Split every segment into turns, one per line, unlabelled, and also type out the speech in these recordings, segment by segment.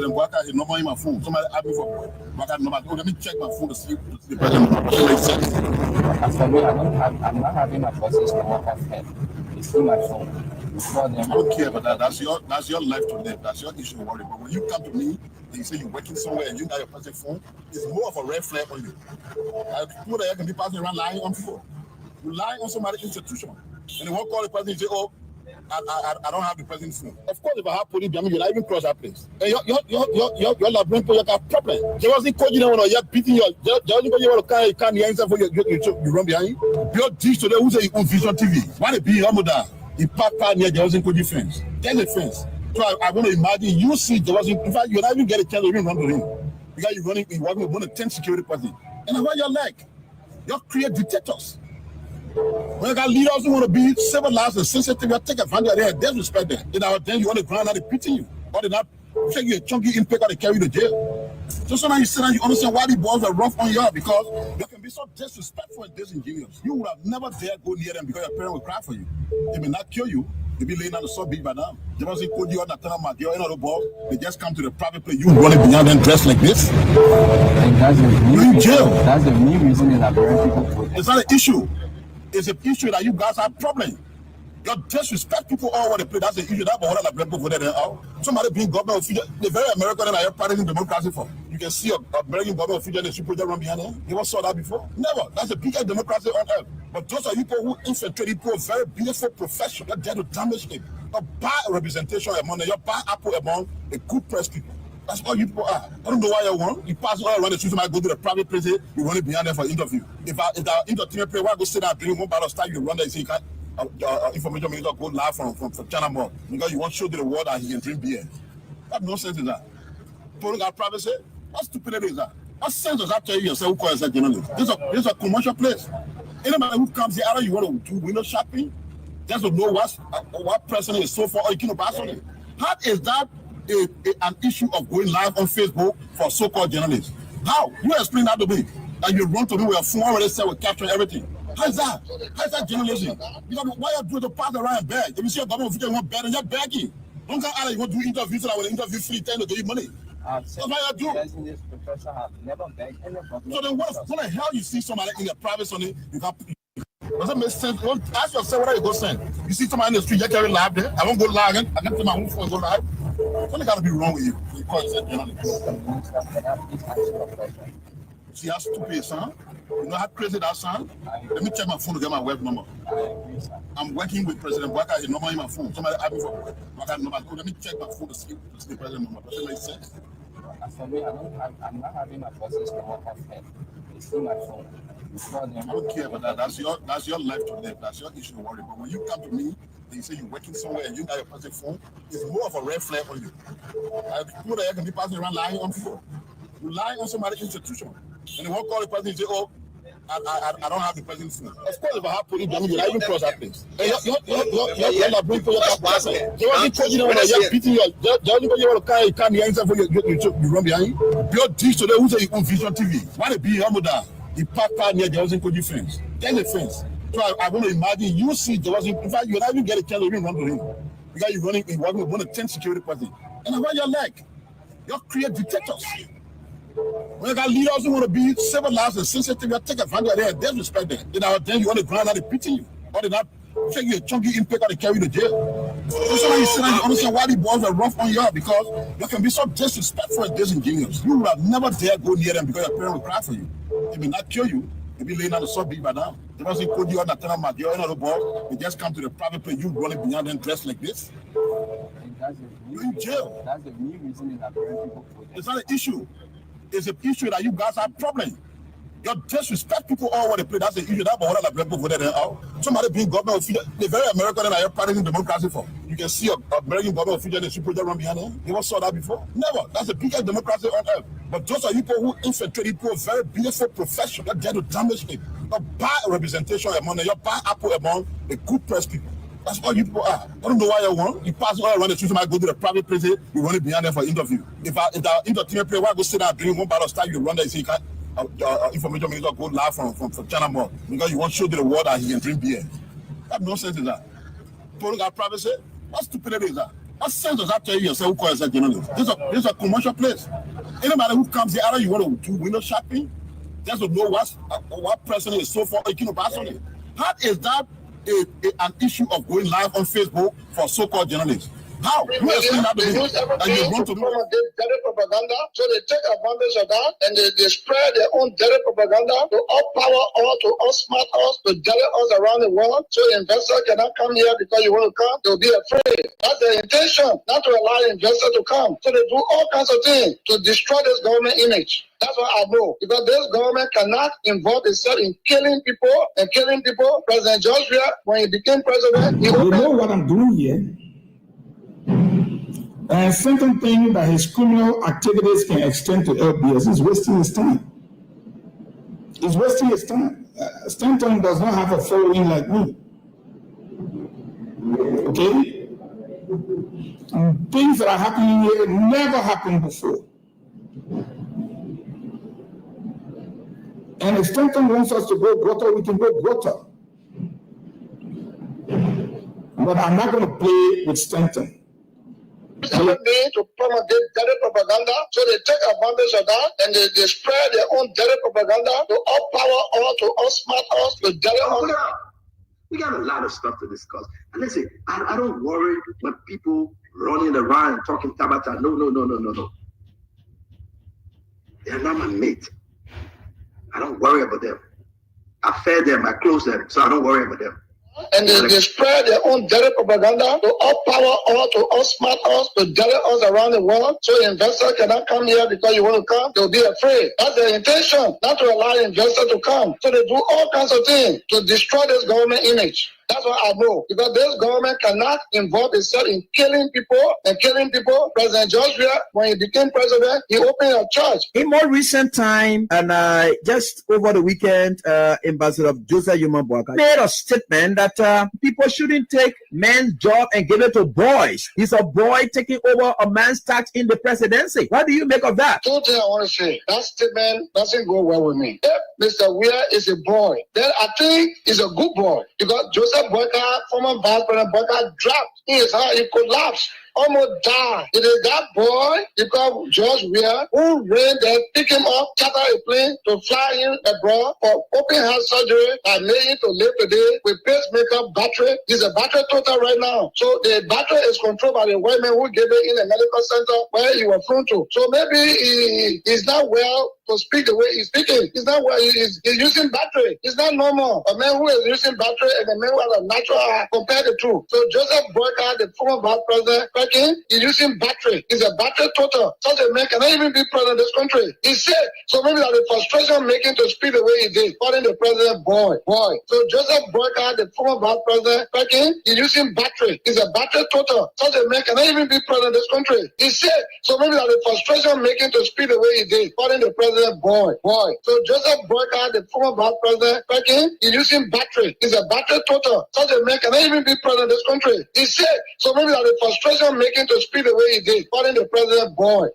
President Boaka is not on my phone. Somebody asked me for Boaka number. Oh, let me check my phone to see the president. It makes sense.
As for me, I'm not having my person's number off head. It's through my phone.
I don't care about that. That's your life to live. That's your issue to worry. But when you come to me and you say you're working somewhere and you got your personal phone, it's more of a red flag on you. People that can be passing around lying on people. You lie on somebody's institution. And they won't call the person and say, oh, I don't have the president's phone. Of course, if I have police, you're not even cross that place. And you're not bringing your problem. They wasn't calling you when you're beating your you can't answer for you run behind. Your dish today, who say you on Vision TV? Why they be your mother? The papa near there wasn't good defense. Then the fence. So I want to imagine you see there wasn't, in fact, you not even get a chance to even run to him. Because you're working with one of 10 security person. And what you're like, you create dictators. When you got leaders who want to be civilized and sensitive, you take advantage of them, disrespect them. Then you want to ground out they beating you. Or they not take you a chunky impact or they carry you to jail. So sometimes you sit down, you understand why the boys are rough on you because you can be so disrespectful and disingenuous. You would have never dared go near them because your parents will cry for you. They may not kill you. They be laying on the sub beat by now. They must say, "Could you not tell them you're in the ball?" They just come to the private place. You running beyond them dressed like this. You're in jail.
That's the main reason that people.
It's not an issue. It's an issue that you guys have a problem. You disrespect people all over the place. That's the issue. That's what the black people there. Somebody being government official, the very American that are partying democracy for. You can see a American government official that super run behind them. You ever saw that before? Never. That's the biggest democracy on earth. But those are people who infiltrate into a very beautiful profession. You're there to damage it. You buy a representation among them. You buy Apple among a good press people. That's all you people are. I don't know why you want. You pass all around the street, somebody go to the private place, you run it behind them for interview. If the entertainment player, why go sit down, drink one bottle of style, you run there, you say, information minister go live from China Mall because you want to show to the world that he can drink beer. That no sense in that. People got privacy. What stupidity is that? What sense does that tell you yourself who calls that journalist? This is a commercial place. Anybody who comes here, either you want to do window shopping, just to know what person is so far, or you can buy something. How is that an issue of going live on Facebook for so-called journalists? How? You explain that to me. That you run to me with your phone already said we're capturing everything. How is that? How is that journalism? Because why you do to pass around and beg? If you see a government official want beg, and you're begging. Don't come out and you want to do interviews so that when the interview free time to give you money. That's why you do. So then what the hell you see somebody in your private Sunday, you got does it make sense? Don't ask yourself whether you go send. You see somebody in the street, you carry live there. I won't go live again. I can take my own phone and go live. Something gotta be wrong with you. You call yourself journalist. See how stupid it sound? You know how crazy that sound? Let me check my phone to get my web number. I'm working with President Boaka. His number in my phone. Somebody asked me for Boaka number. Oh, let me check my phone to see the president number. Does it make sense?
As for me, I'm not having my person's number off head. It's through my phone.
I don't care about that. That's your life to live. That's your issue to worry. But when you come to me and you say you're working somewhere and you got your personal phone, it's more of a red flag on you. People that can be passing around lying on people. You lie on somebody's institution. And they won't call the person and say, oh, I don't have the president's phone. Of course, if I have police, you're not even cross that place. And you're not bringing your person. They wasn't calling you when you're beating your you can't answer for you run behind. Your dish today, who say you on Vision TV? Why they be your mother? The papa near there wasn't good defense. Then the fence. So I want to imagine you see there wasn't, in fact, you not even get a chance to even run to him. Because you're working with one of 10 security person. And what you're like, you create dictators. When you got leaders who want to be civilized and sensitive, you take advantage of them, disrespect them. Then you want to ground out they beating you. Or they not take you a chunky impact or they carry you to jail. So sometimes you sit down, you understand why the boys are rough on you because you can be so disrespectful and disingenuous. You would have never dared go near them because your parents will cry for you. They may not kill you. They be laying on the sub beat by now. They must say, "Could you not tell them you're in the ball?" They just come to the private place. You running beyond them dressed like this. You're in jail.
That's the main reason that people.
It's not an issue. It's an issue that you guys have a problem. You disrespect people all over the place. That's the issue. That's what the black people there. Somebody being government official, the very American that are partying democracy for. You can see a American government official that super run behind them. You ever saw that before? Never. That's the biggest democracy on earth. But those are people who infiltrate into a very beautiful profession. You're there to damage it. You buy a representation among them. You buy Apple among the good press people. That's all you people are. I don't know why you want. You pass all around the street, somebody go to the private place, you run it behind them for interview. If the entertainment player, why go sit down, drink one bottle of style, you run there, you say, information minister go live from China Mall because you want to show to the world that he can drink beer. That no sense in that. People got privacy. What stupidity is that? What sense does that tell you yourself who calls yourself journalist? This is a commercial place. Anybody who comes here, either you want to do window shopping, just to know what person is so far, how is that an issue of going live on Facebook for so-called journalists? How?
They use everything to promote dirty propaganda, so they take advantage of that and they spread their own dirty propaganda to outpower us, to outsmart us, to dirty us around the world, so investors cannot come here because you want to come. They'll be afraid. That's their intention, not to allow investors to come. So they do all kinds of things to destroy this government image. That's what I know. Because this government cannot involve itself in killing people and killing people. President George Weah, when he became president,
you know what I'm doing here? And certain thing that his criminal activities can extend to LBS is wasting his time. He's wasting his time. Stanton does not have a following like me. Okay? And things that are happening here never happened before. And if Stanton wants us to go gutter, we can go gutter. But I'm not going to play with Stanton.
To promote dirty propaganda, so they take advantage of that and they spread their own dirty propaganda to outpower us, to outsmart us, to dirty us.
We got a lot of stuff to discuss. And listen, I don't worry when people running around and talking Tabata. No. They're not my mate. I don't worry about them. I fed them, I clothe them, so I don't worry about them.
And they spread their own dirty propaganda to outpower us, to outsmart us, to dirty us around the world, so investors cannot come here because you want to come. They'll be afraid. That's their intention, not to allow investors to come. So they do all kinds of things to destroy this government image. That's what I know. Because this government cannot involve itself in killing people and killing people. President George Weah, when he became president, he opened a church.
In more recent time, and just over the weekend, Ambassador Joseph Yuma Boakai made a statement that people shouldn't take men's job and give it to boys. He's a boy taking over a man's task in the presidency. What do you make of that?
Two things I want to say. That statement doesn't go well with me. If Mr. Weah is a boy, then I think he's a good boy. Because Joseph Boakai, former Vice President Boakai, dropped in his heart. He collapsed, almost died. It is that boy, because George Weah, who ran there, pick him up, charter a plane to fly him abroad for open heart surgery that made him to live today with pacemaker battery. He's a battery total right now. So the battery is controlled by the white man who gave it in the medical center where he was flown to. So maybe he's not well to speak the way he's speaking. He's not well. He's using battery. It's not normal. A man who is using battery and a man who has a natural eye, compare the two. So Joseph Boakai, the former vice president, he's using battery. He's a battery total. Such a man cannot even be president of this country. He's sick. So maybe that the frustration making to speak the way he did, calling the president boy. So Joseph Boakai, the former vice president, he's using battery. He's a battery total. Such a man cannot even be president of this country. He's sick. So maybe that the frustration making to speak the way he did, calling the president boy. So Joseph Boakai, the former vice president, he's using battery. He's a battery total. Such a man cannot even be president of this country. He's sick. So maybe that the frustration making to speak the way he did, calling the president boy.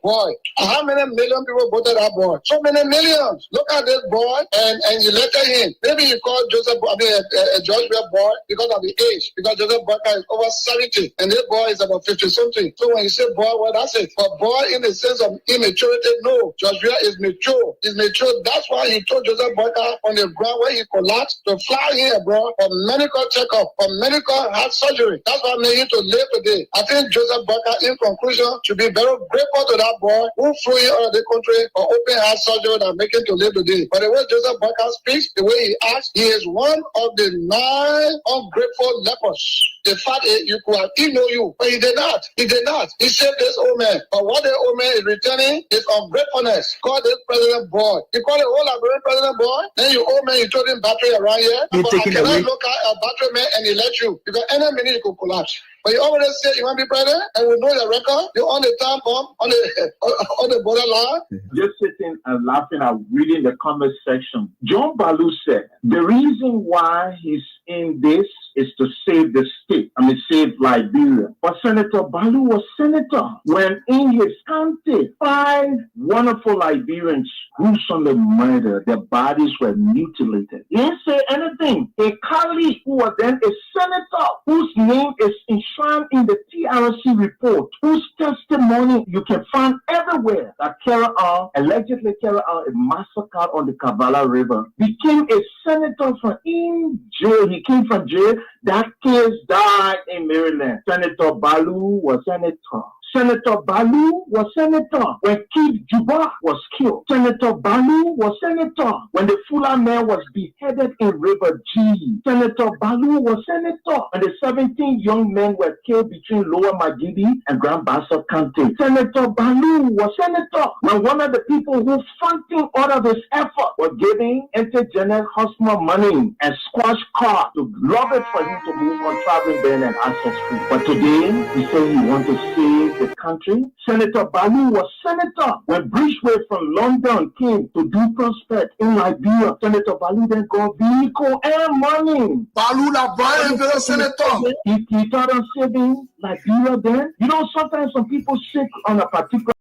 How many million people voted that boy? So many millions. Look at this boy and you letter him. Maybe you call George Weah boy because of the age. Because Joseph Boakai is over 70 and this boy is about 50 something. So when you say boy, well that's it. But boy in the sense of immaturity, no. George Weah is mature. He's mature. That's why he told Joseph Boakai on the ground where he collapsed to fly here abroad for medical checkup, for medical heart surgery. That's what made him to live today. I think Joseph Boakai, in conclusion, should be very grateful to that boy who flew him out of the country for open heart surgery that make him to live today. But the way Joseph Boakai speaks, the way he acts, he is one of the 9 ungrateful lepers. The fact is, you could have emailed you, but he did not. He saved this old man. But what the old man is returning is ungratefulness. Call this president boy. You call the whole Liberian president boy, then you old man, you told him battery around here. But I cannot look at a battery man and he let you. Because any minute you could collapse. But you already said you want to be president, and we know the record. You're on the time bomb, on the borderline.
Just sitting and laughing and reading the comment section. John Balu said the reason why he's in this is to save the state. Save Liberia. But Senator Balu was senator when in his county, 5 wonderful Liberians gruesomely murdered. Their bodies were mutilated. He didn't say anything. A colleague who was then a senator, whose name is enshrined in the TRC report, whose testimony you can find everywhere, that allegedly Kara Al, a massacre on the Kavala River, became a senator from in jail. He came from jail. That case died in Maryland. Senator Balu was senator. Senator Balu was senator when Keith Juba was killed. Senator Balu was senator when the Fula man was beheaded in River G. Senator Balu was senator when the 17 young men were killed between Lower Magidi and Grand Bassa County. Senator Balu was senator when one of the people who funding all of this effort was giving Enter-Janet Hosmer money and squash car to lobby for him to move on traveling ban and access free. But today, we say we want to save the country. Senator Balu was senator when Bridgeway from London came to do prospect in Liberia. Senator Balu then got vehicle and money.
Balu la Brian the senator.
He thought of saving Liberia then. You know, sometimes some people sick on a particular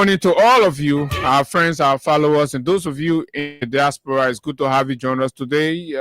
Morning to all of you, our friends, our followers, and those of you in the diaspora. It's good to have you join us today.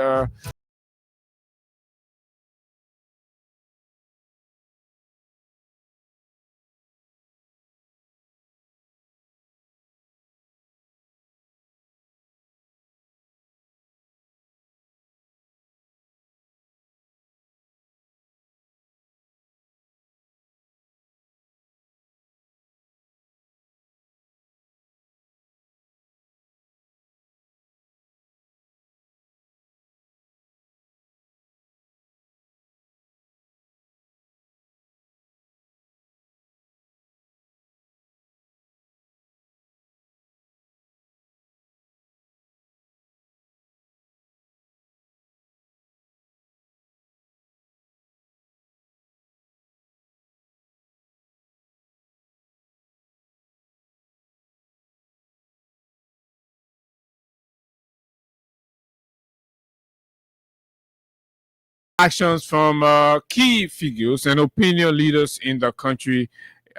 Actions from key figures and opinion leaders in the country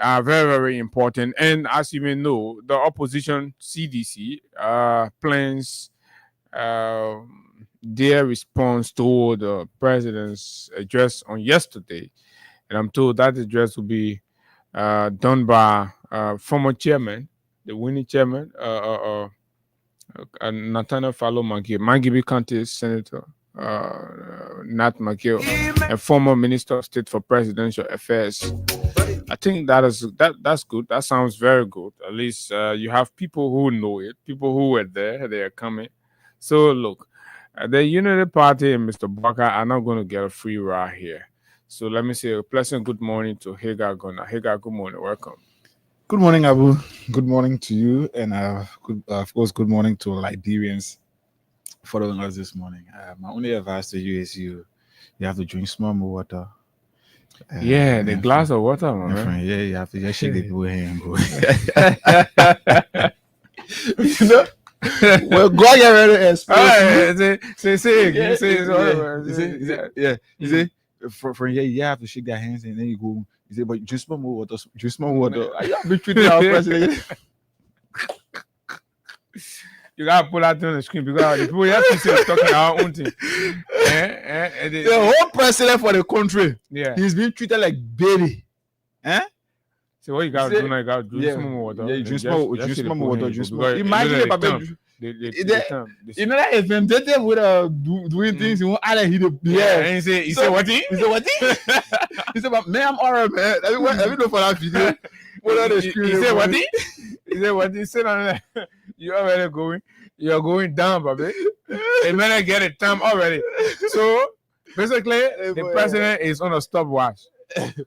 are very, very important. And as you may know, the opposition CDC plans their response to the president's address on yesterday. And I'm told that address will be done by former chairman, the winning chairman, Nathaniel Fallow Mangibi County Senator. Nat McGill, a former Minister of State for Presidential Affairs. I think that's good. That sounds very good. At least you have people who know it, people who were there, they are coming. So look, the Unity Party and Mr. Barker are not going to get a free ride here. So let me say a pleasant good morning to Hagar Gona. Hagar, good morning. Welcome.
Good morning, Abu. Good morning to you, and of course, good morning to Liberians following us this morning. My only advice to you is you have to drink small more water.
The glass of water, man.
Friend, you have to just shake the people here and go. Well, go get ready to explain. You see, from here, you have to shake their hands and then you go. You say, but drink small more water. Drink small water. You have to treat our president.
You gotta pull out on the screen because the people have to say talking our own thing. The
whole president for the country, he's being treated like baby.
So what you gotta do now? You gotta drink some more water.
Yeah, drink some more water. Imagine you know that if I'm dating with doing things, you won't add a hit.
And he say what? He said what?
He said, man, I'm alright, man. Every know for that video.
He said what? He said what? He said you already going. You're going down, baby. They better get it time already. So basically, the president is on a stopwatch.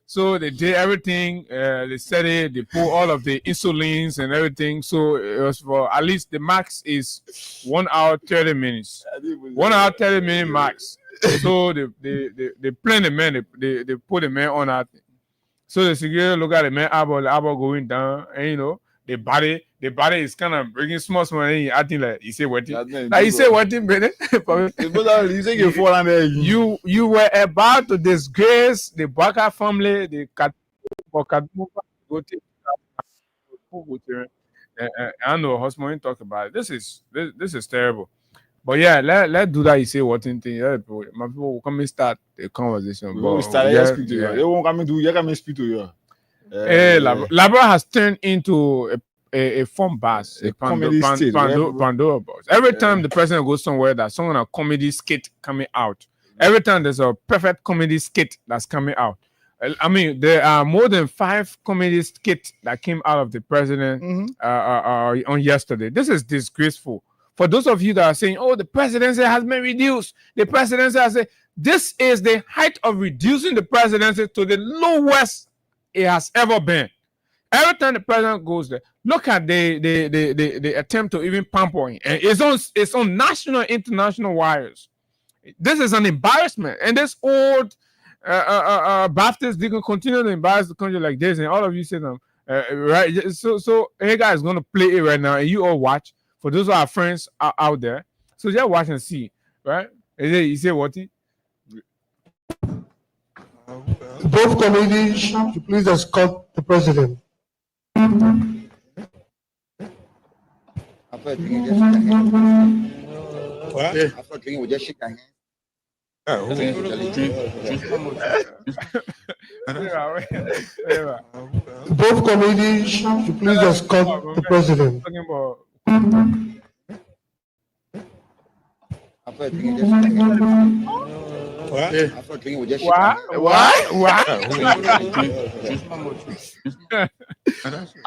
So they did everything. They said it. They put all of the insulins and everything. So it was for at least the max is 1 hour 30 minutes. 1 hour 30 minute max. So they plan the man. They put the man on that. So the security look at the man eyeball going down, and you know the body is kind of bringing small, and acting like he say what thing. Like he say what thing, man. You were about to disgrace the Barker family, the I know husband talk about it. This is terrible. But yeah, let's do that. You say what thing. My people will come and start the conversation.
We will start. Speak to you. They won't come and do. You can speak to you.
Labra has turned into a fun bus, a Pandora box. Every time the president goes somewhere, there's some a comedy skit coming out. Every time there's a perfect comedy skit that's coming out. I mean, there are more than 5 comedy skits that came out of the president on yesterday. This is disgraceful. For those of you that are saying, oh, the presidency has been reduced. The presidency has said, this is the height of reducing the presidency to the lowest it has ever been. Every time the president goes there, look at the attempt to even pamper him. And it's on national and international wires. This is an embarrassment. And this old Baptist, they can continue to embarrass the country like this. And all of you say them, right? So hey guys, going to play it right now. And you all watch. For those of our friends out there. So just watch and see. Right? You say what?
Both committees to please escort the president. After drinking, just shake your hand.
What?
After drinking, we just shake your hand.
Both committees should please escort the president.
After drinking, just shake your hand.
What?
After drinking, we just shake your hand.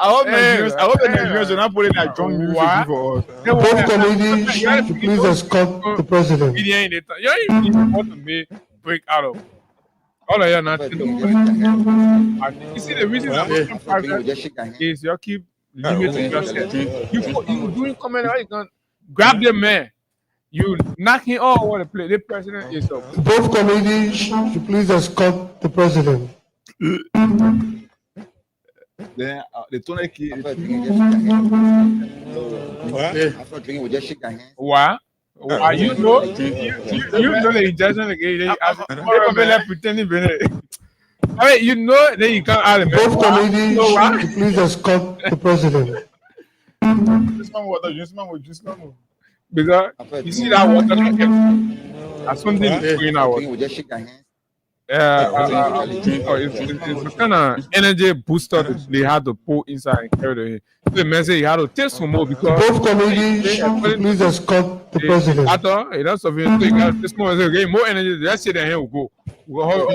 I hope the Nigerians are not putting that drunk music for us.
Both committees should please escort the president.
You don't even want to me break out of all of you not.
After drinking, just shake your hand.
You see the reason I'm
After drinking, we just shake your hand.
is you keep limiting yourself. You doing comment, you can grab the man. You knocking all over the place. The president is up.
Both committees should please escort the president.
Then the Tony key.
After drinking, just shake your hand.
What?
After drinking, we just shake your hand.
Why? Why you know the injection again? They pretending. I mean, you know that you can't add
Both committees should please escort the president.
This man water, this man will just come.
Because you see that water as something going out.
We just shake your hand.
It's the kind of energy booster that they had to pull inside and carry it. The message you had to take some more because
Both committees should please escort the president.
after it does something, you got this more energy. Let's say the hand will go.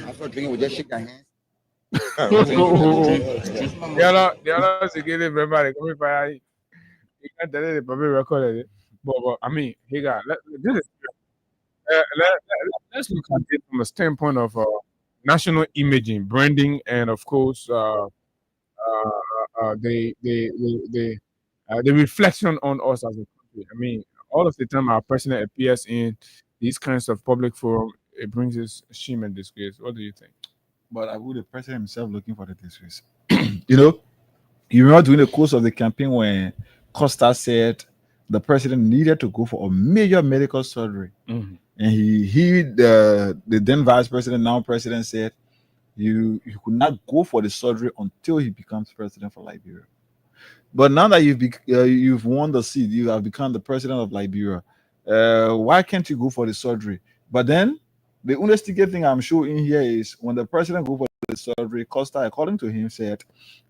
After drinking, we just shake your hand.
The other security member they come by. You can't tell the public record it. But I mean, hey guys, let's look at it from a standpoint of national imaging, branding, and of course, the reflection on us as a country. I mean, all of the time our president appears in these kinds of public forum, it brings us shame and disgrace. What do you think?
But I would the president himself looking for the disgrace. You remember during the course of the campaign when Costa said the president needed to go for a major medical surgery.
Mm-hmm.
And the then vice president, now president, said you could not go for the surgery until he becomes president for Liberia. But now that you've won the seat, you have become the president of Liberia. Why can't you go for the surgery? But then the investigating thing I'm sure in here is when the president go for the surgery, Costa, according to him, said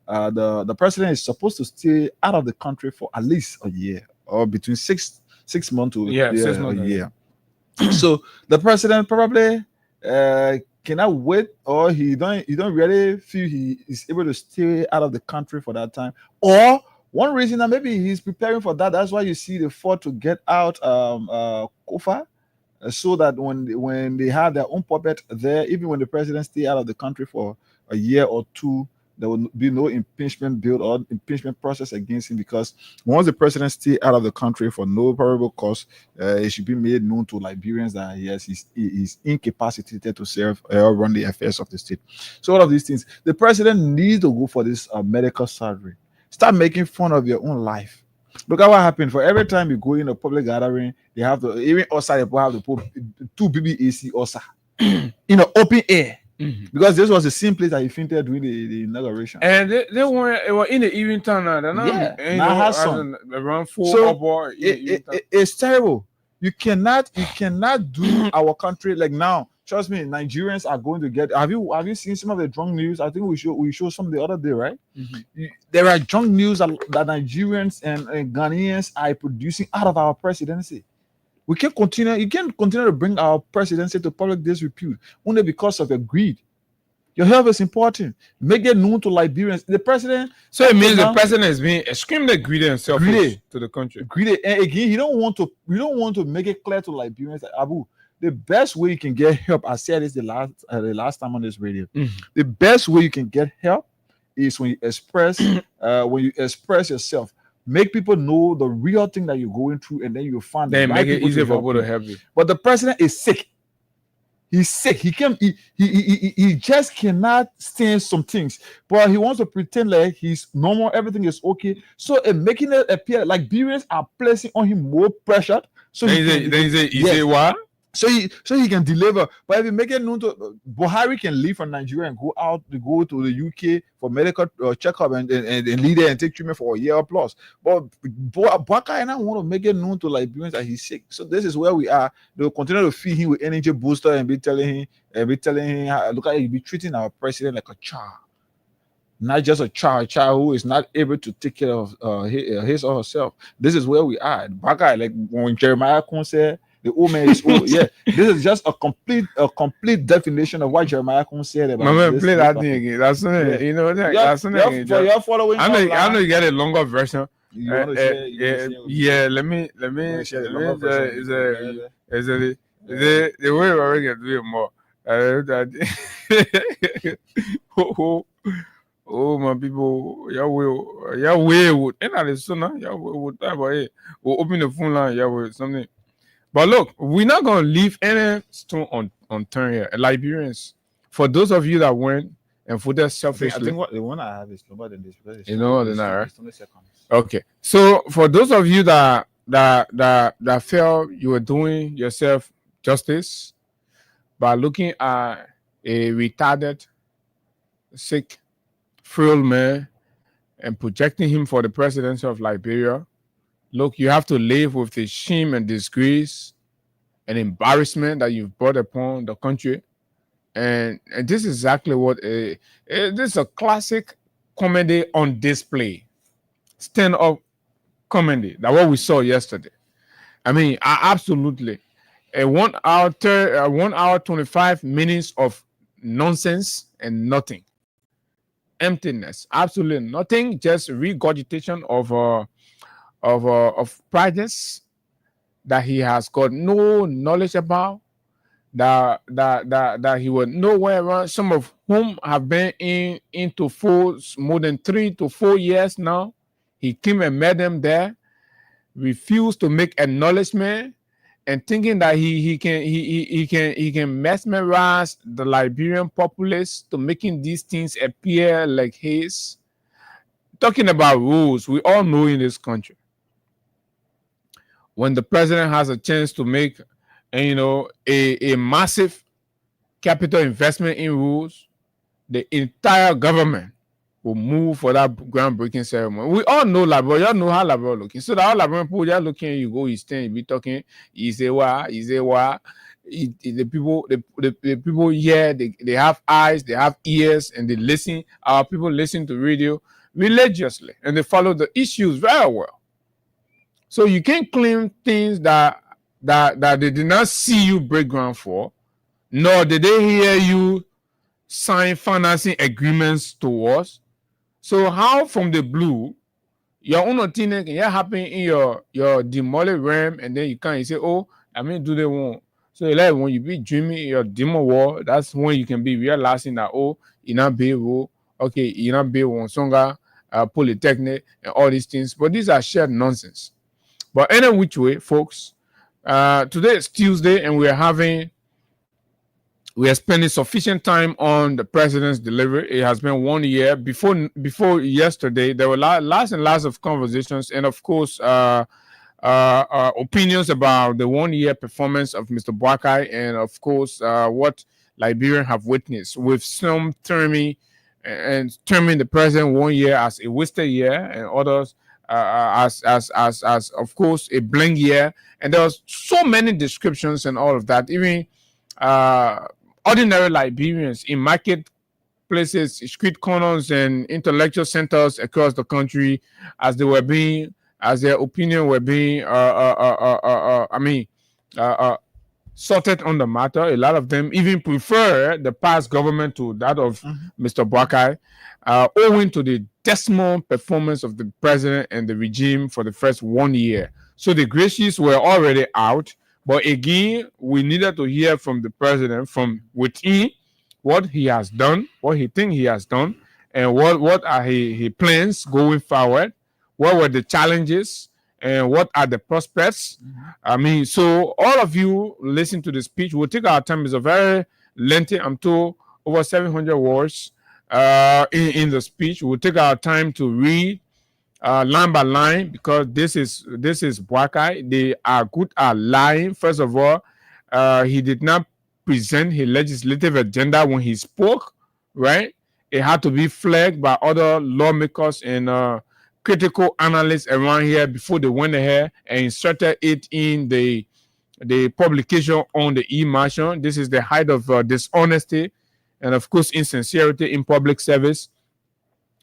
the president is supposed to stay out of the country for at least a year or between six months to
6 months
a year. So the president probably cannot wait, or he don't really feel he is able to stay out of the country for that time. Or one reason that maybe he's preparing for that. That's why you see the fought to get out Kofa, so that when they have their own puppet there, even when the president stay out of the country for a year or two, there will be no impeachment bill or impeachment process against him, because once the president stay out of the country for no probable cause, it should be made known to Liberians that yes, he's incapacitated to serve or run the affairs of the state. So all of these things, the president needs to go for this medical surgery. Start making fun of your own life. Look at what happened. For every time you go in a public gathering, they have to, even outside, people have to put 2 BBAC outside in the open air.
Mm-hmm.
Because this was the same place that he fainted during the inauguration.
And they were in the evening time now. They're not, around 4
so it's terrible. You cannot do our country like now. Trust me, Nigerians are going to get. Have you seen some of the drunk news? I think we showed some the other day, right? Mm-hmm. There are drunk news that Nigerians and Ghanaians are producing out of our presidency. We can't continue. You can't continue to bring our presidency to public disrepute only because of your greed. Your health is important. Make it known to Liberians. The president.
So it means the president is being extremely greedy and selfish to the country.
Greedy, and again, you don't want to make it clear to Liberians that Abu, the best way you can get help. I said this the last time on this radio. Mm-hmm. The best way you can get help is when you express yourself. Make people know the real thing that you're going through, and then you find.
Then make it easier for people to help you.
But the president is sick. He's sick. He just cannot stand some things. But he wants to pretend like he's normal, everything is okay. So making it appear like Liberians are placing on him more pressure. So
he say what?
So he can deliver. But if you make it known to Buhari can leave from Nigeria and go to the UK for medical checkup and lead there and take treatment for a year or plus. But Bwaka and I want to make it known to Liberians that he's sick. So this is where we are. They'll continue to feed him with energy booster and be telling him, look at you, be treating our president like a child. Not just a child who is not able to take care of his or herself. This is where we are. Bwaka, like when Jeremiah Kun said, the old man is old. Yeah, this is just a complete definition of what Jeremiah Kun said about.
Man, play that thing again. That's something, you know. That's something.
For your following,
I know you get a longer version.
You want to
yeah. Let me. Is the way we're gonna do it more. Oh my people, Yahweh would. And that is so now. Yahweh would. We'll open the phone line. Yahweh something. But look, we're not going to leave any stone unturned here. Liberians, for those of you that went and voted selfishly.
I think what the one I have is longer than this. Because
you know than that, right?
It's only seconds.
Okay. So for those of you that felt you were doing yourself justice by looking at a retarded, sick, frail man and projecting him for the presidency of Liberia, look, you have to live with the shame and disgrace and embarrassment that you've brought upon the country. And this is exactly what this is a classic comedy on display. Stand-up comedy. That's what we saw yesterday. I mean, absolutely. A 1 hour 25 minutes of nonsense and nothing. Emptiness. Absolutely nothing. Just regurgitation of projects that he has got no knowledge about, that he would nowhere around, some of whom have been into force more than 3 to 4 years now. He came and met them there, refused to make acknowledgement, and thinking that he can mesmerize the Liberian populace to making these things appear like his. Talking about rules, we all know in this country, when the president has a chance to make, a massive capital investment in rules, the entire government will move for that groundbreaking ceremony. We all know Liberia. Y'all know how Liberia looking. So that all Liberian people, they're looking at you, go, you stand, you be talking, you say what. The people here, they have eyes, they have ears, and they listen. Our people listen to radio religiously, and they follow the issues very well. So you can't claim things that they did not see you break ground for, nor did they hear you sign financing agreements towards. So how from the blue, your own thing can happen in your demolished realm, and then you can't say, oh, I mean, do they want? So like when you be dreaming in your demon war, that's when you can be realizing that, oh, you're not be able, okay, you're not be one songa, polytechnic, and all these things. But these are shared nonsense. But any which way, folks, today is Tuesday, and we are spending sufficient time on the president's delivery. It has been 1 year. Before yesterday, there were lots and lots of conversations, and of course, opinions about the 1 year performance of Mr. Bwaka, and of course, what Liberians have witnessed, with some terming the president 1 year as a wasted year, and others as of course a blank year. And there was so many descriptions and all of that. Even ordinary Liberians in marketplaces, street corners, and intellectual centers across the country, as their opinion were being sorted on the matter. A lot of them even prefer the past government to that of Mr. Bwaka, owing to the dismal performance of the president and the regime for the first 1 year. So the graces were already out, but again, we needed to hear from the president from within what he has done, what he thinks he has done, and what are his plans going forward. What were the challenges and what are the prospects? So all of you listen to the speech. We'll take our time. It's a very lengthy, I'm told, over 700 words in the speech. We'll take our time to read line by line, because this is Bwaka. They are good at lying. First of all, he did not present his legislative agenda when he spoke, right? It had to be flagged by other lawmakers and critical analysts around here before they went ahead and inserted it in the publication on the e-marshal. This is the height of dishonesty and, of course, insincerity in public service.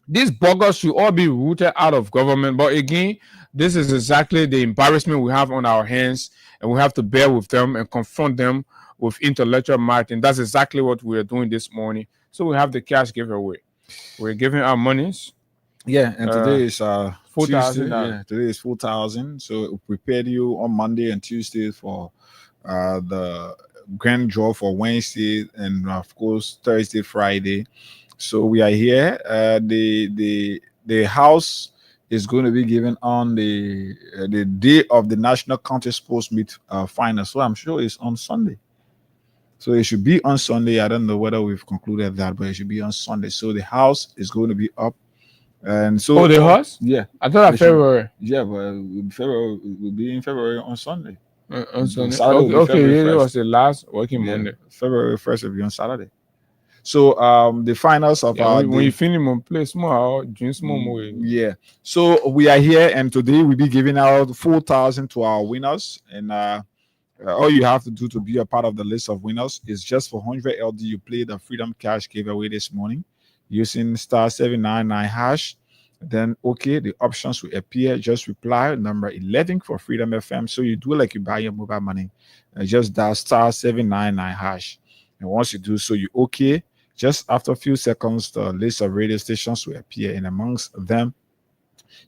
These buggers should all be rooted out of government. But again, this is exactly the embarrassment we have on our hands, and we have to bear with them and confront them with intellectual might. And that's exactly what we are doing this morning. So we have the cash giveaway. We're giving our monies.
Yeah, and today is
4,000.
Yeah, today is 4,000. So we prepared you on Monday and Tuesday for the grand draw for Wednesday and of course Thursday, Friday. So we are here. The house is going to be given on the day of the National County Sports Meet final. So I'm sure it's on Sunday. So it should be on Sunday. I don't know whether we've concluded that, but it should be on Sunday. So the house is going to be up. And so
the house?
Yeah.
I thought February.
Yeah, but February will be in February on Sunday.
On Sunday.
Saturday
Okay, it was the last working Monday.
February 1st will be on Saturday. So the finals of our
when you finish on play small, drink small more.
Yeah. So we are here, and today we'll be giving out 4,000 to our winners. And all you have to do to be a part of the list of winners is just for 100 LD. You play the Freedom Cash giveaway this morning using *799#. Then okay, the options will appear. Just reply number 11 for Freedom FM. So you do like you buy your mobile money, just dial *799#. And once you do so, you okay. Just after a few seconds, the list of radio stations will appear, and amongst them,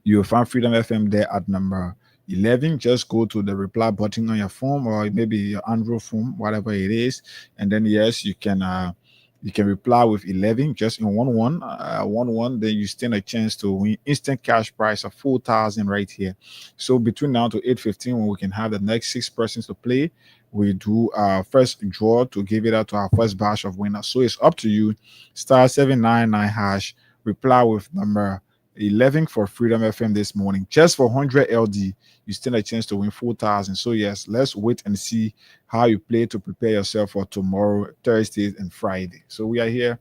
you will find Freedom FM there at number 11. Just go to the reply button on your phone or maybe your Android phone, whatever it is, and then yes, you can reply with 11 just in 11. Then you stand a chance to win instant cash prize of 4,000 right here. So between now to 8:15, when we can have the next 6 persons to play, we do our first draw to give it out to our first batch of winners. So it's up to you. *799#. Reply with number 11 for Freedom FM this morning. Just for 100 LD, you stand a chance to win 4,000. So yes, let's wait and see how you play to prepare yourself for tomorrow, Thursday, and Friday. So we are here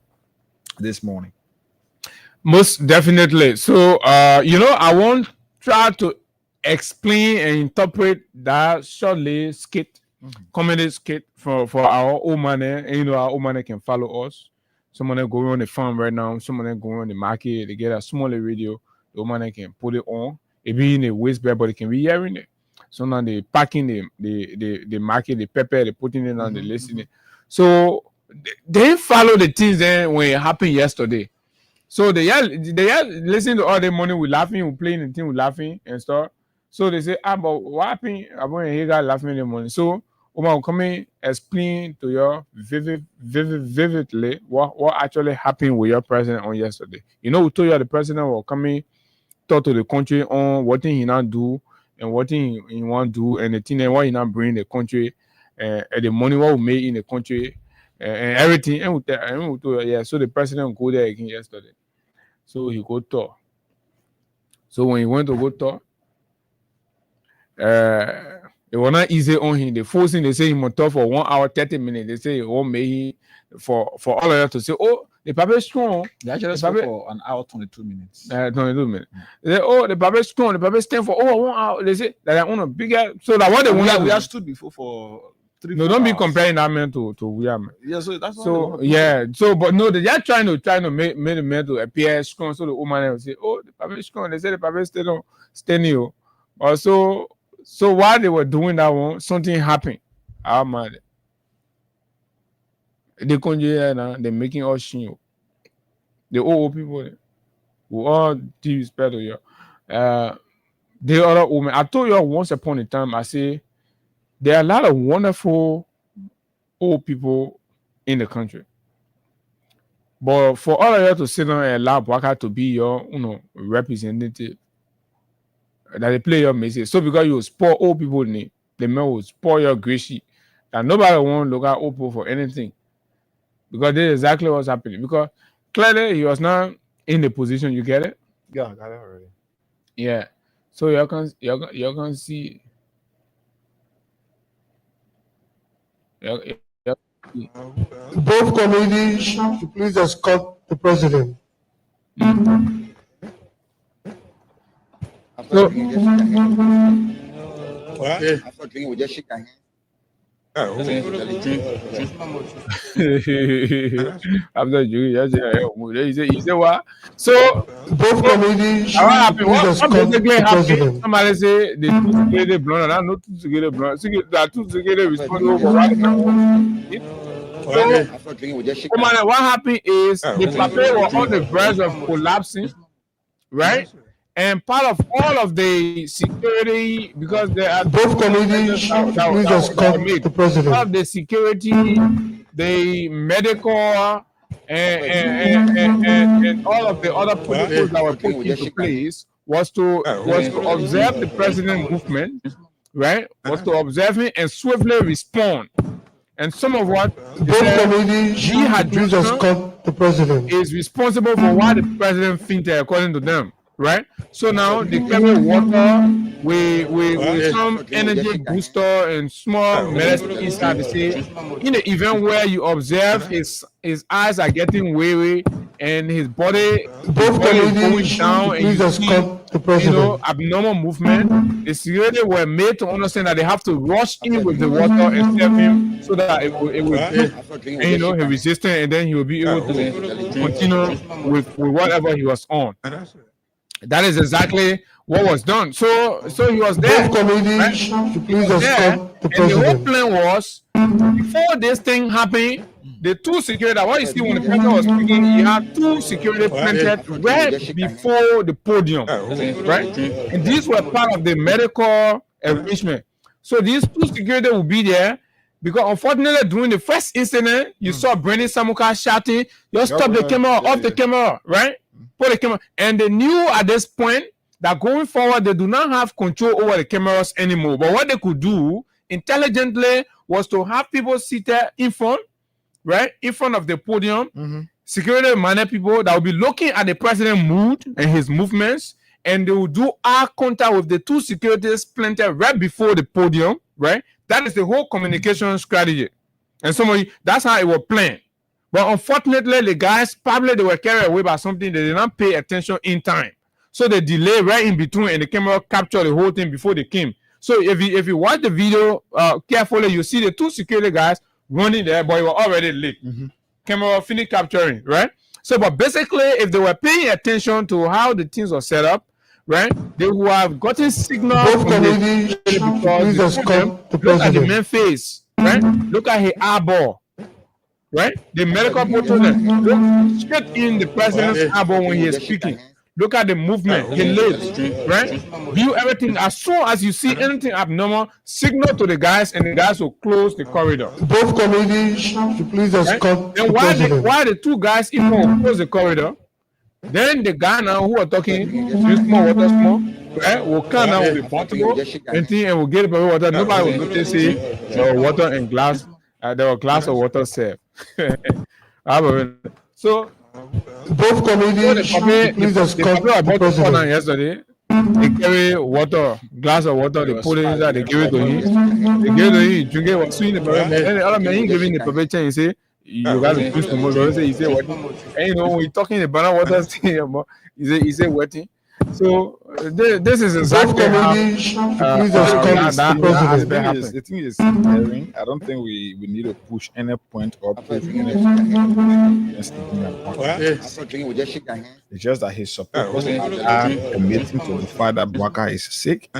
this morning.
Most definitely. So I won't try to explain and interpret that shortly skit. Comedy skit for our old money, and our old money can follow us. Someone that go on the farm right now, someone that go on the market, they get a smaller radio, the old money can put it on. It be in a waistband, but it can be hearing it. So now they packing the market, the pepper, they putting it on the listening. So they follow the things then when it happened yesterday. So they listen to all the money we laughing, we playing the thing we laughing and stuff. So they say, but what happened? I'm going to hear that laughing in the morning. So Omar will come in, explain to you vividly what actually happened with your president on yesterday. We told you the president will come in, talk to the country on what thing he not do and what thing he want to do and the thing and what he not bring the country and the money what we made in the country and everything. And we told you, yeah. So the president will go there again yesterday. So he go talk. So when he went to go talk, it was not easy on him. The first thing they say he must talk for 1 hour 30 minutes. They say it won't make him for all of you to say, oh, the paper is strong.
They actually spoke for 1 hour 22 minutes.
22 minutes. They say, oh, the paper is strong. The paper stand for 1 hour. They say that I want a bigger. So that what they want.
We have stood before for 3
No, don't be comparing that man to William.
Yeah, so that's
so yeah. So but no, they are trying to make the man to appear strong. So the woman will say, oh, the paper is strong. They say the paper is still also. So while they were doing that one, something happened. Our man, they come here now. They're making us shame. The old people, who all due respect to you. The other woman, I told you once upon a time. I say there are a lot of wonderful old people in the country, but for all of you to sit down and allow Bwaka to be your, representative. That they play your message. So because you spoil old people name, the man will spoil your greasy. And nobody won't look at old people for anything. Because this is exactly what's happening. Because clearly he was not in the position, you get it?
Yeah, I got it already.
Yeah. So you can see
Both committees should please escort the president.
After drinking, just shake your hands. After drinking, we just shake your hands.
After you, he said what? So
Both committees
what happened?
should please
What
escort
basically
the
happened?
president.
Somebody say the two together blonde, and not two together blonde. They are two together responsible for what happened. So,
After drinking, we just shake your hands.
what happened is the paper were on the verge of collapsing, right? And part of all of the security, because there are
Both committees should please escort the president.
part of the security, the medical, and all of the other protocols that were put into place was to observe the president's movement, right? Was to observe him and swiftly respond. And some of what
Both committees should please escort the president.
is responsible for why the president fainted, according to them, right? So now they carry water with some energy booster and small medicine inside. They say in the event where you observe his eyes are getting weary and his body
Both
is going
committees
down,
should
and
please
you see,
escort the president.
abnormal movement, the security were made to understand that they have to rush in with the water and serve him so that it will he resistant, and then he will be able to continue with whatever he was on. That is exactly what was done. So he was there.
Both committees
Right?
should please
There,
escort the
and the whole
president.
plan was before this thing happened, the two security, what you see when the president was speaking, he had two security planted right before the podium, right? And these were part of the medical arrangement. So these two security will be there because unfortunately during the first incident, you saw Brandon Samuka shouting, "Just stop the camera, off the camera," right? Put the camera, and they knew at this point that going forward they do not have control over the cameras anymore. But what they could do intelligently was to have people seated in front, right, in front of the podium, security-minded people that will be looking at the president's mood and his movements, and they will do eye contact with the two securities planted right before the podium, right? That is the whole communication strategy, and that's how it was planned. But unfortunately, the guys probably they were carried away by something. They did not pay attention in time. So they delay right in between, and the camera captured the whole thing before they came. So if you watch the video carefully, you see the two security guys running there, but they were already late. Camera finished capturing, right? So, but basically, if they were paying attention to how the things were set up, right, they would have gotten signals
Both
from
committees
the
should please
because
escort the
look at the
president.
man's face, right? Look at his eyeball. Right? The medical protocol. Look straight in the president's eyeball when he is speaking. Look at the movement, his lips, right? View everything. As soon as you see anything abnormal, signal to the guys, and the guys will close the corridor.
Both committees should please escort
And
the president.
why the two guys even will close the corridor, then the guy now who are talking, drink more water, small, right? Will come now with the bottle and will get the water. Nobody will notice it. Water and glass. There were glass of water served. So
Both committees should please escort the president.
yesterday, they carry water, glass of water, they put it inside, they give it to him. They give it to him, he drink it, was sweet. And the other man, he giving the preparation, he say, you got to push the more. He say, what? And you know, when you're talking about water, he say, wetting. So this is exactly how
the thing is, I don't think we need to push any point or prove anything. It's just that he's supposed to admitting to the fact that Bwaka is sick.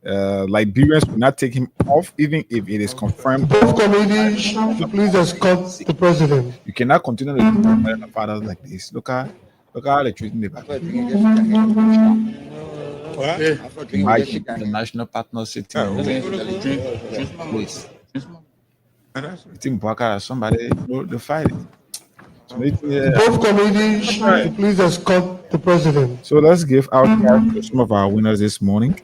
Liberians will not take him off, even if it is confirmed.
Both committees should please escort the president.
You cannot continue to do fathers like this. Look how they're treating the back. The national partner sitting place. You think Bwaka somebody the fight.
Both committees should please escort the president.
So let's give out to some of our winners this morning.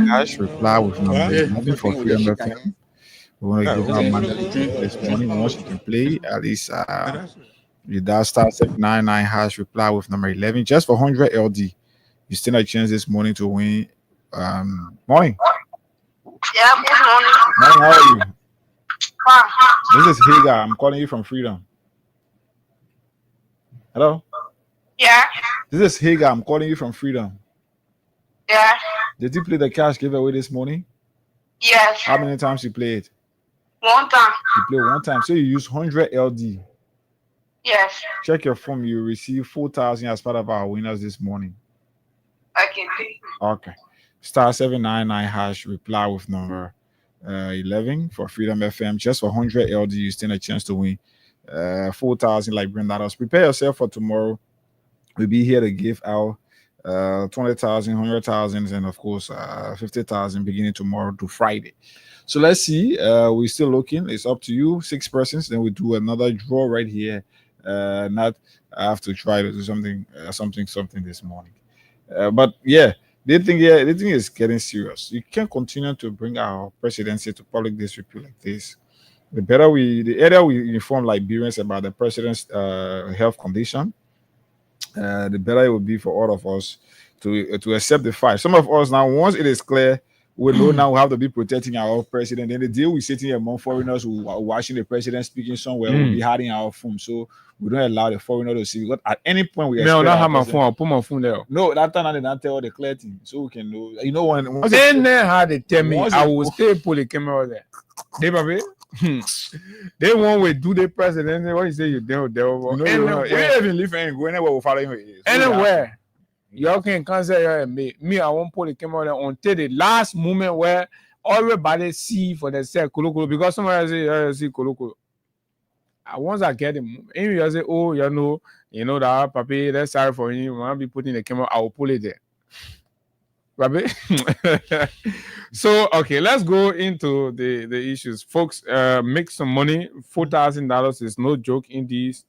Hash reply with number 11 for Freedom FM. We want to give out money this morning. Once you can play, at least you dial star 799 hash reply with number 11 just for 100 LD. You still have a chance this morning to win. Morning.
Yeah, good morning.
How are you? This is Hagar. I'm calling you from Freedom. Hello?
Yeah.
This is Hagar. I'm calling you from Freedom.
Yeah.
Did you play the cash giveaway this morning?
Yes.
How many times you played?
One time.
You played one time. So you use 100 LD.
Yes.
Check your phone. You receive 4,000 as part of our winners this morning.
Okay.
Star 799 hash. Reply with number 11 for Freedom FM. Just for 100 LD, you stand a chance to win 4,000 like $. Prepare yourself for tomorrow. We'll be here to give out 20,000, 100,000, and of course 50,000 beginning tomorrow to Friday. So let's see. We're still looking. It's up to you. 6 persons. Then we do another draw right here. Not I have to try to do something this morning. But yeah, the thing is getting serious. You can't continue to bring our presidency to public disrepute like this. The earlier we inform Liberians about the president's health condition, the better it will be for all of us to accept the fact. Some of us now, once it is clear, we know now we have to be protecting our president. Then the deal with sitting among foreigners who are watching the president speaking somewhere will be hiding our phone. So we don't allow the foreigner to see. Because at any point we
expect not have my phone. I'll put my phone there.
No, that time they don't tell the clear thing, so we can know. You know when
then how they tell me I will stay pull the camera there. They baby. They won't wait do the president. What you say you there?
We even live anywhere we follow him.
Anywhere. Y'all can cancel your me. I won't pull the camera there until the last moment where everybody see for themselves Kolo because somebody say see Kolo. Once I get him, if you say, oh, you know that papi, that's sorry for him. I'll be putting the camera, I will pull it there. Papi. So okay, let's go into the issues. Folks, make some money. $4,000 is no joke in these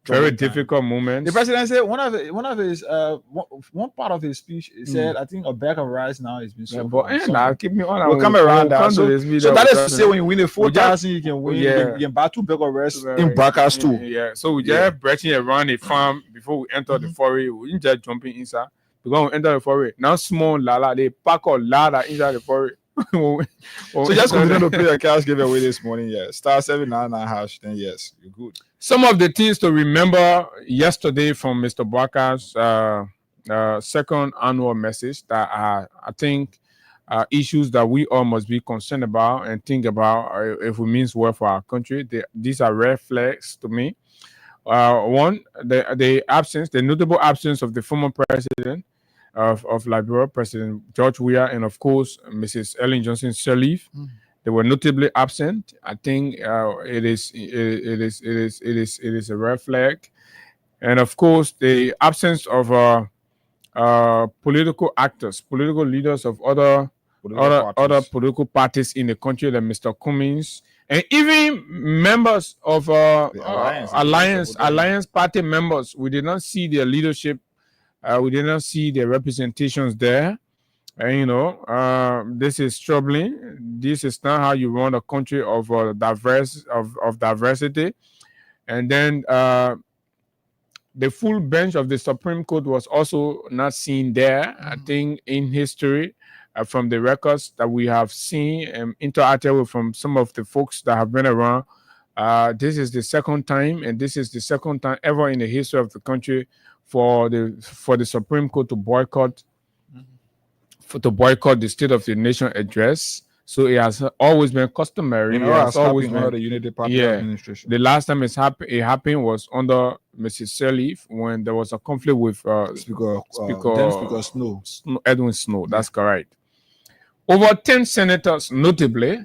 very difficult moments.
The president said one of his one part of his speech said, I think a bag of rice now has been sold.
Keep me on.
We'll come around that. So that is to say, when you win the 4,000, you can win. You can buy 2 bag of rice in Brackers too.
Yeah. So we just breaking around the farm before we enter the foray. We didn't just jumping inside. We're going to enter the foray. Now small lala, they pack a ladder inside the foray.
So just continue to play a cash giveaway this morning. Yes, star 799 hash. Then yes, you're good.
Some of the things to remember yesterday from Mr. Bwaka's second annual message that I think issues that we all must be concerned about and think about if it means well for our country. These are red flags to me. One, the notable absence of the former president of Liberia, President George Weah, and of course Mrs. Ellen Johnson Sirleaf. They were notably absent. I think it is a red flag, and of course the absence of political actors, political leaders of other political parties in the country, like Mr. Cummings, and even members of Alliance Party members. We did not see their leadership. We did not see their representations there. And this is troubling. This is not how you run a country of diversity. And then the full bench of the Supreme Court was also not seen there. I think in history, from the records that we have seen and interacted with from some of the folks that have been around, this is the second time, and this is the second time ever in the history of the country for the Supreme Court to boycott the State of the Nation address. So it has always been customary. It has always been
the Unity Party administration.
The last time it happened was under Mrs. Sirleaf when there was a conflict with Speaker
Snow.
Edwin Snow. That's correct. Over 10 senators, notably,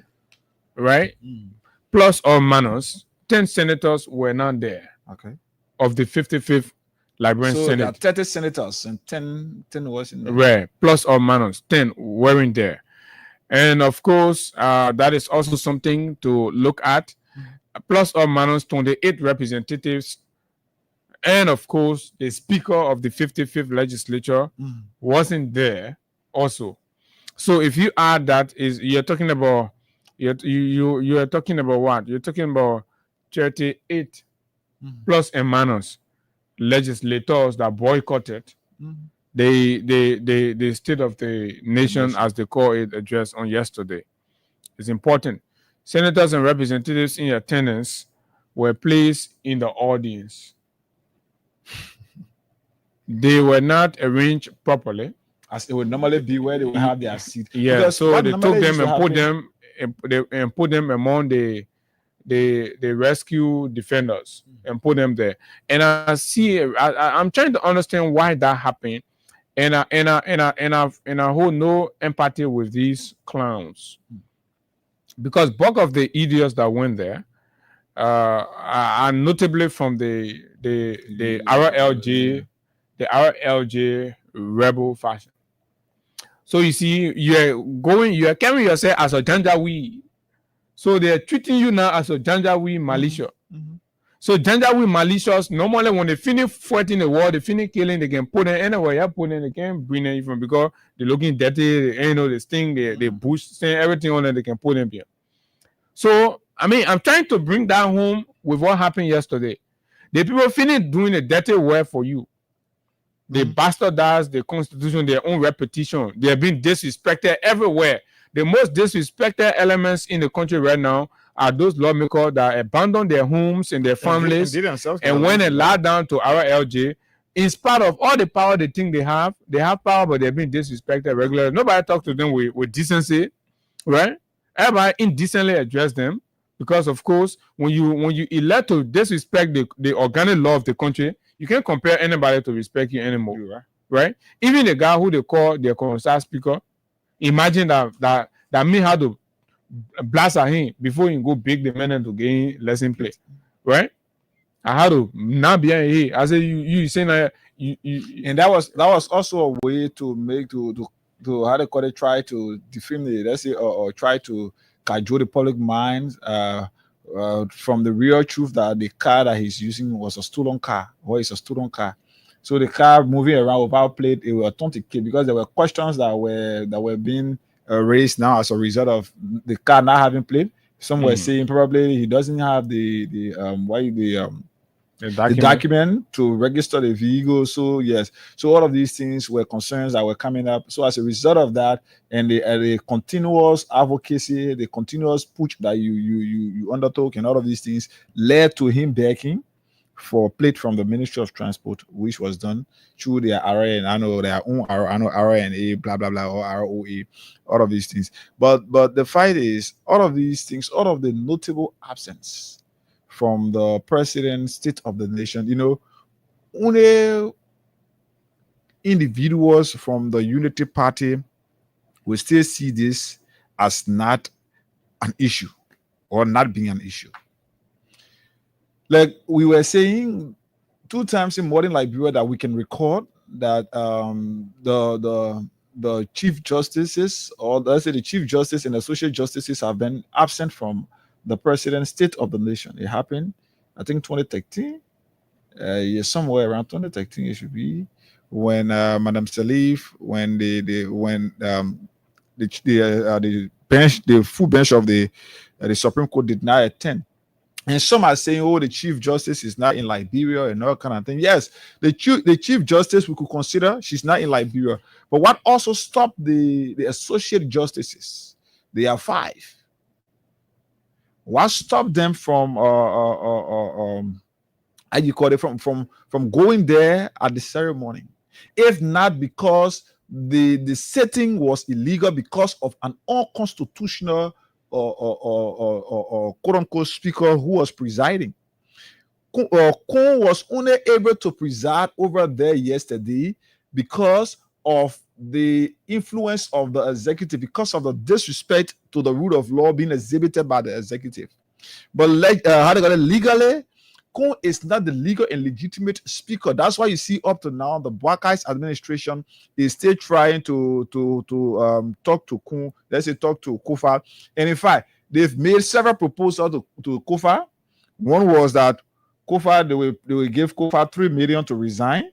right, plus or minus, 10 senators were not there.
Okay.
Of the 55th Liberian
Senate.
There are
30 senators and 10 was in there.
Right, plus or minus 10 weren't there. And of course, that is also something to look at. Plus or minus 28 representatives. And of course, the Speaker of the 55th legislature wasn't there also. So if you add that, you're talking about talking about what? You're talking about 38 plus and minus legislators that boycotted the State of the Nation, as they call it, address on yesterday. It's important. Senators and representatives in attendance were placed in the audience. They were not arranged properly,
as it would normally be where they would have their seat.
Yeah,
Because
so
what
they took
normally
them
used to
and put
happen-
them put them among the rescue defenders and put them there. And I'm trying to understand why that happened, and I hold no empathy with these clowns, because bulk of the idiots that went there are notably from the RLJ rebel faction. So you see, you're carrying yourself as a Janjaweed. So they're treating you now as a Janjaweed militia. So Janjaweed militias, normally when they finish fighting the war, they finish killing, they can put them anywhere, they can bring them from, because they're looking dirty, they sting, they bush, everything on them, they can put them here. So, I mean, I'm trying to bring that home with what happened yesterday. The people finish doing the dirty work for you. They bastardize the constitution, their own reputation. They are being disrespected everywhere. The most disrespected elements in the country right now are those lawmakers that abandon their homes and their families and went and lie down to our LJ. In spite of all the power they think they have power, but they're being disrespected regularly. Nobody talks to them with decency, right? Everybody indecently address them, because of course, when you elect to disrespect the organic law of the country, you can't compare anybody to respect you anymore, right? Even the guy who they call their concerned speaker, imagine that me had to blast at him before he go big the man to gain lesson play, right? I had to not be here. I said you saying that you
and that was also a way to make to how they call it, try to defame the, let's say, or try to cajole the public minds from the real truth that the car that he's using was a stolen car, or it's a stolen car. So the car moving around without plate, it will authenticate, because there were questions that were being raised now as a result of the car not having plate. Some were saying probably he doesn't have the document to register the vehicle. So yes, so all of these things were concerns that were coming up. So as a result of that, and the continuous advocacy, the continuous push that you undertook, and all of these things led to him begging for plate from the Ministry of Transport, which was done through their RNA, their own RNA, blah blah blah, or ROA, all of these things. But the fight is all of these things, all of the notable absence from the president, state of the nation, only individuals from the Unity Party will still see this as not an issue, or not being an issue. Like we were saying 2 times in modern Liberia that we can record that the chief justices, or let's say the chief justice and the social justices, have been absent from the president's state of the nation. It happened, I think, 2013. Somewhere around 2013 it should be, when Madam Salif, when the full bench of the Supreme Court did not attend. And some are saying, oh, the chief justice is not in Liberia and all kind of thing. Yes, the chief justice we could consider, she's not in Liberia. But what also stopped the associate justices? They are 5. What stopped them from how you call it, from going there at the ceremony? If not because the setting was illegal because of an unconstitutional or quote unquote speaker who was presiding. Kun was only able to preside over there yesterday because of the influence of the executive, because of the disrespect to the rule of law being exhibited by the executive. But legally, Kun is not the legal and legitimate speaker. That's why you see up to now the Boakai's administration is still trying to talk to Kun. Let's say talk to Kufuor. And in fact, they've made several proposals to Kufuor. One was that Kufuor, they will give Kufuor $3 million to resign.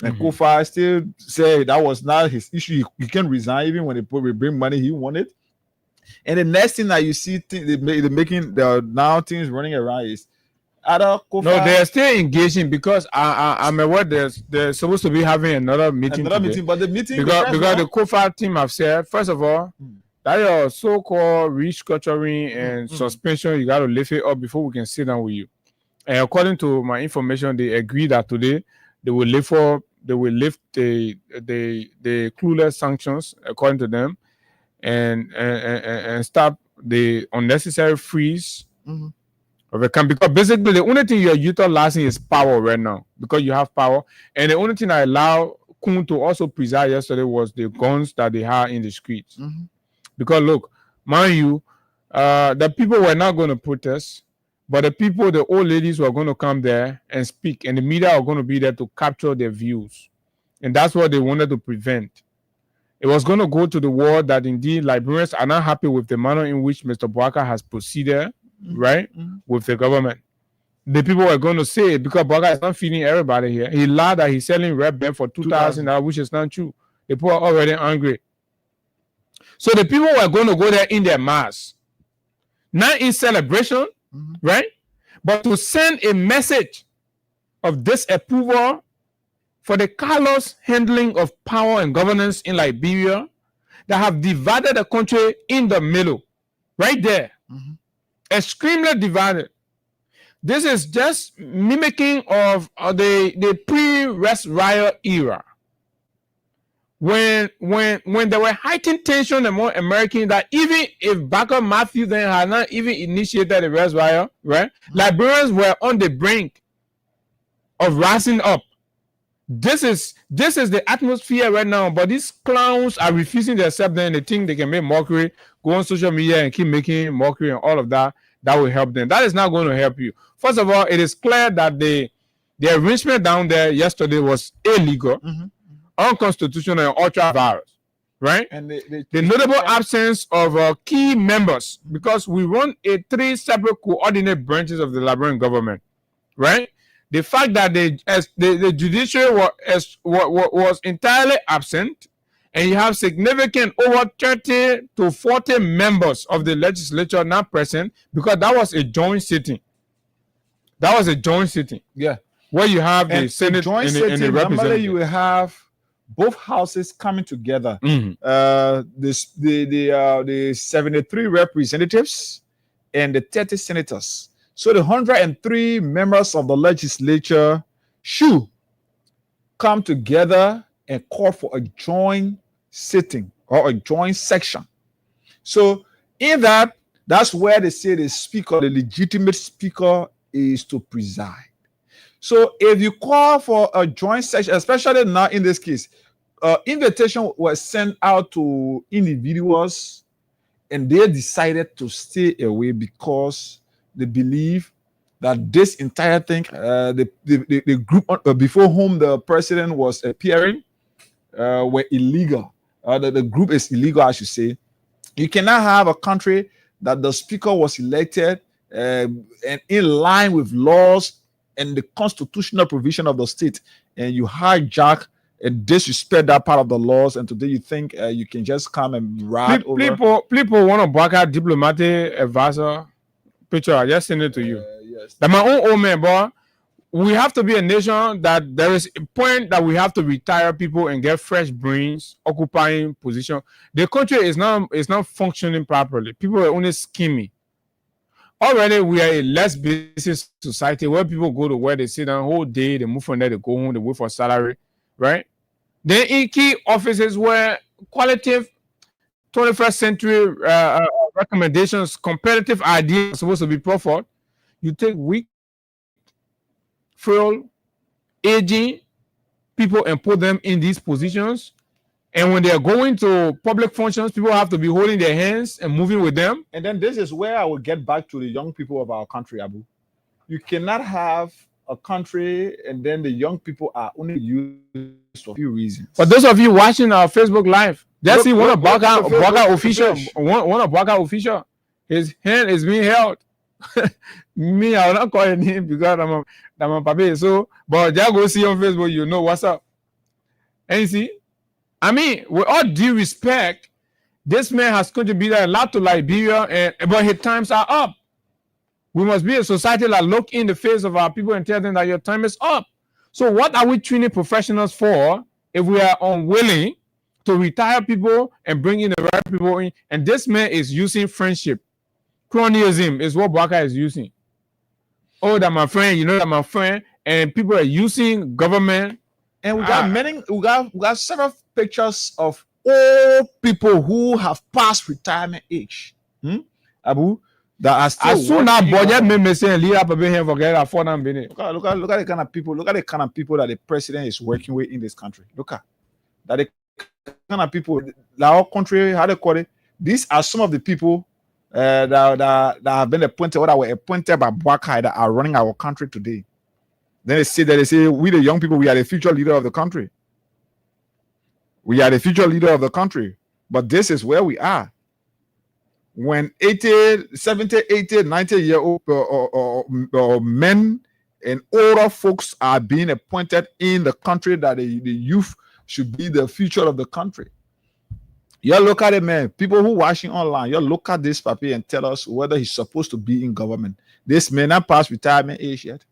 And Kufuor still say that was not his issue. He can resign even when they bring money he wanted. And the next thing that you see, they're making now things running around is no,
they're still engaging, because I'm aware they're supposed to be having another meeting.
But the meeting
because the Kufuor team have said, first of all, That your so-called restructuring and suspension, you got to lift it up before we can sit down with you. And according to my information, they agree that today they will lift the clueless sanctions according to them, and stop the unnecessary freeze of the camp. Because basically the only thing you're utilizing is power right now, because you have power. And the only thing I allow Kun to also preside yesterday was the guns that they had in the streets. Because look, mind you, the people were not going to protest, but the old ladies were going to come there and speak, and the media are going to be there to capture their views. And that's what they wanted to prevent. It was going to go to the world that indeed Liberians are not happy with the manner in which Mr. Bouaka has proceeded, right, with the government. The people were going to say it because Bouaka is not feeding everybody here. He lied that he's selling red band for $2,000, which is not true. The people are already angry. So the people were going to go there in their mass, not in celebration, right? But to send a message of disapproval for the callous handling of power and governance in Liberia that have divided the country in the middle, right there, extremely divided. This is just mimicking of the pre-Rest Riot era. When there were heightened tension among Americans, that even if Baker Matthews then had not even initiated the Rest Riot, right? Liberians were on the brink of rising up. This is the atmosphere right now, but these clowns are refusing to accept them. They think they can make mockery, go on social media and keep making mockery and all of that. That will help them. That is not going to help you. First of all, it is clear that the arrangement down there yesterday was illegal, unconstitutional, and ultra-virus, right? And the notable absence of key members, because we run 3 separate coordinate branches of the Liberian government, right? The fact that the judiciary was entirely absent, and you have significant over 30 to 40 members of the legislature not present, because that was a joint sitting. That was a joint sitting.
Yeah.
Where you have the Senate and the representative.
Normally you will have both houses coming together. The 73 representatives and the 30 senators. So the 103 members of the legislature should come together and call for a joint sitting or a joint section. So in that's where they say the speaker, the legitimate speaker, is to preside. So if you call for a joint section, especially now in this case, invitation was sent out to individuals and they decided to stay away because they believe that this entire thing, the group before whom the president was appearing were illegal. The group is illegal, I should say. You cannot have a country that the speaker was elected and in line with laws and the constitutional provision of the state, and you hijack and disrespect that part of the laws, and today you think you can just come and ride over.
People want to back out diplomatic advisor picture. I just send it to you.
Yes.
That my own man, boy. We have to be a nation that there is a point that we have to retire people and get fresh brains occupying position. The country is not functioning properly. People are only scheming. Already we are a less busy society where people go to where they sit down whole day, they move from there, they go home, they wait for salary, right? Then in key offices where qualitative 21st century recommendations, competitive ideas are supposed to be proffered, you take weak, frail, aging people and put them in these positions. And when they are going to public functions, people have to be holding their hands and moving with them.
And then this is where I will get back to the young people of our country, Abu. You cannot have a country and then the young people are only used for a few reasons.
For those of you watching our Facebook Live, just see one of Bouaka official. His hand is being held. Me, I will not call him because I'm a papi. So, but just go see on Facebook, you know what's up. And you see, I mean, with all due respect, this man has contributed a lot to Liberia, but his times are up. We must be a society that look in the face of our people and tell them that your time is up. So what are we training professionals for if we are unwilling to retire people and bring in the right people in. And this man is using friendship. Cronyism is what Bwaka is using. Oh, that my friend, you know that my friend, and people are using government.
And we got several pictures of old people who have passed retirement age. Abu, that are still.
As soon as budget me say lead up a bit here forget that for them being.
Look at the kind of people. Look at the kind of people that the president is working with in this country. Look at that the kind of people that our country, how they call it. These are some of the people that have been appointed or that were appointed by Bwaka that are running our country today. Then they say we the young people, we are the future leader of the country. We are the future leader of the country. But this is where we are. When 80, 70, 80, 90-year-old or men and older folks are being appointed in the country, that the youth should be the future of the country. You look at it, man. People who watching online, you look at this paper and tell us whether he's supposed to be in government. This may not pass retirement age yet.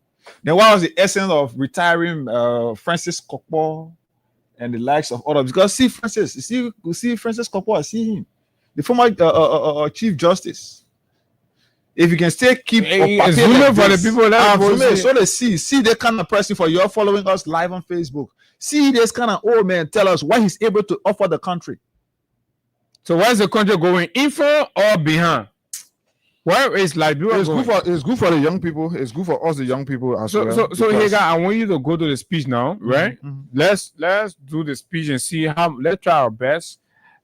Then what was the essence of retiring Francis Kokpo and the likes of others? Because see Francis, you see Francis Kokpo, I see him. The former Chief Justice. If you can still keep
for the people
so they see the kind of person for you following us live on Facebook. See this kind of old man tell us what he's able to offer the country.
So where's the country going? In front or behind? Where is Liberia going?
It's good for the young people. It's good for us, the young people as well.
So Hagar, I want you to go to the speech now, right? Let's do the speech and see how. Let's try our best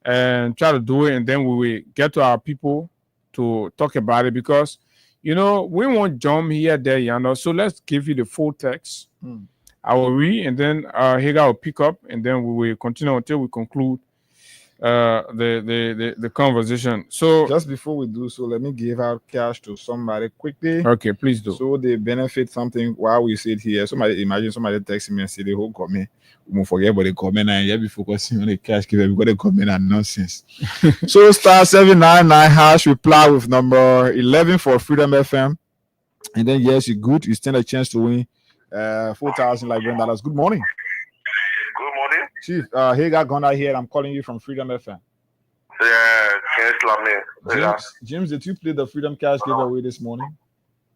and try to do it, and then we will get to our people to talk about it, because we won't jump here, there, yonder. So let's give you the full text. I will read, and then Hagar will pick up, and then we will continue until we conclude the conversation. So
just before we do so, let me give out cash to somebody quickly.
Okay, please do.
So they benefit something while we sit here. Imagine somebody texting me and say they whole comment. We won't forget about the comment and yet be focusing on the cash giver because the comment are nonsense. So *799# reply with number 11 for Freedom FM, and then yes, you're good. You stand a chance to win 4,000 Liberian dollars. Good morning.
Good morning.
Chief, Hagar Gonda here. I'm calling you from Freedom FM.
Yeah, James.
James, did you play the Freedom Cash giveaway this morning?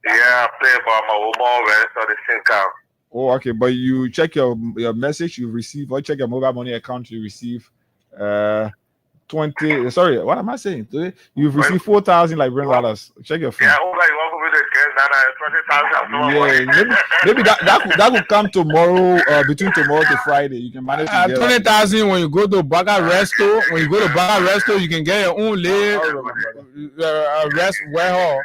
Yeah, I played for my woman so the same car.
Oh, okay. But you check your message you receive, or check your mobile money account you receive 20. Sorry, what am I saying? You've received 4,000 Liberian dollars. Check your phone.
Yeah, you want to be the
20,000. Maybe that could come tomorrow, between tomorrow to Friday. You can manage
20,000 when you go to Baga Resto. When you go to Baga Resto, you can get your own rest warehouse.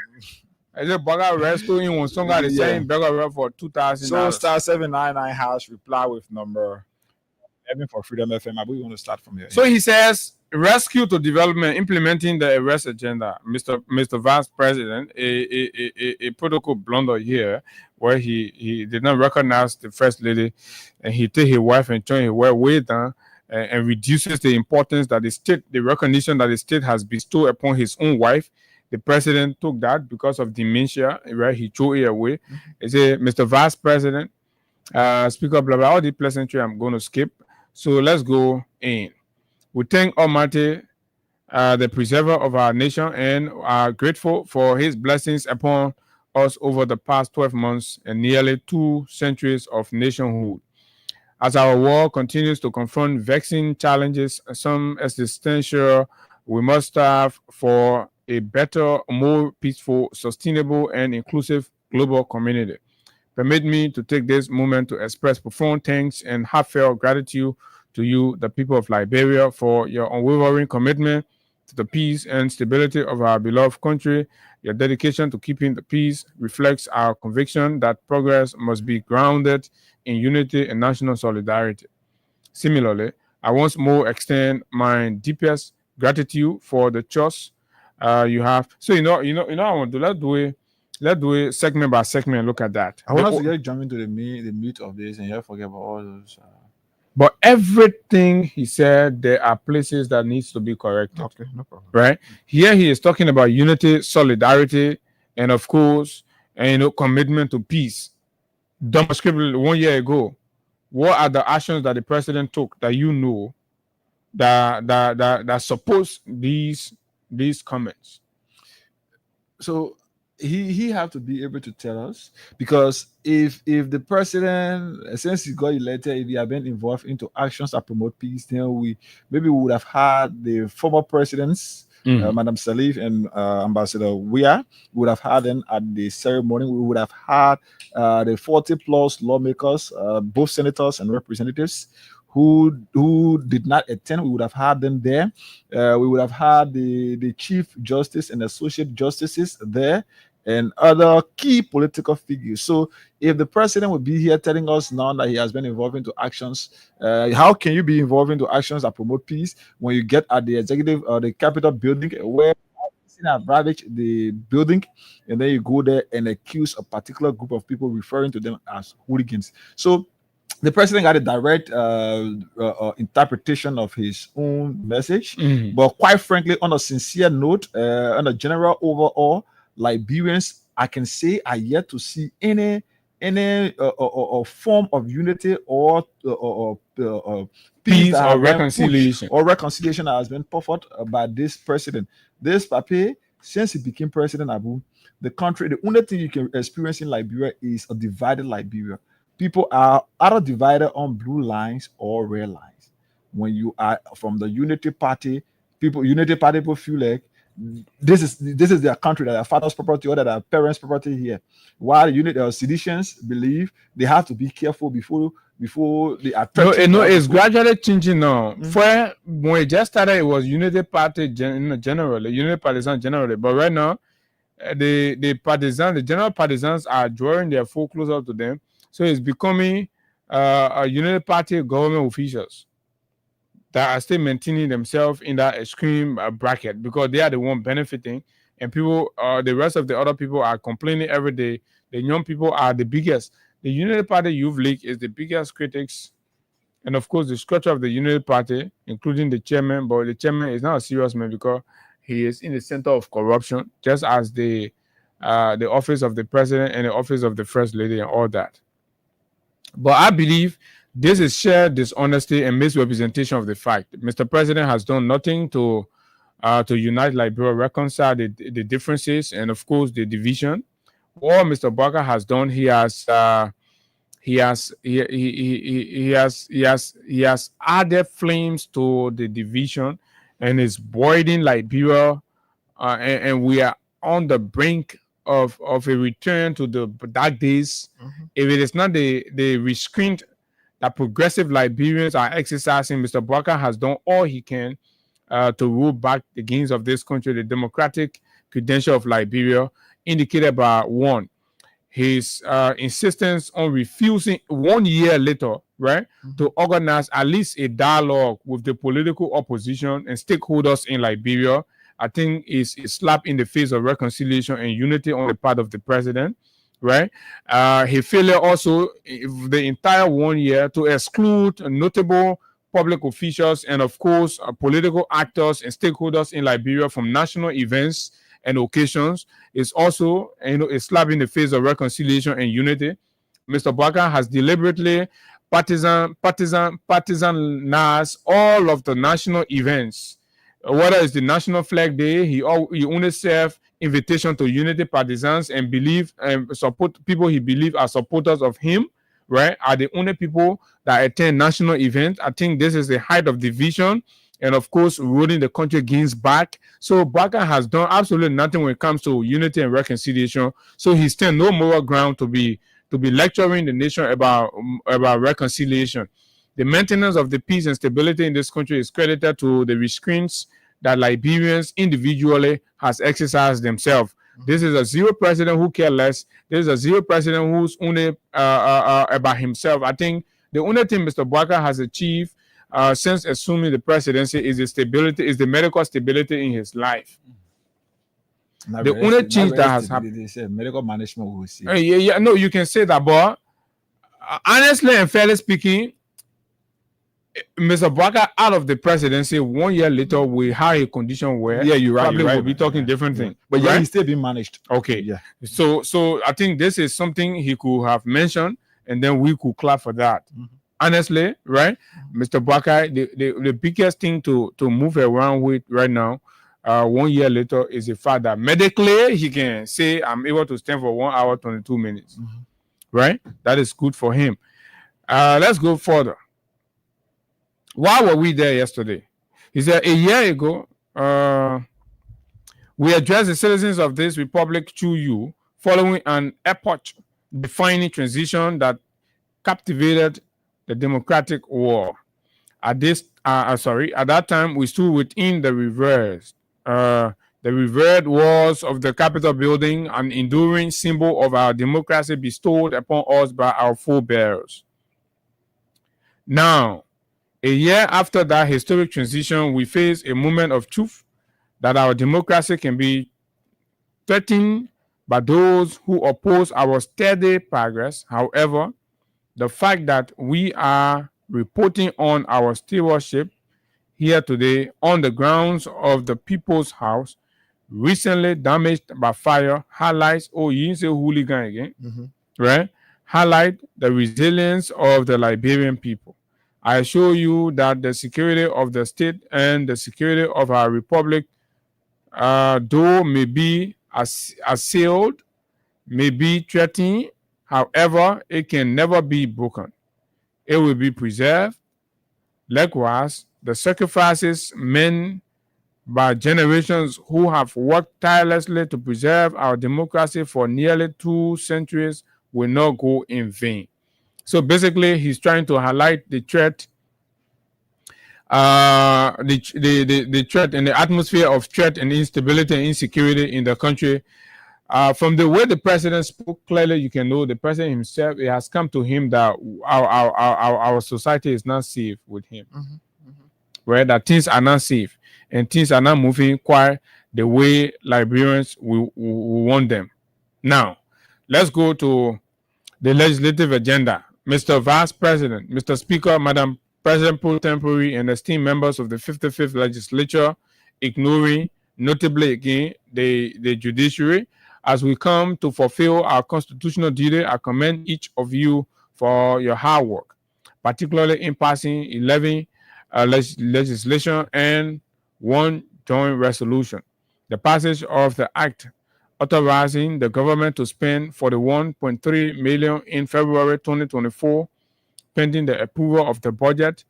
I said Baga Resto in one song the same burger for 2,000.
So *799# reply with number 11 for Freedom FM. I believe you want to start from here.
So he says, rescue to development, implementing the arrest agenda. Mr. Vice President, a protocol blunder here where he did not recognize the First Lady, and he take his wife and turn his wife way down and reduces the importance that the recognition that the state has bestowed upon his own wife. The president took that because of dementia, right? He threw it away. He said, Mr. Vice President, Speaker, blah, blah, all the pleasantry I'm going to skip. So let's go in. We thank Almighty, the preserver of our nation, and are grateful for his blessings upon us over the past 12 months and nearly 2 centuries of nationhood. As our world continues to confront vexing challenges, some existential, we must strive for a better, more peaceful, sustainable, and inclusive global community. Permit me to take this moment to express profound thanks and heartfelt gratitude to you, the people of Liberia, for your unwavering commitment to the peace and stability of our beloved country. Your dedication to keeping the peace reflects our conviction that progress must be grounded in unity and national solidarity. Similarly, I once more extend my deepest gratitude for the trust you have. So I want to let's do it segment by segment and look at that.
I want us to just jump into the meat of this and you forget about all those.
But everything he said, there are places that needs to be corrected.
Okay, no problem.
Right here, he is talking about unity, solidarity, and of course, commitment to peace. Demonstrably 1 year ago, what are the actions that the president took that that supports these comments.
So he have to be able to tell us, because if the president, since he got elected, if he had been involved into actions that promote peace, then we would have had the former presidents, Madam Salif and Ambassador Weah, would have had them at the ceremony. We would have had the 40 plus lawmakers, both senators and representatives, who did not attend. We would have had them there. We would have had the Chief Justice and Associate Justices there, and other key political figures. So if the president would be here telling us now that he has been involved into actions, how can you be involved into actions that promote peace when you get at the executive or the Capitol building where have ravaged the building, and then you go there and accuse a particular group of people, referring to them as hooligans? So the president got a direct interpretation of his own message, but quite frankly, on a sincere note, on a general overall, Liberians, I can say, are yet to see any form of unity or
peace or reconciliation
that has been pursued by this president. This Pape, since he became president, Abu, the only thing you can experience in Liberia is a divided Liberia. People are either divided on blue lines or red lines. When you are from the Unity Party people feel like this is their country, that their father's property or that their parents' property here. While Seditions believe they have to be careful before they attract.
No, it's gradually changing now. When it just started, it was Unity Party generally, Unity Partisans generally, but right now, the general partisans are drawing their full closer to them. So it's becoming a Unity Party government officials that are still maintaining themselves in that extreme bracket, because they are the one benefiting, and people, the rest of the other people are complaining every day. The young people are the biggest. The Unity Party Youth League is the biggest critics, and of course the structure of the Unity Party, including the chairman, but the chairman is not a serious man because he is in the center of corruption, just as the office of the president and the office of the first lady and all that. But I believe this is shared dishonesty and misrepresentation of the fact. Mr. President has done nothing to unite Liberia, reconcile the differences, and of course the division. All Mr. Barker has done, he has added flames to the division and is boiling Liberia, and we are on the brink of a return to the dark days. If it is not the restraint that progressive Liberians are exercising, Mr. Barker has done all he can to roll back the gains of this country, the democratic credential of Liberia, indicated by one, his insistence on refusing 1 year later, right, to organize at least a dialogue with the political opposition and stakeholders in Liberia. I think is a slap in the face of reconciliation and unity on the part of the president, right? He failed also the entire 1 year to exclude notable public officials and, of course, political actors and stakeholders in Liberia from national events and occasions. Is also, a slap in the face of reconciliation and unity. Mr. Barker has deliberately partisanized all of the national events. Whether it's the National Flag Day, he only served invitation to unity partisans and support people he believes are supporters of him, right? Are the only people that attend national events. I think this is the height of division and, of course, rolling the country gains back. So Barker has done absolutely nothing when it comes to unity and reconciliation. So he stands no moral ground to be lecturing the nation about reconciliation. The maintenance of the peace and stability in this country is credited to the restraints that Liberians individually has exercised themselves. This is a zero president who cares less. This is a zero president who's only about himself. I think the only thing Mr. Barker has achieved since assuming the presidency is the medical stability in his life. The only change that has happened.
Medical management will see.
No, you can say that, but honestly and fairly speaking, Mr. Barker out of the presidency 1 year later with how his condition were.
Yeah, you're right.
Probably
you're right,
will be talking different things.
But
right?
he's still being managed.
Okay.
Yeah.
So I think this is something he could have mentioned, and then we could clap for that. honestly, right, Mr. Boakai, the biggest thing to move around with right now, 1 year later, is the fact that medically he can say, I'm able to stand for 1 hour 22 minutes. Right? That is good for him. Let's go further. Why were we there yesterday? He said a year ago, we addressed the citizens of this republic through you, following an epoch-defining transition that captivated the democratic war. At that time, we stood within the revered walls of the Capitol building, an enduring symbol of our democracy bestowed upon us by our forebears. Now, a year after that historic transition, we face a moment of truth that our democracy can be threatened by those who oppose our steady progress. However, the fact that we are reporting on our stewardship here today on the grounds of the People's House, recently damaged by fire, highlights, you didn't say hooligan again, right? Highlight the resilience of the Liberian people. I assure you that the security of the state and the security of our republic, though may be assailed, may be threatened, however, it can never be broken. It will be preserved. Likewise, the sacrifices made by generations who have worked tirelessly to preserve our democracy for nearly 2 centuries will not go in vain. So basically, he's trying to highlight the threat, the threat and the atmosphere of threat and instability and insecurity in the country. From the way the president spoke, clearly you can know the president himself, it has come to him that our society is not safe with him. Right? That things are not safe and things are not moving quite the way Liberians will want them. Now, let's go to the legislative agenda. Mr. Vice President, Mr. Speaker, Madam President Pro Tempore, and esteemed members of the 55th Legislature, ignoring notably again the judiciary, as we come to fulfill our constitutional duty, I commend each of you for your hard work, particularly in passing 11 legislation and 1 joint resolution. The passage of the act authorizing the government to spend $41.3 million in February 2024, pending the approval of the budget,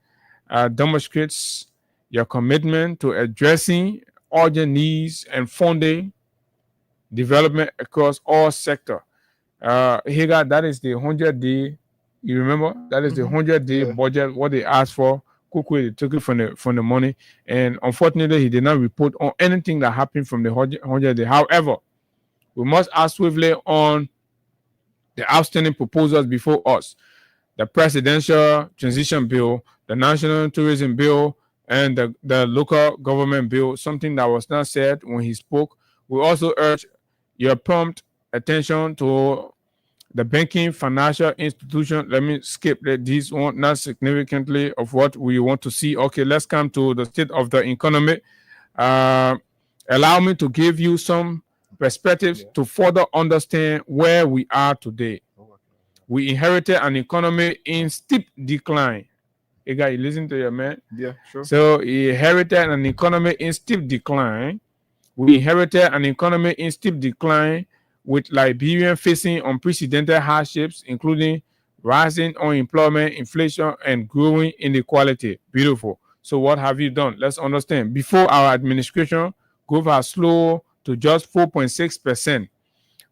demonstrates your commitment to addressing urgent needs and funding development across all sectors. Hagar, that is the 100-day. You remember that is the 100-day budget. What they asked for, quickly they took it from the money, and unfortunately, he did not report on anything that happened from the 100-day. However, we must act swiftly on the outstanding proposals before us: the presidential transition bill, the national tourism bill, and the local government bill. Something that was not said when he spoke. We also urge your prompt attention to the banking financial institution. Let me skip this one, not significantly of what we want to see. Okay, let's come to the state of the economy. Allow me to give you some perspectives to further understand where we are today. We inherited an economy in steep decline. Hey guy, you listen to your man?
Yeah, sure.
So he inherited an economy in steep decline. We inherited an economy in steep decline, with Liberia facing unprecedented hardships, including rising unemployment, inflation, and growing inequality. Beautiful. So what have you done? Let's understand. Before our administration, growth has slowed to just 4.6%,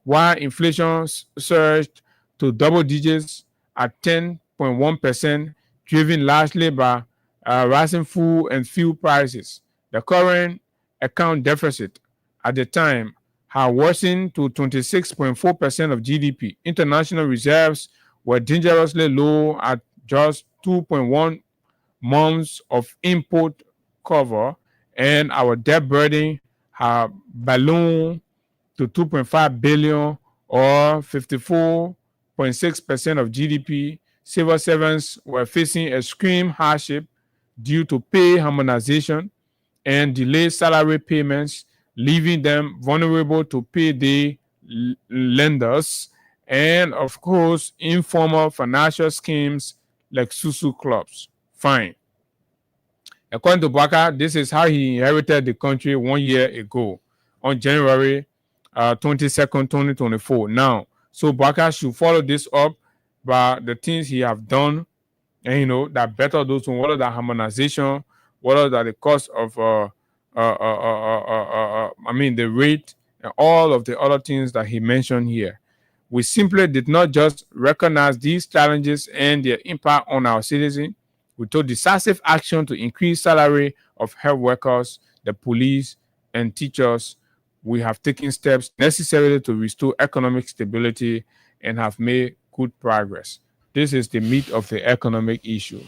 while inflation surged to double digits at 10.1%, driven largely by rising food and fuel prices. The current account deficit at the time had worsened to 26.4% of GDP. International reserves were dangerously low at just 2.1 months of import cover, and our debt burden had ballooned to 2.5 billion or 54.6% of GDP. Civil servants were facing extreme hardship due to pay harmonization and delayed salary payments, leaving them vulnerable to payday lenders, and of course, informal financial schemes like Susu clubs. Fine. According to Bwaka, this is how he inherited the country 1 year ago on January 22nd, 2024. Now, so Bwaka should follow this up by the things he have done, and you know that better those one. What are the harmonization? What are the cost of the rate and all of the other things that he mentioned here. We simply did not just recognize these challenges and their impact on our citizens. We took decisive action to increase salary of health workers, the police, and teachers. We have taken steps necessary to restore economic stability and have made good progress. This is the meat of the economic issue.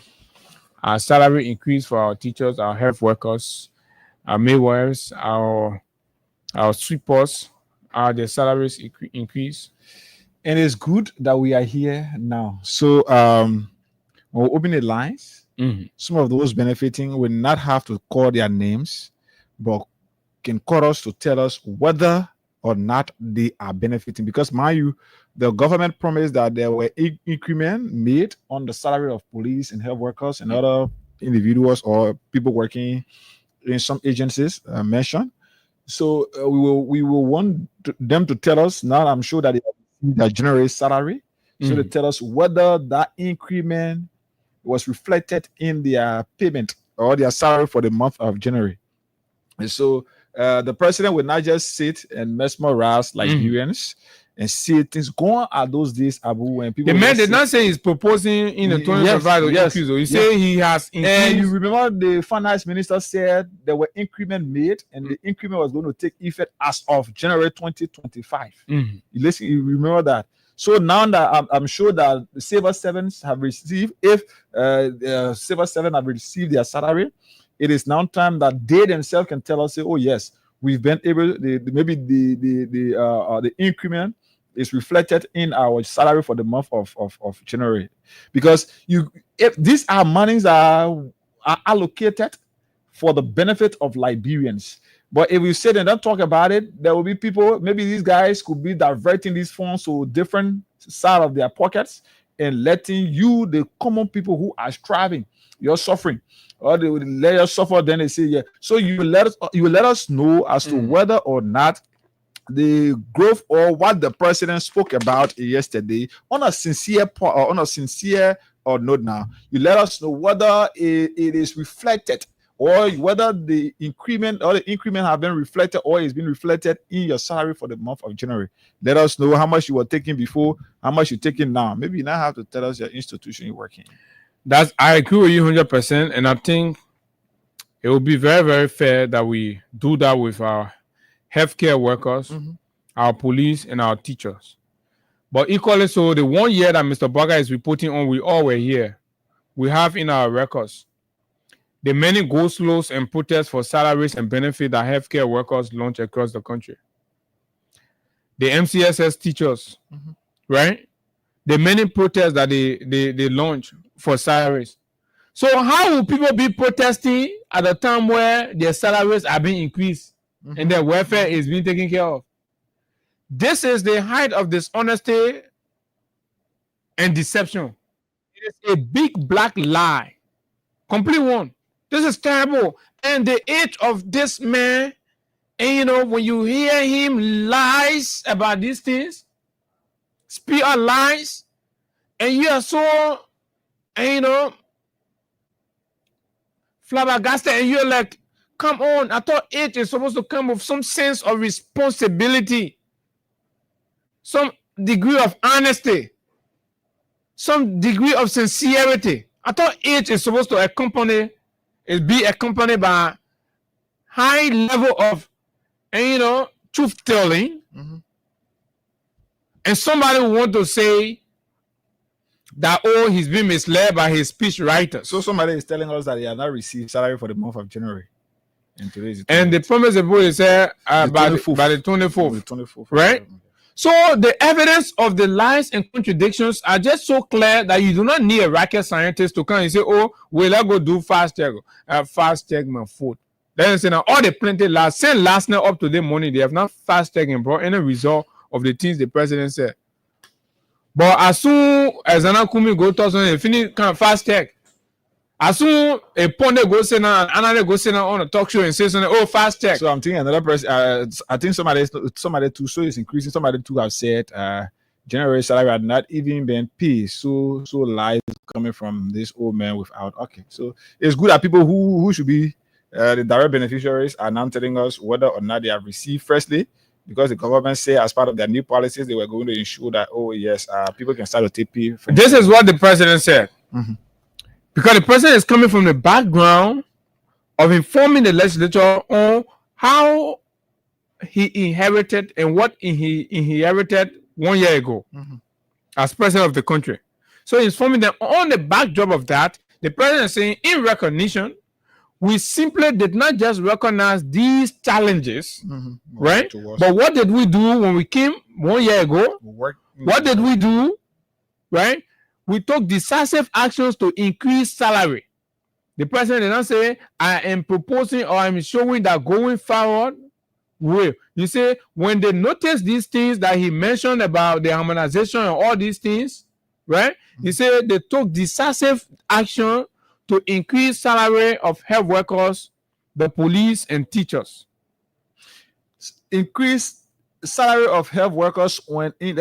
Our salary increase for our teachers, our health workers, our midwives, our sweepers, their salaries increase.
And it's good that we are here now. So we'll open the lines. Some of those benefiting will not have to call their names, but can call us to tell us whether or not they are benefiting. Because mind you, the government promised that there were increment made on the salary of police and health workers and other individuals or people working in some agencies mentioned. So we will want them to tell us now. I'm sure that they have their January salary, so they tell us whether that increment was reflected in their payment or their salary for the month of January. And so the president will not just sit and mesmerize Liberians and see things going at those days, Abu, when people.
The man did not say he's proposing in the 2025 increase. He say he has increased.
And you remember the finance minister said there were increment made, and the increment was going to take effect as of January 2025. You remember that. So now that I'm sure that the civil servants have received, if civil servants have received their salary, it is now time that they themselves can tell us, say, oh yes, we've been able. Maybe the increment is reflected in our salary for the month of January, because if these are monies are allocated for the benefit of Liberians. But if we sit and don't talk about it, there will be people, maybe these guys could be diverting these funds to different side of their pockets and letting you, the common people who are striving, you're suffering, or they will let you suffer. Then they say, yeah. So you will let us know as to whether or not the growth or what the president spoke about yesterday on a sincere note. Now you let us know whether it is reflected, or whether the increment have been reflected or is being reflected in your salary for the month of January. Let us know how much you were taking before, how much you're taking now. Maybe you now have to tell us your institution you're working in.
I agree with you 100%, and I think it will be very, very fair that we do that with our healthcare workers, our police, and our teachers. But equally so, the 1 year that Mr. Bwaka is reporting on, we all were here. We have in our records the many go-slows and protests for salaries and benefits that healthcare workers launch across the country. The MCSS teachers, right? The many protests that they launch for salaries. So how will people be protesting at a time where their salaries are being increased and their welfare is being taken care of? This is the height of dishonesty and deception. It is a big black lie. Complete one. This is terrible. And the age of this man, and when you hear him lies about these things, speak out lies, and you are so, flabbergasted, and you're like, come on, I thought age is supposed to come with some sense of responsibility, some degree of honesty, some degree of sincerity. I thought age is supposed to be accompanied by high level of, truth telling. And somebody want to say that, he's been misled by his speech writer.
So somebody is telling us that he has not received salary for the month of January.
And the promise of the is by the 24th. Right? So the evidence of the lies and contradictions are just so clear that you do not need a rocket scientist to come and say, let's go do fast check my food. Then say now all the plenty last night up to the morning, they have not fast checked and brought any result of the things the president said. But as soon as Anakumi go to something, finish kind of fast tech. As soon a ponder goes in another goes in on a talk show and says something, oh, fast tech.
So I'm thinking another person. I think somebody too. So it's increasing. Somebody too have said general salary had not even been paid. So lies coming from this old man without. Okay, so it's good that people who should be the direct beneficiaries are now telling us whether or not they have received. Firstly, because the government say as part of their new policies they were going to ensure that people can start to take pay.
This is what the president said. Mm-hmm. Because the president is coming from the background of informing the legislature on how he inherited and what he inherited 1 year ago as president of the country. So he's informing them on the backdrop of that. The president is saying, in recognition, we simply did not just recognize these challenges, right? But what did we do when we came 1 year ago? What did we do, right? We took decisive actions to increase salary. The president did not say, I am proposing or I'm showing that going forward, you say, when they notice these things that he mentioned about the harmonization and all these things, right? He said they took decisive action to increase salary of health workers, the police, and teachers.
Increase salary of health workers when in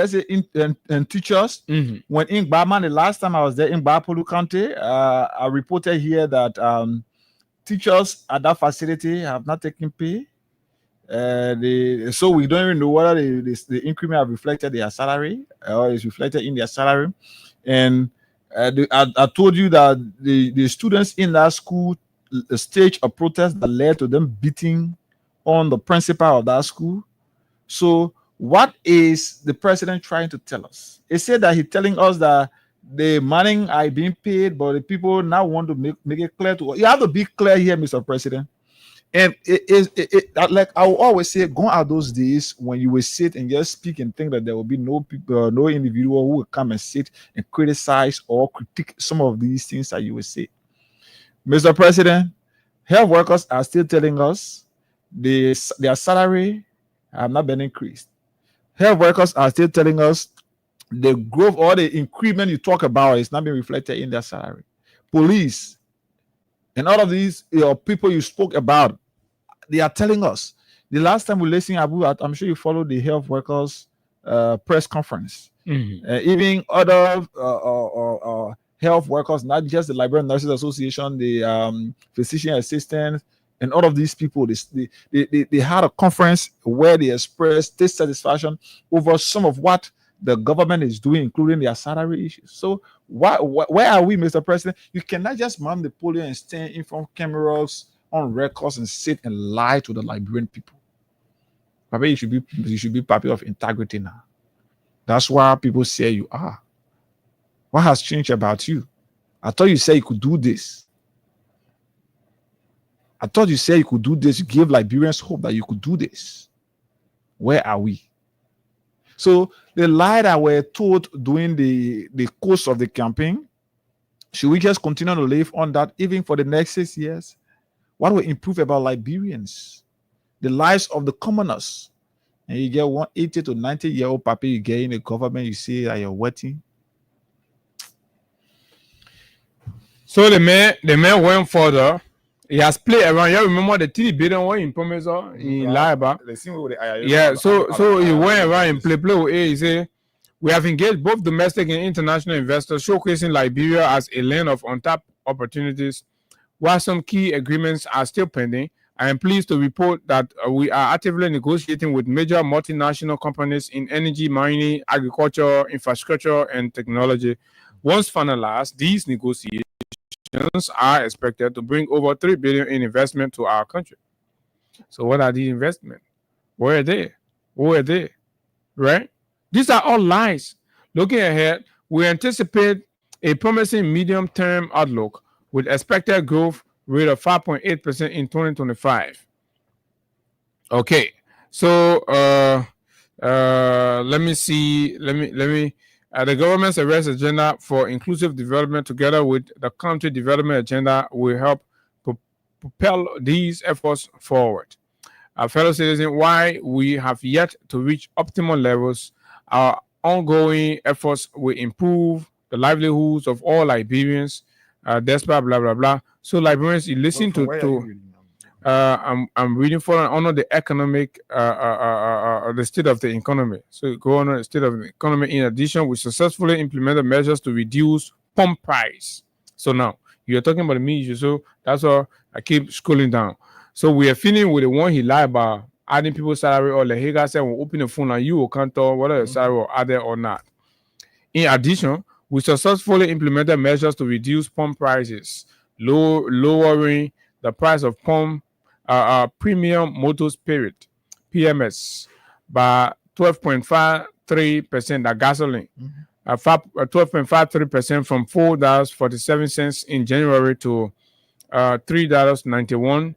teachers when in Barman. The last time I was there in Bapolu County, I reported here that teachers at that facility have not taken pay. So we don't even know whether the increment have reflected their salary or is reflected in their salary. And I told you that the students in that school staged a protest that led to them beating on the principal of that school. So what is the president trying to tell us? He said that he's telling us that the money are being paid, but the people now want to make it clear to us. You have to be clear here, Mr. President. And like I will always say, gone are those days when you will sit and just speak and think that there will be no people, no individual who will come and sit and criticize or critique some of these things that you will say. Mr. President, health workers are still telling us their salary have not been increased. Health workers are still telling us the growth or the increment you talk about is not being reflected in their salary. Police and all of these people you spoke about, they are telling us. The last time we listened, Abu, I'm sure you followed the health workers press conference. Even other health workers, not just the Liberian Nurses Association, the physician assistants, and all of these people, they had a conference where they expressed dissatisfaction over some of what the government is doing, including their salary issues. So where are we, Mr. President? You cannot just man the podium and stand in front of cameras on records and sit and lie to the Liberian people. Maybe you should be people of integrity now. That's why people say you are. What has changed about you? I thought you said you could do this. I thought you said you could do this. You gave Liberians hope that you could do this. Where are we? So the lie that we're told during the course of the campaign, should we just continue to live on that even for the next 6 years? What will improve about Liberians? The lives of the commoners. And you get 180 to 90-year-old papa you get in the government, you say that you're waiting.
So the man went further. He has played around. You remember the TD bidding one in Pomesa in Laiba? Yeah, so he went around and play with A. He said, we have engaged both domestic and international investors, showcasing Liberia as a land of untapped opportunities. While some key agreements are still pending, I am pleased to report that we are actively negotiating with major multinational companies in energy, mining, agriculture, infrastructure, and technology. Once finalized, these negotiations are expected to bring over 3 billion in investment to our country. So what are the investments? Where are they? Who are they? Right? These are all lies. Looking ahead, we anticipate a promising medium-term outlook with expected growth rate of 5.8% in 2025. Okay. So let me see. Let me the government's arrest agenda for inclusive development together with the country development agenda will help propel these efforts forward. Our fellow citizens, why we have yet to reach optimal levels ongoing efforts will improve the livelihoods of all Liberians, despite blah blah blah. So Liberians, you listen I'm reading for honor the economic the state of the economy. So go on the state of the economy. In addition, we successfully implemented measures to reduce pump price. So now you're talking about the meat issue, so that's why I keep scrolling down. So we are feeling with the one he lied about adding people's salary, or like he got said, we'll open the phone and you will can't tell whether the salary will add it or not. In addition, we successfully implemented measures to reduce pump prices, lowering the price of premium motor spirit, PMS, by 12.53% at gasoline, 12.53% from $4.47 in January to $3.91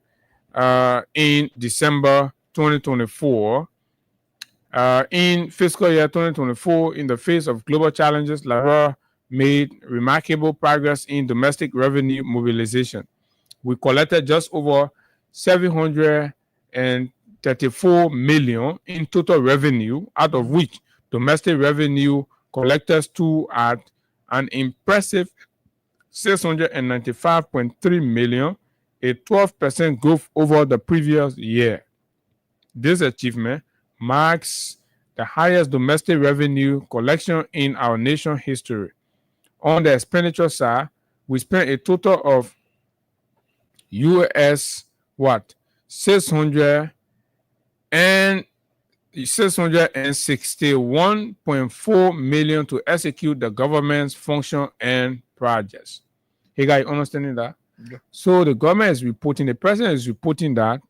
in December 2024. In fiscal year 2024, in the face of global challenges, Liberia made remarkable progress in domestic revenue mobilization. We collected just over $734 million in total revenue, out of which domestic revenue collectors stood at an impressive $695.3 million, a 12% growth over the previous year. This achievement marks the highest domestic revenue collection in our nation's history. On the expenditure side, we spent a total of $661.4 million to execute the government's function and projects. Hey guys, understanding that? Yeah. So the government is reporting, the president is reporting that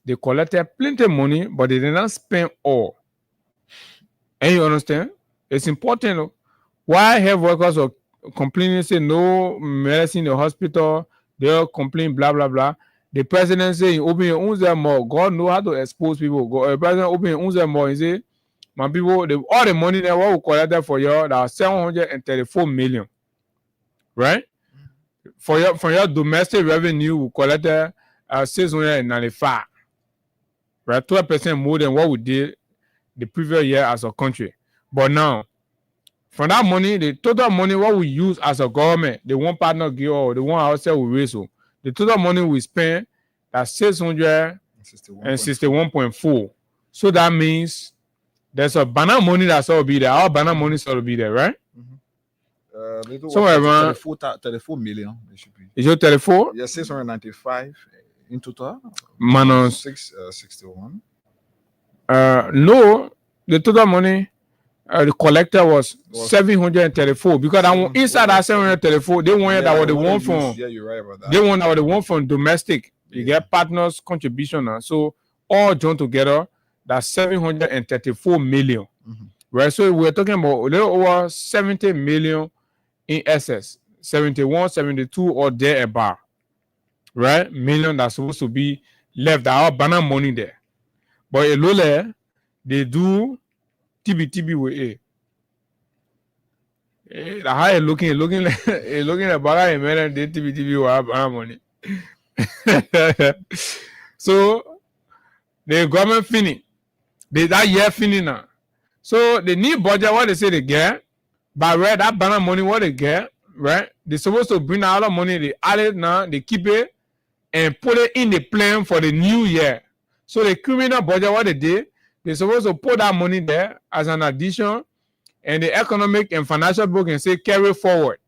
they collected plenty of money, but they did not spend all. And you understand? It's important. Why health workers are complaining, say no medicine in the hospital, they'll complain, blah, blah, blah. The president say, open your own more. God know how to expose people. The president open your own more. He say, my people, all the money that we collected for you, that was $734 million. Right? For your domestic revenue, we collected 695. Right? 12% more than what we did the previous year as a country. But now, from that money, the total money what we use as a government, the one partner give or the one outside we raise, the total money we spend, that's 661.4. So that means there's a banana money that's all be there. Our banana money is all be there, right? Somewhere around
34 million. It should be.
Is your 34?
Yeah, 695 in total.
Minus
61.
No, the total money. The collector was 734 because inside that 734, they wanted that was the one from.
Yeah, you're right about that.
They want that was the one from domestic. You get partners contribution now, so all joined together, that's 734 million. Right? So we're talking about a little over 70 million in excess, 71, 72 or thereabout. Right? Million that's supposed to be left. Our banana money there, but a little they do. TB with A. The high looking at Bara and then TB will have money. So the government finish. That year finish now. So the new budget, what they say they get, but right, that banana money, what they get, right? They're supposed to bring out all the money, they add it now, they keep it and put it in the plan for the new year. So the criminal budget, what they did, they're supposed to put that money there as an addition, and the economic and financial book can say carry forward,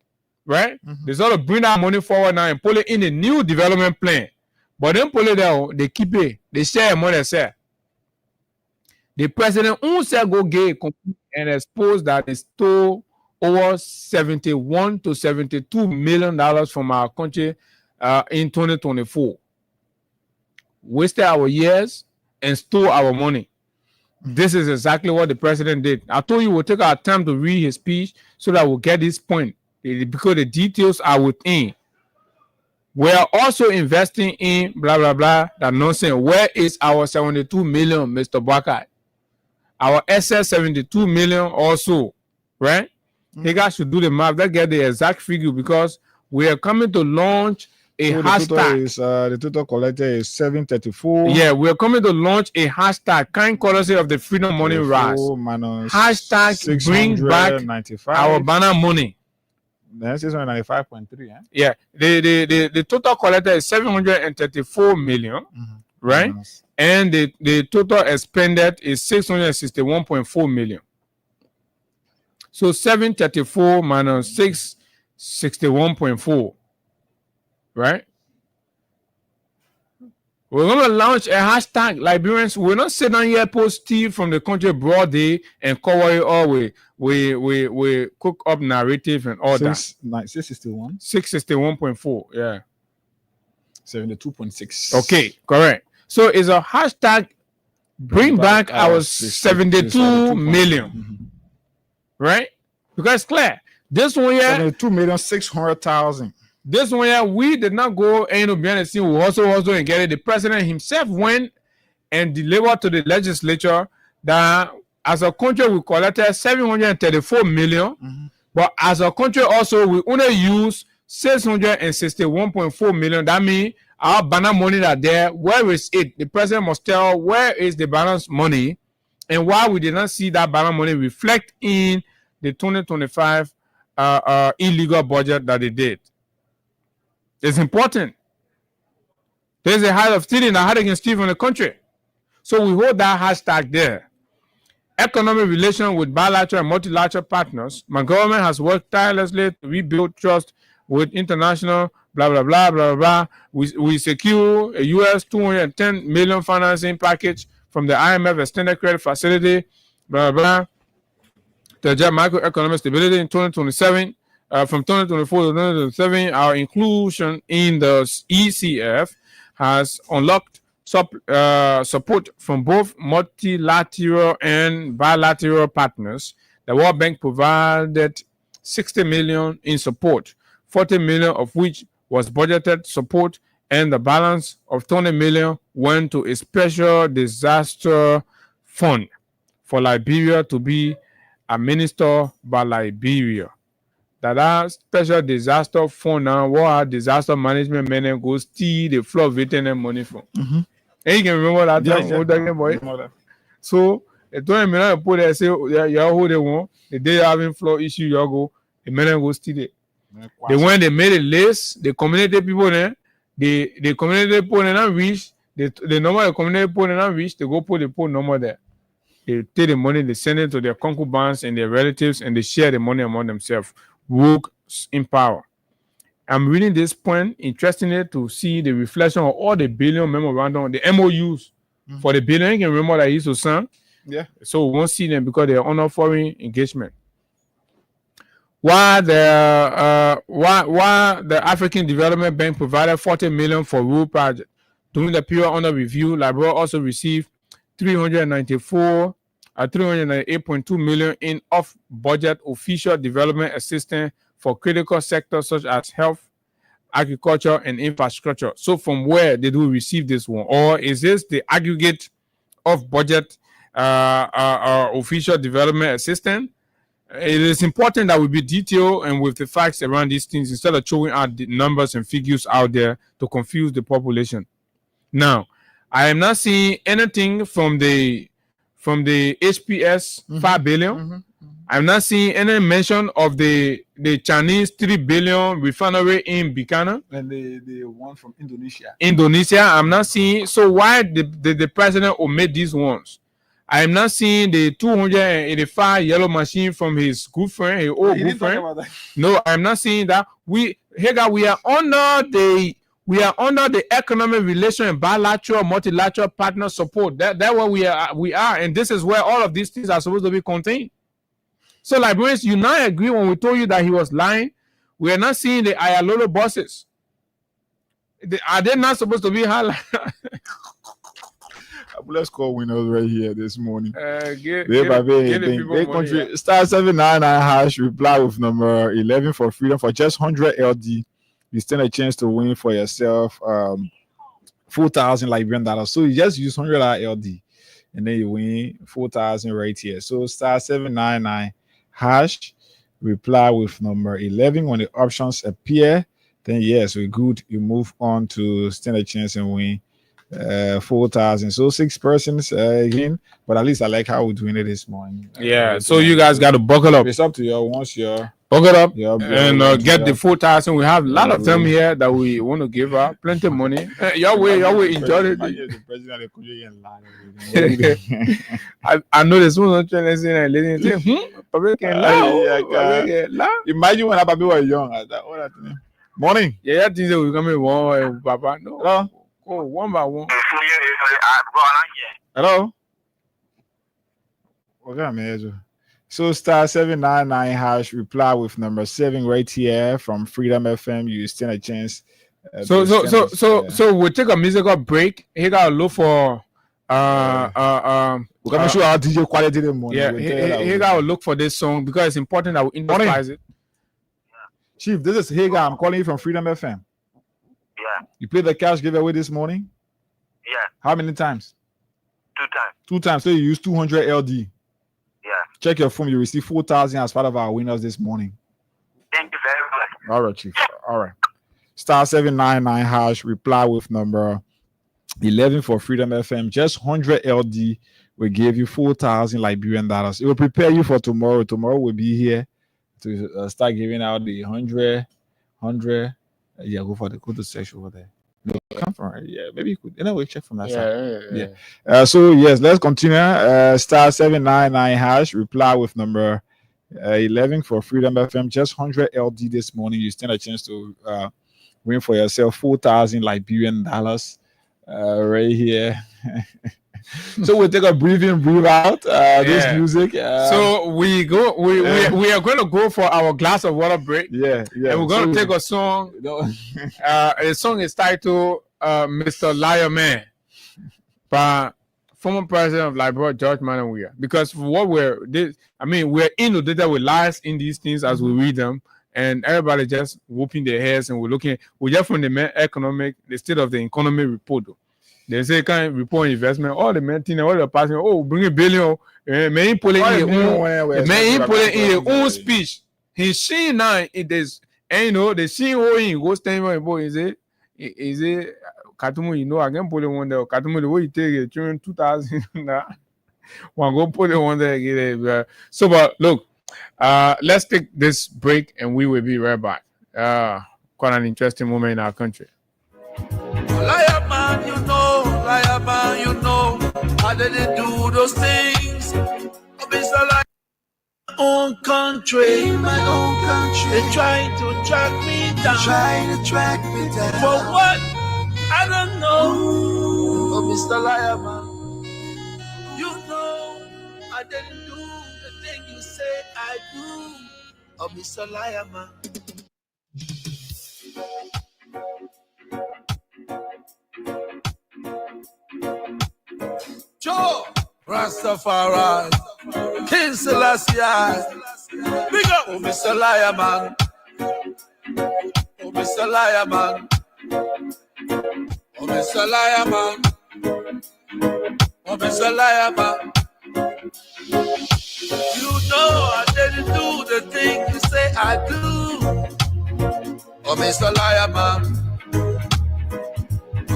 right? They sort of bring that money forward now and put it in the new development plan. But then put it there, they keep it, they share money, say. The president also go get and expose that they stole over $71 to $72 million from our country in 2024. Wasted our years and stole our money. This is exactly what the president did. I told you we'll take our time to read his speech so that we'll get this point because the details are within. We are also investing in blah, blah, blah, that nonsense. Where is our 72 million, Mr. Boakai? Our excess 72 million also, right? You guys should do the math. Let's get the exact figure because we are coming to launch a
So
hashtag.
the total collected is 734.
Yeah, we're coming to launch a hashtag, kind courtesy of the Freedom Money Rise. Hashtag bring back our banner money.
That's 695.3.
Yeah, the total collected is 734 million, right? And the total expended is 661.4 million. So 734 minus 661.4, right? We're going to launch a hashtag, Liberians. We're not sitting down here, post steal from the country broad day and cover it all. We cook up narrative and all that.
661?
661.4, yeah.
72.6.
Okay, correct. So it's a hashtag, bring back our 72 million. Right? Because it's clear. This one here,
72,600,000.
This one here, we did not go behind the scene. We also and get it. The president himself went and delivered to the legislature that as a country we collected 734 million, but as a country also we only use 661.4 million. That means our banner money that there. Where is it? The president must tell where is the balance money, and why we did not see that banner money reflect in the 2025 illegal budget that they did. It's important. There's a height of stealing that had against steal from the country. So we hold that hashtag there. Economic relations with bilateral and multilateral partners. My government has worked tirelessly to rebuild trust with international blah, blah, blah, blah, blah. We secure a US 210 million financing package from the IMF Extended Credit Facility, blah, blah, blah, to adjust macroeconomic stability in 2027. From 2024 to 2027, our inclusion in the ECF has unlocked support from both multilateral and bilateral partners. The World Bank provided 60 million in support, 40 million of which was budgeted support, and the balance of 20 million went to a special disaster fund for Liberia to be administered by Liberia. That special disaster fund now, what our disaster management men go steal the flood victim money from. And you can remember that time, boy. So the 20 million put there, say you hold the one, the day having flood issue, you go, the men go steal it. They went, they made a list, the community people there, the community people not reach, the number of community people not reach, they go put the poor number there. They take the money, they send it to their concubines and their relatives, and they share the money among themselves. Woke in power. I'm reading this point, interestingly, to see the reflection of all the billion memorandum, the MOUs for the billion. You can remember that he used to sign.
Yeah.
So we won't see them because they are under foreign engagement. While the African Development Bank provided 40 million for rural projects during the period under review, Liberia also received 398.2 million in off-budget official development assistance for critical sectors such as health, agriculture, and infrastructure. So from where did we receive this one? Or is this the aggregate off-budget official development assistance? It is important that we be detailed and with the facts around these things instead of throwing out the numbers and figures out there to confuse the population. Now, I am not seeing anything from the HPS 5 billion. I'm not seeing any mention of the Chinese 3 billion refinery in Bikana.
And the one from Indonesia.
I'm not seeing. So why did the president omit these ones? I am not seeing the 285 yellow machine from his good friend, his old good friend. No, I'm not seeing that. We are under the economic relation and bilateral, multilateral partner support. That's what we are, and this is where all of these things are supposed to be contained. So, Liberians, you now agree when we told you that he was lying. We are not seeing the Ayalolo bosses. Are they not supposed to be highlighted?
Let's call winners right here this morning.
Get the
country star 799 hash reply with number 11 for freedom for just 100 LD. You stand a chance to win for yourself 4,000 Liberian dollars. So you just use 100 LD and then you win 4,000 right here. So star 799 hash reply with number 11 when the options appear. then yes, we're good. You move on to stand a chance and win 4,000. So 6 persons again, but at least I like how we're doing it this morning.
Yeah, so you guys got to buckle up.
It's up to you. Once you're
buckle up and get the 4,000. We have a lot of them here that we want to give out. Plenty of money. Y'all will enjoy it. I know there's one trying to say,
imagine when Papa was young. Morning.
Yeah, things that we come in one, Papa. No.
Hello.
Oh, one by one.
Hello. Okay, man. So star 799 hash reply with number 7 right here from Freedom FM. You stand a chance.
So we'll take a musical break. He got to look for
we're gonna show our DJ quality the morning.
Yeah, he got to look for this song because it's important that we emphasize it.
Chief, this is Hagar. I'm calling you from Freedom FM.
Yeah.
You played the cash giveaway this morning?
Yeah.
How many times?
2 times.
2 times. So you used 200 LD.
Yeah.
Check your phone. You received 4,000 as part of our winners this morning.
Thank you very much.
All right, Chief. All right. Star 799 hash. Reply with number 11 for Freedom FM. Just 100 LD will give you 4,000 Liberian dollars. It will prepare you for tomorrow. Tomorrow we'll be here to start giving out the 100. Yeah, go to the section over there. No, come from right. Yeah, maybe you could. Anyway, check from that side. Yeah. So yes, let's continue. Star 799 hash. Reply with number 11 for Freedom FM. Just 100 LD this morning. You stand a chance to win for yourself 4,000 Liberian dollars. Right here. So we'll take a breathe out. This music.
So we are going to go for our glass of water break.
Yeah.
And we're going to take a song. The song is titled "Mr. Liar Man" by former president of Liberia, George Manuel Weah. Because we're inundated with lies in these things as we read them, and everybody just whooping their heads, and we're just from the state of the economy report. They say kind of report investment, all the maintain, all the passing, bring $1 billion. May he put it in his own speech. He's seeing now it is, and the scene where he goes standing by is it Katumu, I can put it one there. Katumu, the way you take it during 2000 one go put it one there. So but look, let's take this break and we will be right back. Quite an interesting moment in our country.
Liar man, you know, how did they do those things? Mr. Liar, my own country, they trying to track me down. For what? I don't know. Oh, Mr. Liar man, you know, I didn't do the thing you say I do. Oh, Mr. Liar man. Joe Rastafari, King Selassie, big up, oh Mr. Liar Man, oh Mr. Liar Man, oh Mr. Liar Man, oh Mr. Liar Man. You know I didn't do the thing you say I do, oh Mr. Liar Man.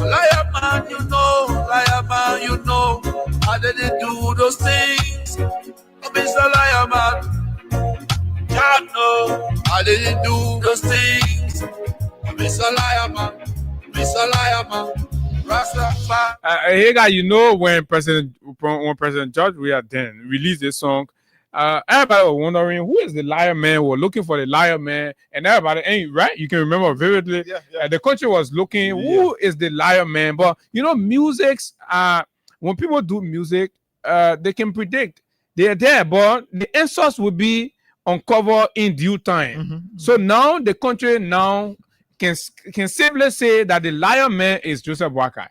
Liar man, you know, how did they do those things? Oh, Mr. Liar man, God know, how did they do those things? Oh, Mr. Liar man, Rastafari.
Hey guy, you know when President George Weah then released this song, everybody was wondering who is the liar man. We're looking for the liar man, and everybody ain't right. You can remember vividly. Yeah. The country was looking who is the liar man. But you know, music's when people do music, they can predict they're there, but the answers will be uncovered in due time. So now the country can safely say that the liar man is Joseph Boakai.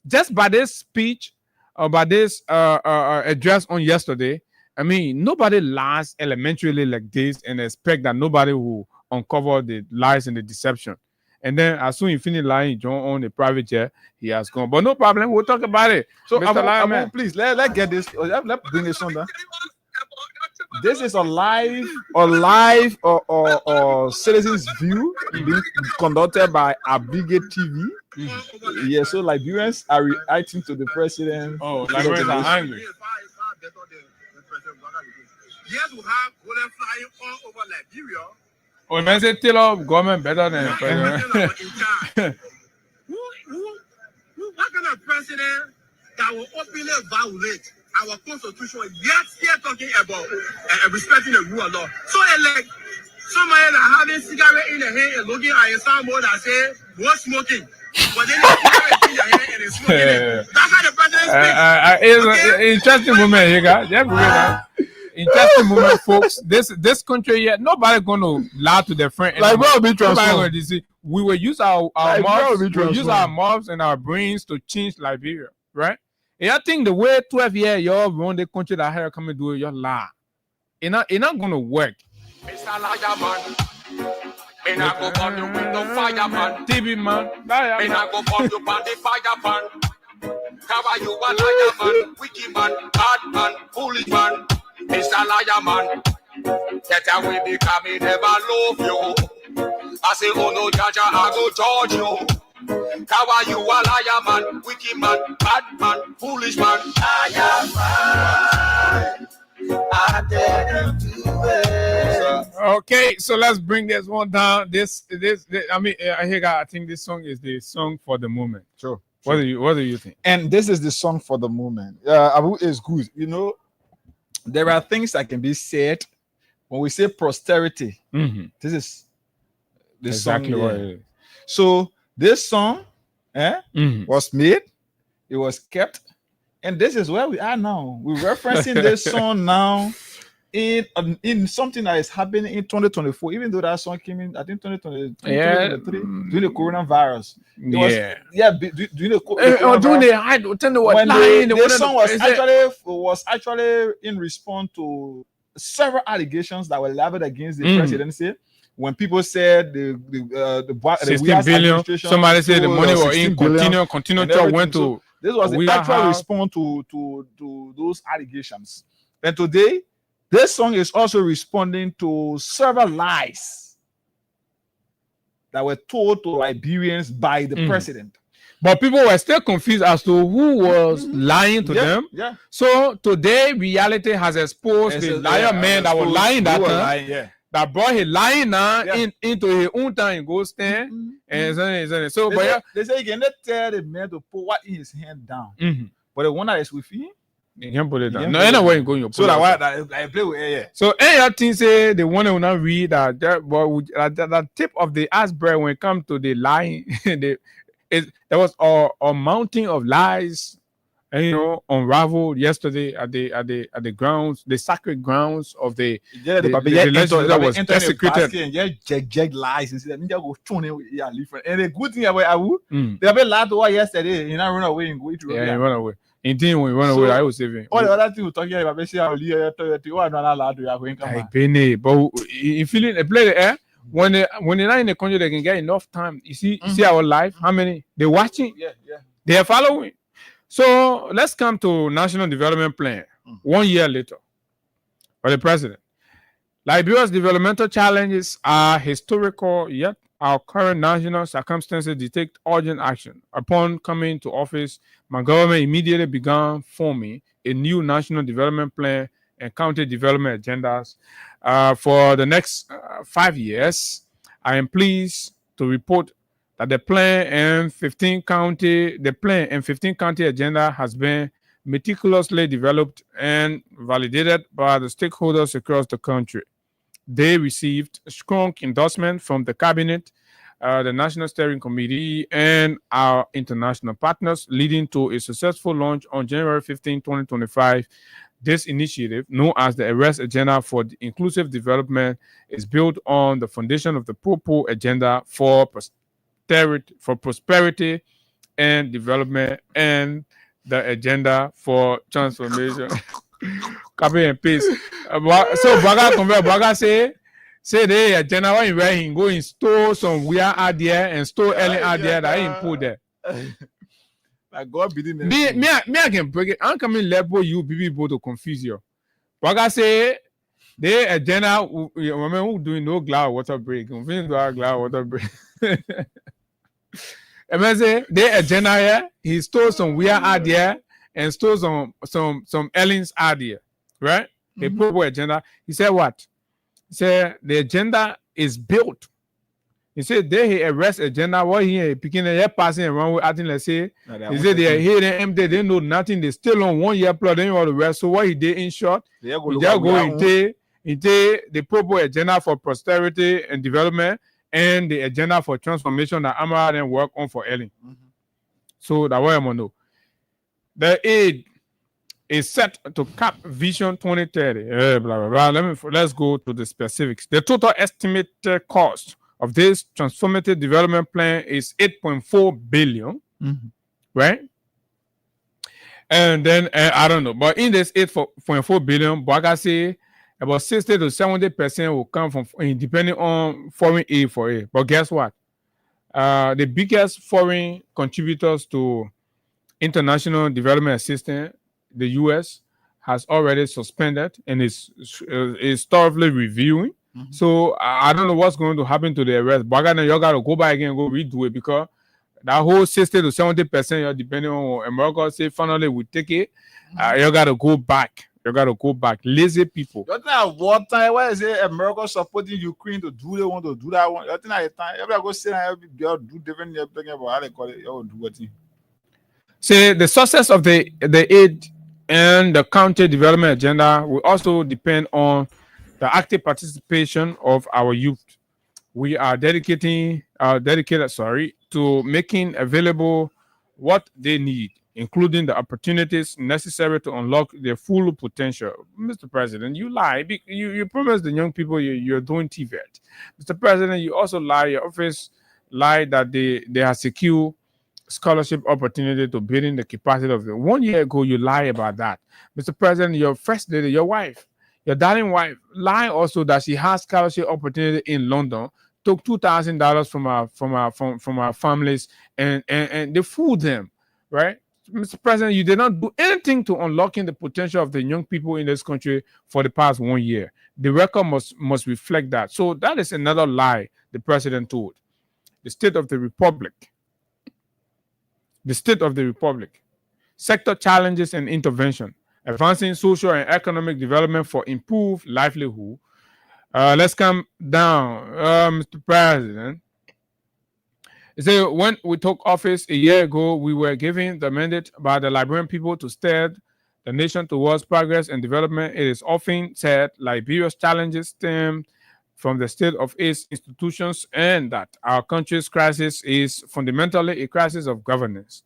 Just by this speech or by this address on yesterday. I mean, nobody lies elementarily like this and expect that nobody will uncover the lies and the deception. And then as soon as he finish lying, he join on the private jet, he has gone. But no problem, we'll talk about it.
So
Mr.
Lion, please, let's get this. Let's bring this on down. this is a live or citizens view being conducted by Abige TV. Yeah, so Liberians are reacting to the president.
Oh, Liberians are angry.
Yes, we have golden flying all over Liberia.
Oh, man, say tell our government better than president.
What kind of president that will openly violate our constitution, yet still talking about respecting the rule of law? So, like, somebody that having cigarette in the hand and looking at a soundboard that say, "No smoking." But then they cigarette in their hand and they smoking it. That's how the president speaks.
Interesting moment, you guys. Yeah, interesting moment, folks. This country yet nobody gonna lie to their friend.
Like we'll be transformed.
We will use our mouths, we'll use our mouths and our brains to change Liberia, right? And I think the way 12 years y'all run the country that here come and do it, y'all lie. It not gonna work.
Mr. Liar man, me not go burn you with no fire man.
TV man,
me not go burn you on the fire man. Cover you a liar man, wicked man, bad man, foolish man. Mr. Liar man, get away because me never love you. I say, oh no, Jaja, I go judge you. Cover you a liar man, wicked man, bad man, foolish man. Liar man, I didn't do it.
Okay, so let's bring this one down. This I mean, I think this song is the song for the moment.
Sure.
What do you think?
And this is the song for the moment. Abu is good. You know, there are things that can be said when we say posterity.
Mm-hmm.
This is the
exactly
song.
What it is.
So this song was made, it was kept, and this is where we are now. We're referencing this song now in something that is happening in 2024. Even though that song came in, I think 2023, during the coronavirus. During the coronavirus. This song was actually in response to several allegations that were leveled against the presidency. When people said the
16 billion, somebody said the money was in continual went to.
This was the actual response to those allegations. And today, this song is also responding to several lies that were told to Liberians by the president.
But people were still confused as to who was lying to them.
Yeah.
So today, reality has exposed the liar man that was lying that time. That brought his lying now into his own time and go stand. And so,
they say you cannot tell the man to put what in his hand down. But the one that is with him,
you can put it down. No, anyway, you go in your
so that why I play with air.
So any other thing say the one will not read that the tip of the iceberg when it comes to the lying, there was a mountain of lies, and unraveled yesterday at the grounds, the sacred grounds of the legislature that was desecrated.
And lies and and the good thing about they have a lot of yesterday. You not run away and go to
run away. Indeed, when we run away, I was saving.
All the other things we're talking about, but
you feeling they play the air when they're not in the country, they can get enough time. You see our life. How many they're watching? They are following. So let's come to National Development Plan. 1 year later, for the president, Liberia's developmental challenges are historical, yet our current national circumstances dictate urgent action. Upon coming to office, my government immediately began forming a new national development plan and county development agendas for the next 5 years. I am pleased to report that the plan and 15 county agenda has been meticulously developed and validated by the stakeholders across the country. They received strong endorsement from the cabinet, the National Steering Committee, and our international partners, leading to a successful launch on January 15, 2025. This initiative, known as the Arrest Agenda for Inclusive Development, is built on the foundation of the Popo Agenda for prosperity and development and the agenda for transformation. Copy and paste. So Baga say the agenda where he go and store some weird out there and store Ellen out there that he put there.
Like God be
me I can break it. I'm coming level you people to confuse you. Baga say Their agenda, remember who doing no glass water break. We do our glass water break. And I say their agenda here, he stole some weird idea and stole some Ellen's idea, right? The proper agenda. He said what? He said the agenda is built. He said they arrest agenda. What he picking a passing around with acting let's say. He said they are here, they empty, they know nothing, they still on 1 year plus, then all the rest. So what he did in short, he just go into the proper agenda for prosperity and development and the agenda for transformation that Amara then work on for Ellen. So that's what I'm gonna know. The aid is set to cap Vision 2030. Blah, blah, blah. Let's go to the specifics. The total estimated cost of this transformative development plan is 8.4 billion, right? And then I don't know, but in this 8.4 billion, but I say about 60 to 70% will come from depending on foreign aid for it. But guess what? The biggest foreign contributors to international development assistance, the U.S., has already suspended and is thoroughly reviewing. So I don't know what's going to happen to the rest. But you got to go back again and go redo it because that whole 60 to 70%, you're depending on America. Say finally we take it. You got to go back. You got to go back. Lazy people.
You think what time? Why is it America supporting Ukraine to do they want to do that one? You think at time everybody go sit and every girl do different thing about how they call it. You do what thing?
Say the success of the aid and the county development agenda will also depend on the active participation of our youth. We are dedicated to making available what they need, including the opportunities necessary to unlock their full potential. Mr. President, you lie. You promised the young people you're doing TVET. Mr. President, you also lie. Your office lied that they have secured scholarship opportunity to building the capacity of them. 1 year ago, you lied about that. Mr. President, your first lady, your wife, your darling wife, lied also that she has scholarship opportunity in London, took $2,000 from our families and they fooled them, right? Mr. President, you did not do anything to unlocking the potential of the young people in this country for the past 1 year. The record must reflect that. So that is another lie the president told. The state of the republic. The state of the republic. Sector challenges and intervention. Advancing social and economic development for improved livelihood. Let's come down, Mr. President. So when we took office a year ago, we were given the mandate by the Liberian people to steer the nation towards progress and development. It is often said Liberia's challenges stem from the state of its institutions and that our country's crisis is fundamentally a crisis of governance.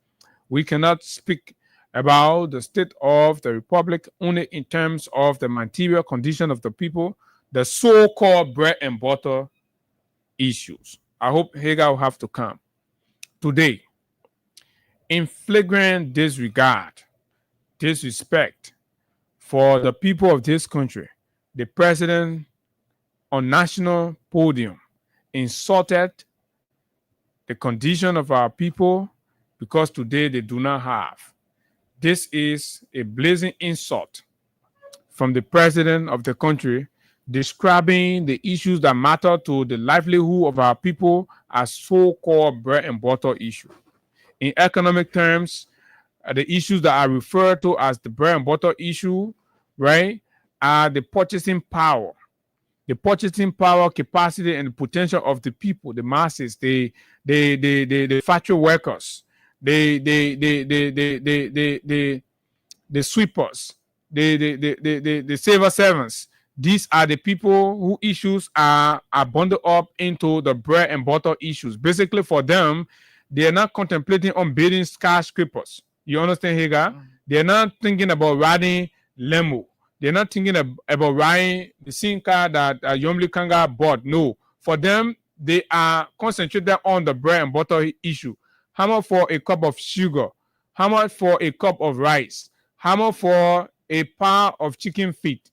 We cannot speak about the state of the republic only in terms of the material condition of the people, the so-called bread and butter issues. I hope Hagar will have to come. Today, in flagrant disregard, disrespect for the people of this country, the president on national podium insulted the condition of our people because today they do not have. This is a blazing insult from the president of the country describing the issues that matter to the livelihood of our people as so-called bread and butter issue. In economic terms, the issues that are referred to as the bread and butter issue, right, are the purchasing power, capacity, and the potential of the people, the masses, the factory workers, the sweepers, the civil servants. These are the people who issues are bundled up into the bread and butter issues. Basically, for them, they are not contemplating on building skyscrapers. You understand, Hagar? They're not thinking about riding limo. They're not thinking about riding the same car that Yomli Kanga bought. No. For them, they are concentrated on the bread and butter issue. How much for a cup of sugar? How much for a cup of rice? How much for a pound of chicken feet?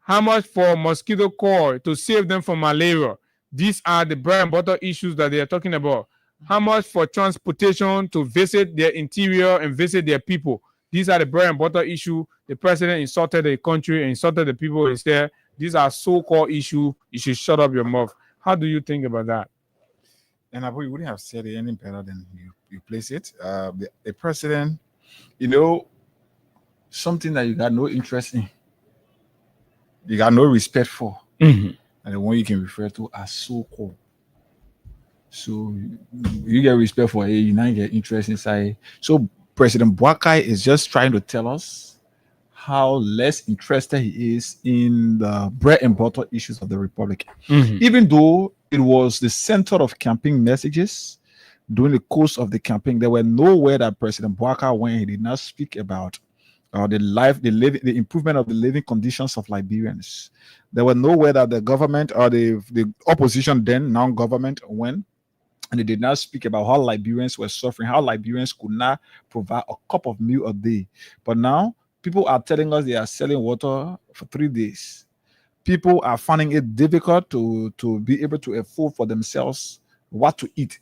How much for mosquito coil to save them from malaria? These are the bread and butter issues that they are talking about. How much for transportation to visit their interior and visit their people? These are the bread and butter issue. The president insulted the country and insulted the people. Instead, these are so-called issues. You should shut up your mouth. How do you think about that?
And I wouldn't have said it any better than you place it. The president, you know, something that you got no interest in, you got no respect for, and the one you can refer to as so-called. So you get respect for it, you now get interest inside. So President Boakai is just trying to tell us how less interested he is in the bread and butter issues of the Republic. Even though it was the center of campaign messages during the course of the campaign, there were nowhere that President Boakai went he did not speak about the improvement of the living conditions of Liberians. There were nowhere that the government or the opposition then, now government, went and they did not speak about how Liberians were suffering, how Liberians could not provide a cup of milk a day. But now people are telling us they are selling water for 3 days. People are finding it difficult to be able to afford for themselves what to eat,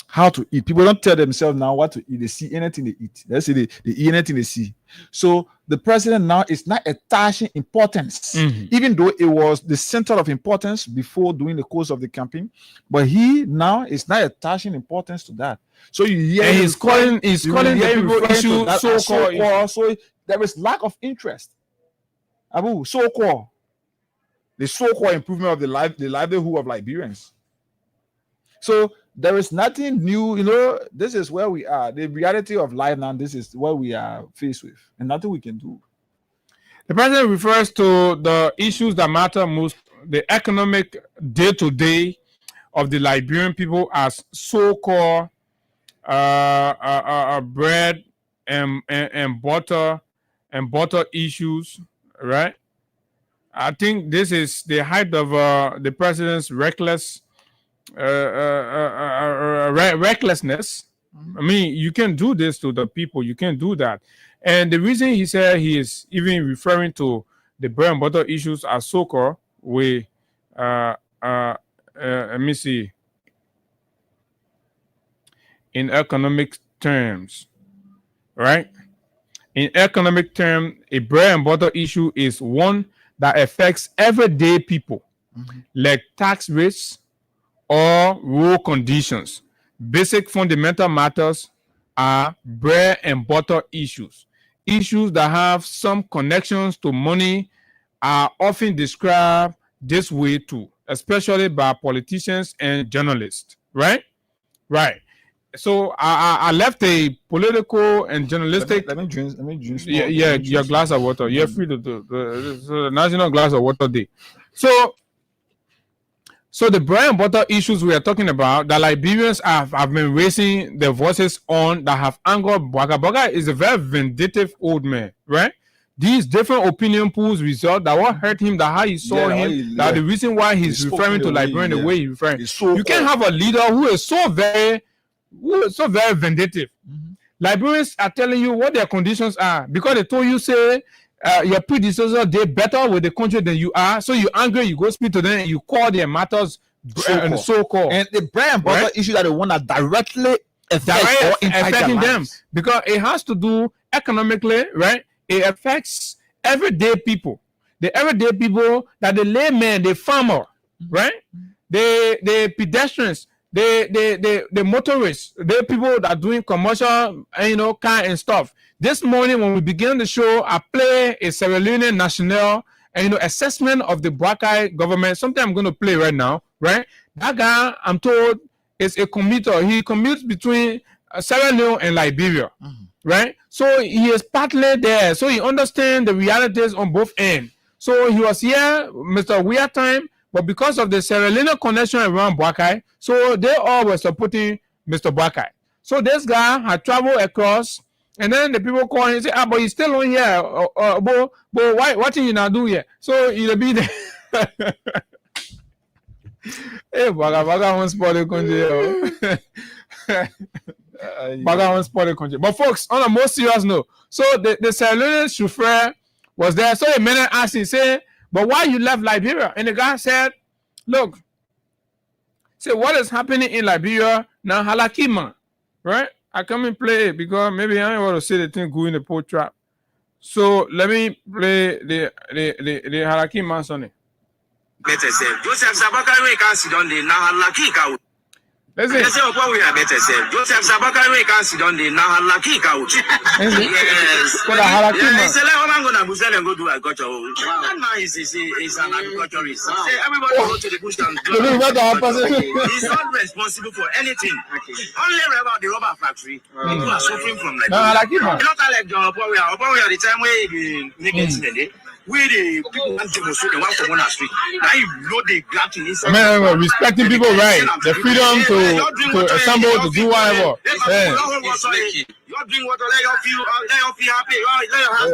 how to eat. People don't tell themselves now what to eat. They see anything they eat. Let's say they eat anything they see. So the president now is not attaching importance, even though it was the center of importance before during the course of the campaign. But he now is not attaching importance to that. So you hear
and he's calling the people issue so-called.
So there is lack of interest. Abu, so-called. The so-called improvement of the livelihood of Liberians. So there is nothing new, this is where we are. The reality of life now, this is what we are faced with, and nothing we can do.
The president refers to the issues that matter most, the economic day-to-day of the Liberian people as so-called bread and butter issues, right? I think this is the height of the president's recklessness. I mean, you can do this to the people. You can do that. And the reason he said he is even referring to the bread and butter issues as so-called, let me see. In economic terms, right? In economic terms, a bread and butter issue is one that affects everyday people, like tax rates or rural conditions. Basic fundamental matters are bread and butter issues. Issues that have some connections to money are often described this way too, especially by politicians and journalists, right? Right. So I left a political and journalistic.
Let me drink.
Your glass of water. You're free to do the National Glass of Water Day. So the bread and butter issues we are talking about, that Liberians have been raising their voices on, that have angered Boakai. Boakai is a very vindictive old man, right? These different opinion polls result that what hurt him, that how he saw him, that the reason why he's referring to Liberian the way he's referring. You can't have a leader who is so very vindictive. Liberians are telling you what their conditions are because they told you, say, your predecessor did better with the country than you are. So you're angry, you go speak to them, and you call their matters so-called.
And the bread and butter issues are the one that directly
affecting them because it has to do economically, right? It affects everyday people. The everyday people, that the layman, the farmer, right? The pedestrians, the motorists, the people that are doing commercial, car and stuff. This morning when we began the show, I play a Sierra Leone National, assessment of the Boakai government. Something I'm going to play right now, right? That guy, I'm told, is a commuter. He commutes between Sierra Leone and Liberia, right? So he is partly there. So he understands the realities on both ends. So he was here, Mr. Weir time, but because of the Sierra Leone connection around Boakai, so they all were supporting Mr. Boakai. So this guy had traveled across, and then the people call him and say, but he's still on here. But why? What you not do here? So he'll be there. Hey, Boakai won't spoil the country. Boakai won't spoil the country. But folks, on a more serious note, so the Sierra Leone chauffeur was there. So a man asked him, say, but why you left Liberia? And the guy said, look, what is happening in Liberia now? Halakima, right? I come and play it because maybe I don't want to say the thing go in the pole trap. So let me play the Halakima Sonny.
better say. Joseph Sabaka we can sit on the Nahalakika.
Listen.
Let's say what we are better say. Joseph Sabaka we can sit on the Nahalakika. Yes.
For the halaki man.
Say I'm gonna go and go do agriculture. That man is an agriculturist. Say everybody go to the bush and do. He's not responsible for anything. Only about the rubber factory. People are suffering from like that. You not like John we are the time where we make it. We the people want to go so they want to go on the street. Now you load the grab to inside.
Man, respecting people right, the freedom to assemble, to do whatever. Yeah.
You drink water, let your feel happy. Let your hands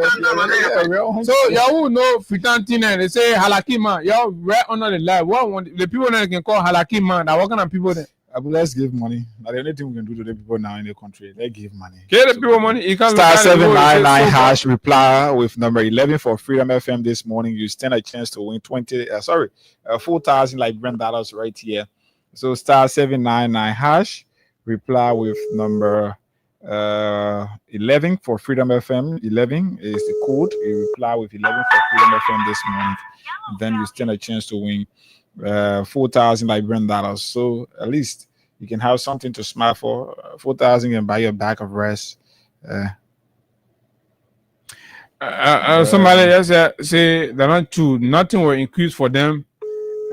down.
So y'all know frequenting and they say halaki man. Y'all right under the line. What the people that can call halaki man? Now what kind of people there?
Let's give money. That's the only thing we can do to the people now in the country. Let's give money.
Give the people money. You can
star 799 hash reply with number 11 for Freedom FM this morning. You stand a chance to win 4,000 like $10 right here. So star 799 hash reply with number 11 for Freedom FM. 11 is the code. You reply with 11 for Freedom FM this morning. And then you stand a chance to win 4,000 like $10. So at least you can have something to smile for. 4,000 and buy your bag of rest.
Somebody else say they're not true. Nothing will increase for them.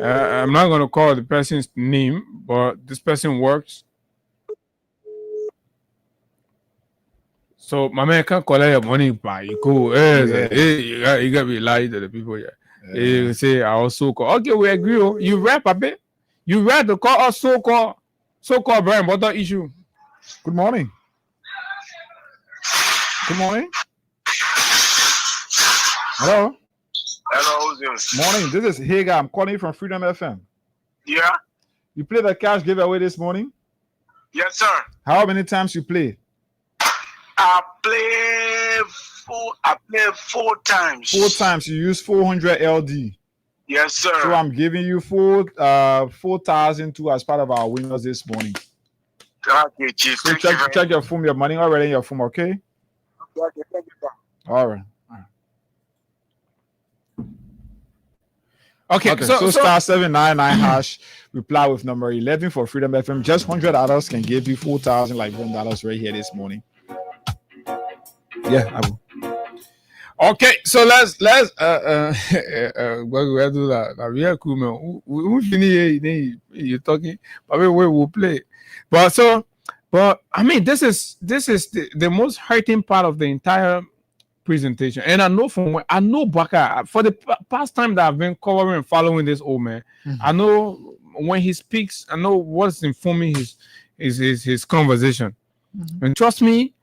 I'm not going to call the person's name, but this person works. So my man can't collect your money by you go. You got to be lying to the people here. You say I also call. Okay, we agree. You rap a bit. You rap to call us so-called brand butter issue.
Good morning. Good morning. Hello.
Hello, who's this?
Morning. This is Hagar. I'm calling you from Freedom FM.
Yeah.
You played the cash giveaway this morning?
Yes, sir.
How many times you played?
I played 4 times.
4 times. You used 400 LD.
Yes, sir.
So I'm giving you 4,002 as part of our winners this morning.
Okay, Chief.
So check your phone. Your money already in your phone, okay?
Okay, thank you, sir.
All right.
Okay,
so star 799 hash reply with number 11 for Freedom FM. Just $100 can give you 4,000 like $1 right here this morning. Yeah, I will.
Okay, so let's do that. We are cool, man. We finish you talking, but we will play. But I mean, this is the most hurting part of the entire presentation. And I know Baka for the past time that I've been covering and following this old man. Mm-hmm. I know when he speaks, I know what's informing his conversation. Mm-hmm. And trust me,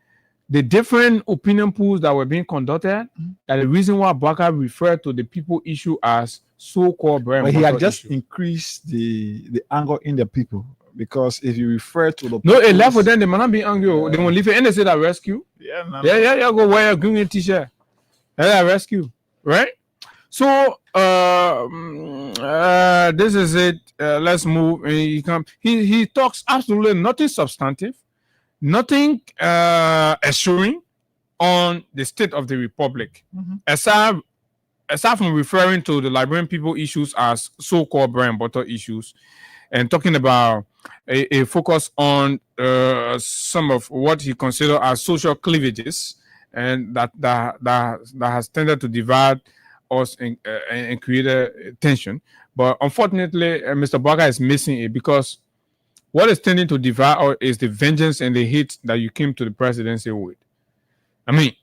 the different opinion polls that were being conducted, and the reason why Baka referred to the people issue as so-called brand.
But he had just increased the anger in the people, because if you refer to the
it left for them, they might not be angry. Yeah. They won't leave it, and they say that rescue. Yeah, go wear a green t-shirt. That rescue, right? So this is it. Let's move. He talks absolutely nothing substantive. Nothing assuring on the state of the republic, aside from referring to the Liberian people issues as so-called bread and butter issues, and talking about a focus on some of what he considered as social cleavages, and that has tended to divide us and create a tension. But unfortunately, Mr. Baka is missing it, because what is tending to divide is the vengeance and the hate that you came to the presidency with. I mean,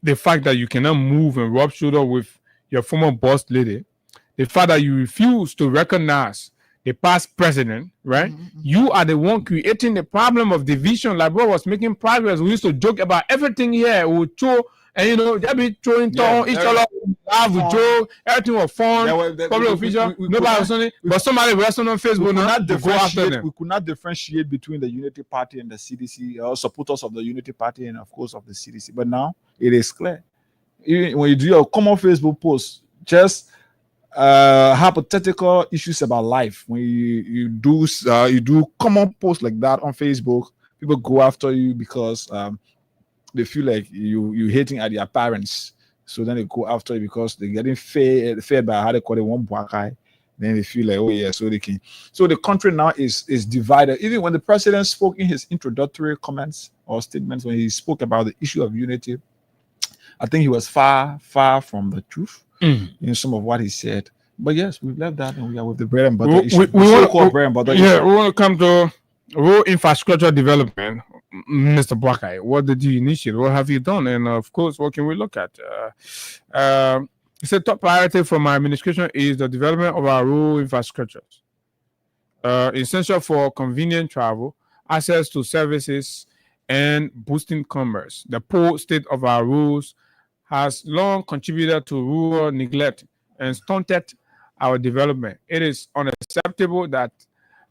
the fact that you cannot move and rub shoulder with your former boss lady, the fact that you refuse to recognize the past president, right? Mm-hmm. You are the one creating the problem of division. Like bro was making progress. We used to joke about everything here. We would throw, and they be throwing each other. We joke. Everything was fun. Public official. Nobody was on it. But somebody was on Facebook.
We could not differentiate between the Unity Party and the CDC, or supporters of the Unity Party and of course of the CDC. But now it is clear. When you do your common Facebook post, just hypothetical issues about life. When you do common posts like that on Facebook, people go after you because they feel like you hating at their parents. So then they go after you because they're getting fed by how they call it one black eye. then they feel like, oh yeah, so they can. So the country now is divided. Even when the president spoke in his introductory comments or statements, when he spoke about the issue of unity, I think he was far from the truth in some of what he said. But yes, we've left that and we are with the bread and butter issue.
We
So-called bread and butter issue.
we want to come to rural infrastructure development. Mr. Bwakai, what did you initiate? What have you done? And of course, what can we look at? It's a top priority for my administration is the development of our rural infrastructures. Essential for convenient travel, access to services, and boosting commerce. The poor state of our roads has long contributed to rural neglect and stunted our development. It is unacceptable that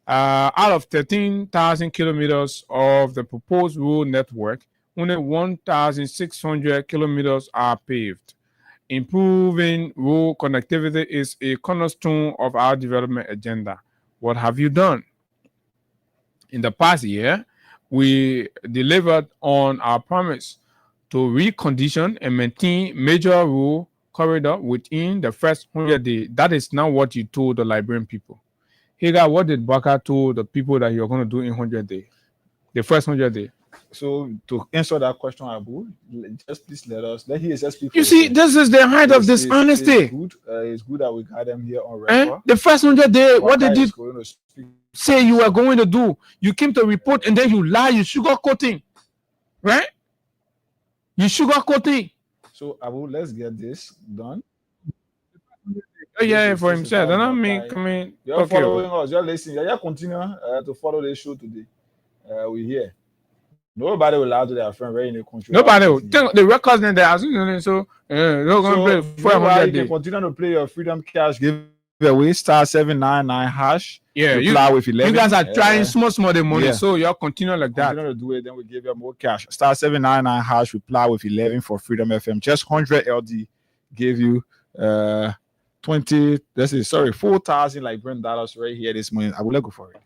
out of 13,000 kilometers of the proposed rural network, only 1,600 kilometers are paved. Improving rural connectivity is a cornerstone of our development agenda. What have you done? In the past year, we delivered on our promise to recondition and maintain major rural corridor within the first 100 days. That is now what you told the Liberian people. Hagar, what did Baka told the people that you're going to do in 100 days? The first 100 days.
So to answer that question, Abu, just please let he just speak.
You see, this is the height of dishonesty.
It's good that we got them here on record.
The first 100 days, what did you say you were going to do? You came to report and then you lie, you sugarcoating, right? You sugarcoating.
So Abu, let's get this done.
Oh, yeah, for himself. And I mean, coming.
You're following us. You're listening. You're continuing to follow the show today. We're here. Nobody will allow to their friend right in the country.
Nobody will. The records in there. So they're going to play 400
days. You can continue to play your Freedom Cash giveaway *799#.
Yeah,
reply with 11.
You guys are trying small the money, so you're continuing like that.
Continue to do it, then we give you more cash. *799# reply with 11 for Freedom FM. Just 100 LD give you 4,000 Liberian dollars right here this morning. I will let go for it.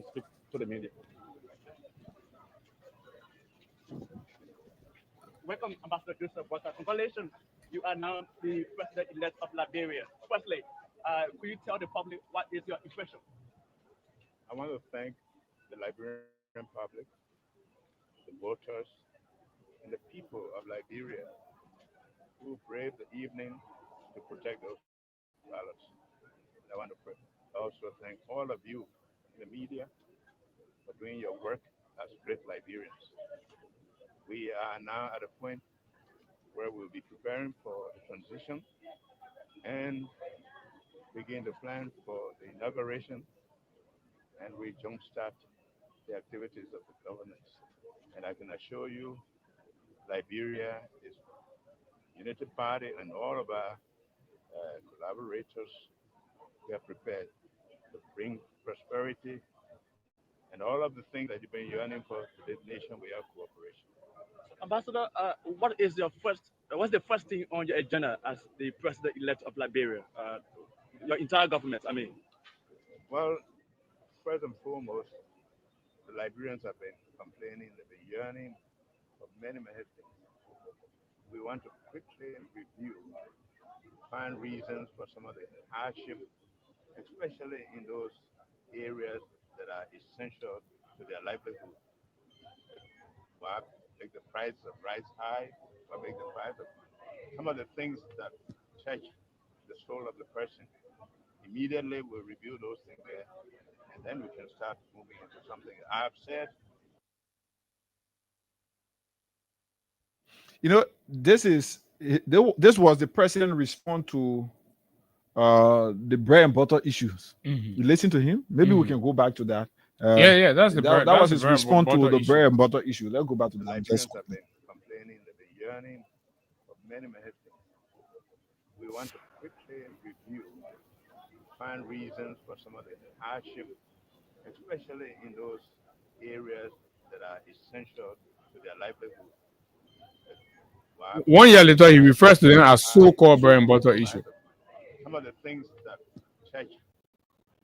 Speak to the media. Welcome, Ambassador Joseph Bwakai. Congratulations, you are now the president-elect of Liberia. Firstly, could you tell the public what is your impression?
I want to thank the Liberian public, the voters, and the people of Liberia who braved the evening to protect those ballots. I want to also thank all of you in the media for doing your work as great Liberians. We are now at a point where we'll be preparing for the transition and begin to plan for the inauguration, and we jumpstart the activities of the government. And I can assure you, Liberia is Unity Party and all of our collaborators, we are prepared to bring prosperity and all of the things that you've been yearning for to this nation. We have cooperation.
Ambassador, what's the first thing on your agenda as the president-elect of Liberia? Your entire government, I mean.
Well, first and foremost, the Liberians have been complaining, they've been yearning for many things. We want to quickly review, find reasons for some of the hardship, especially in those areas that are essential to their livelihood. Why make the price of rice high? Why make the price of some of the things that touch the soul of the person? Immediately we'll review those things there, and then we can start moving into something. I've said,
this was the president response to the bread and butter issues. You listen to him. Maybe we can go back to that.
That's
that was his response to the bread and butter issue. Let's go back to the
Liberians have been complaining, they've been yearning for many things. We want to quickly review, find reasons for some of the hardship, especially in those areas that are essential to their livelihood.
1 year later, he refers to them as so-called bread and butter issue.
Some of the things that touch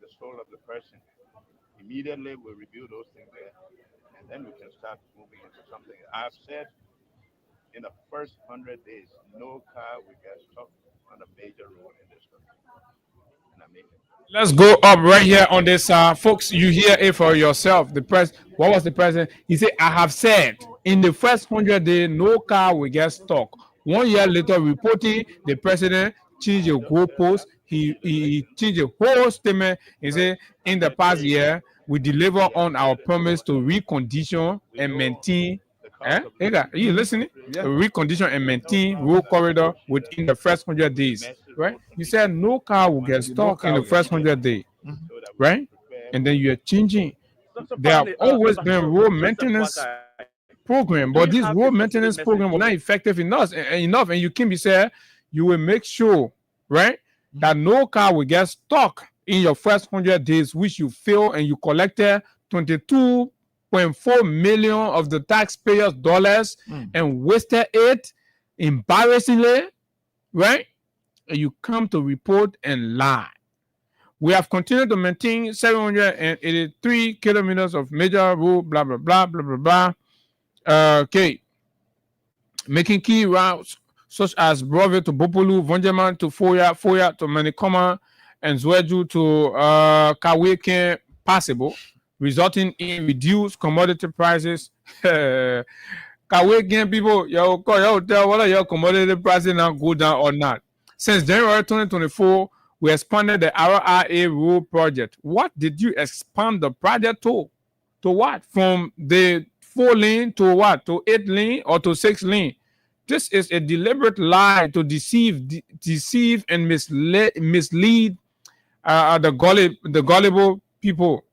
the soul of the person. Immediately we'll review those things there, and then we can start moving into something. I've said in the first 100 days, no car will get stuck on a major road in this country. And I mean it.
Let's go up right here on this, folks. You hear it for yourself. What was the president? He said, "I have said in the first 100 days, no car will get stuck." 1 year later, reporting the president changed the goalpost. He changed the whole statement. He said, "In the past year, we deliver on our promise to recondition and maintain." Are you listening? Yeah. Recondition and maintain road corridor within the first 100 days. Right? You said no car will get stuck in the first 100 days. Right? And then you're changing. There have always been road maintenance program, but this road maintenance program was not effective enough. And you can be said you will make sure, right, that no car will get stuck in your first 100 days, which you fail and you collected 22.4 million of the taxpayers' dollars and wasted it embarrassingly, right? And you come to report and lie. We have continued to maintain 783 kilometers of major road, blah, blah, blah, blah, blah, blah. Okay. Making key routes such as Brove to Bopolu, Vonjeman to Foya to Manikoma, and Zweju to Kaweke passable, resulting in reduced commodity prices. Kaweke people, yo tell whether your commodity prices now go down or not. Since January 2024, we expanded the RRA road project. What did you expand the project to? To what? From the 4 lane to what? To 8 lane or to 6 lane? This is a deliberate lie to deceive and mislead the gullible people.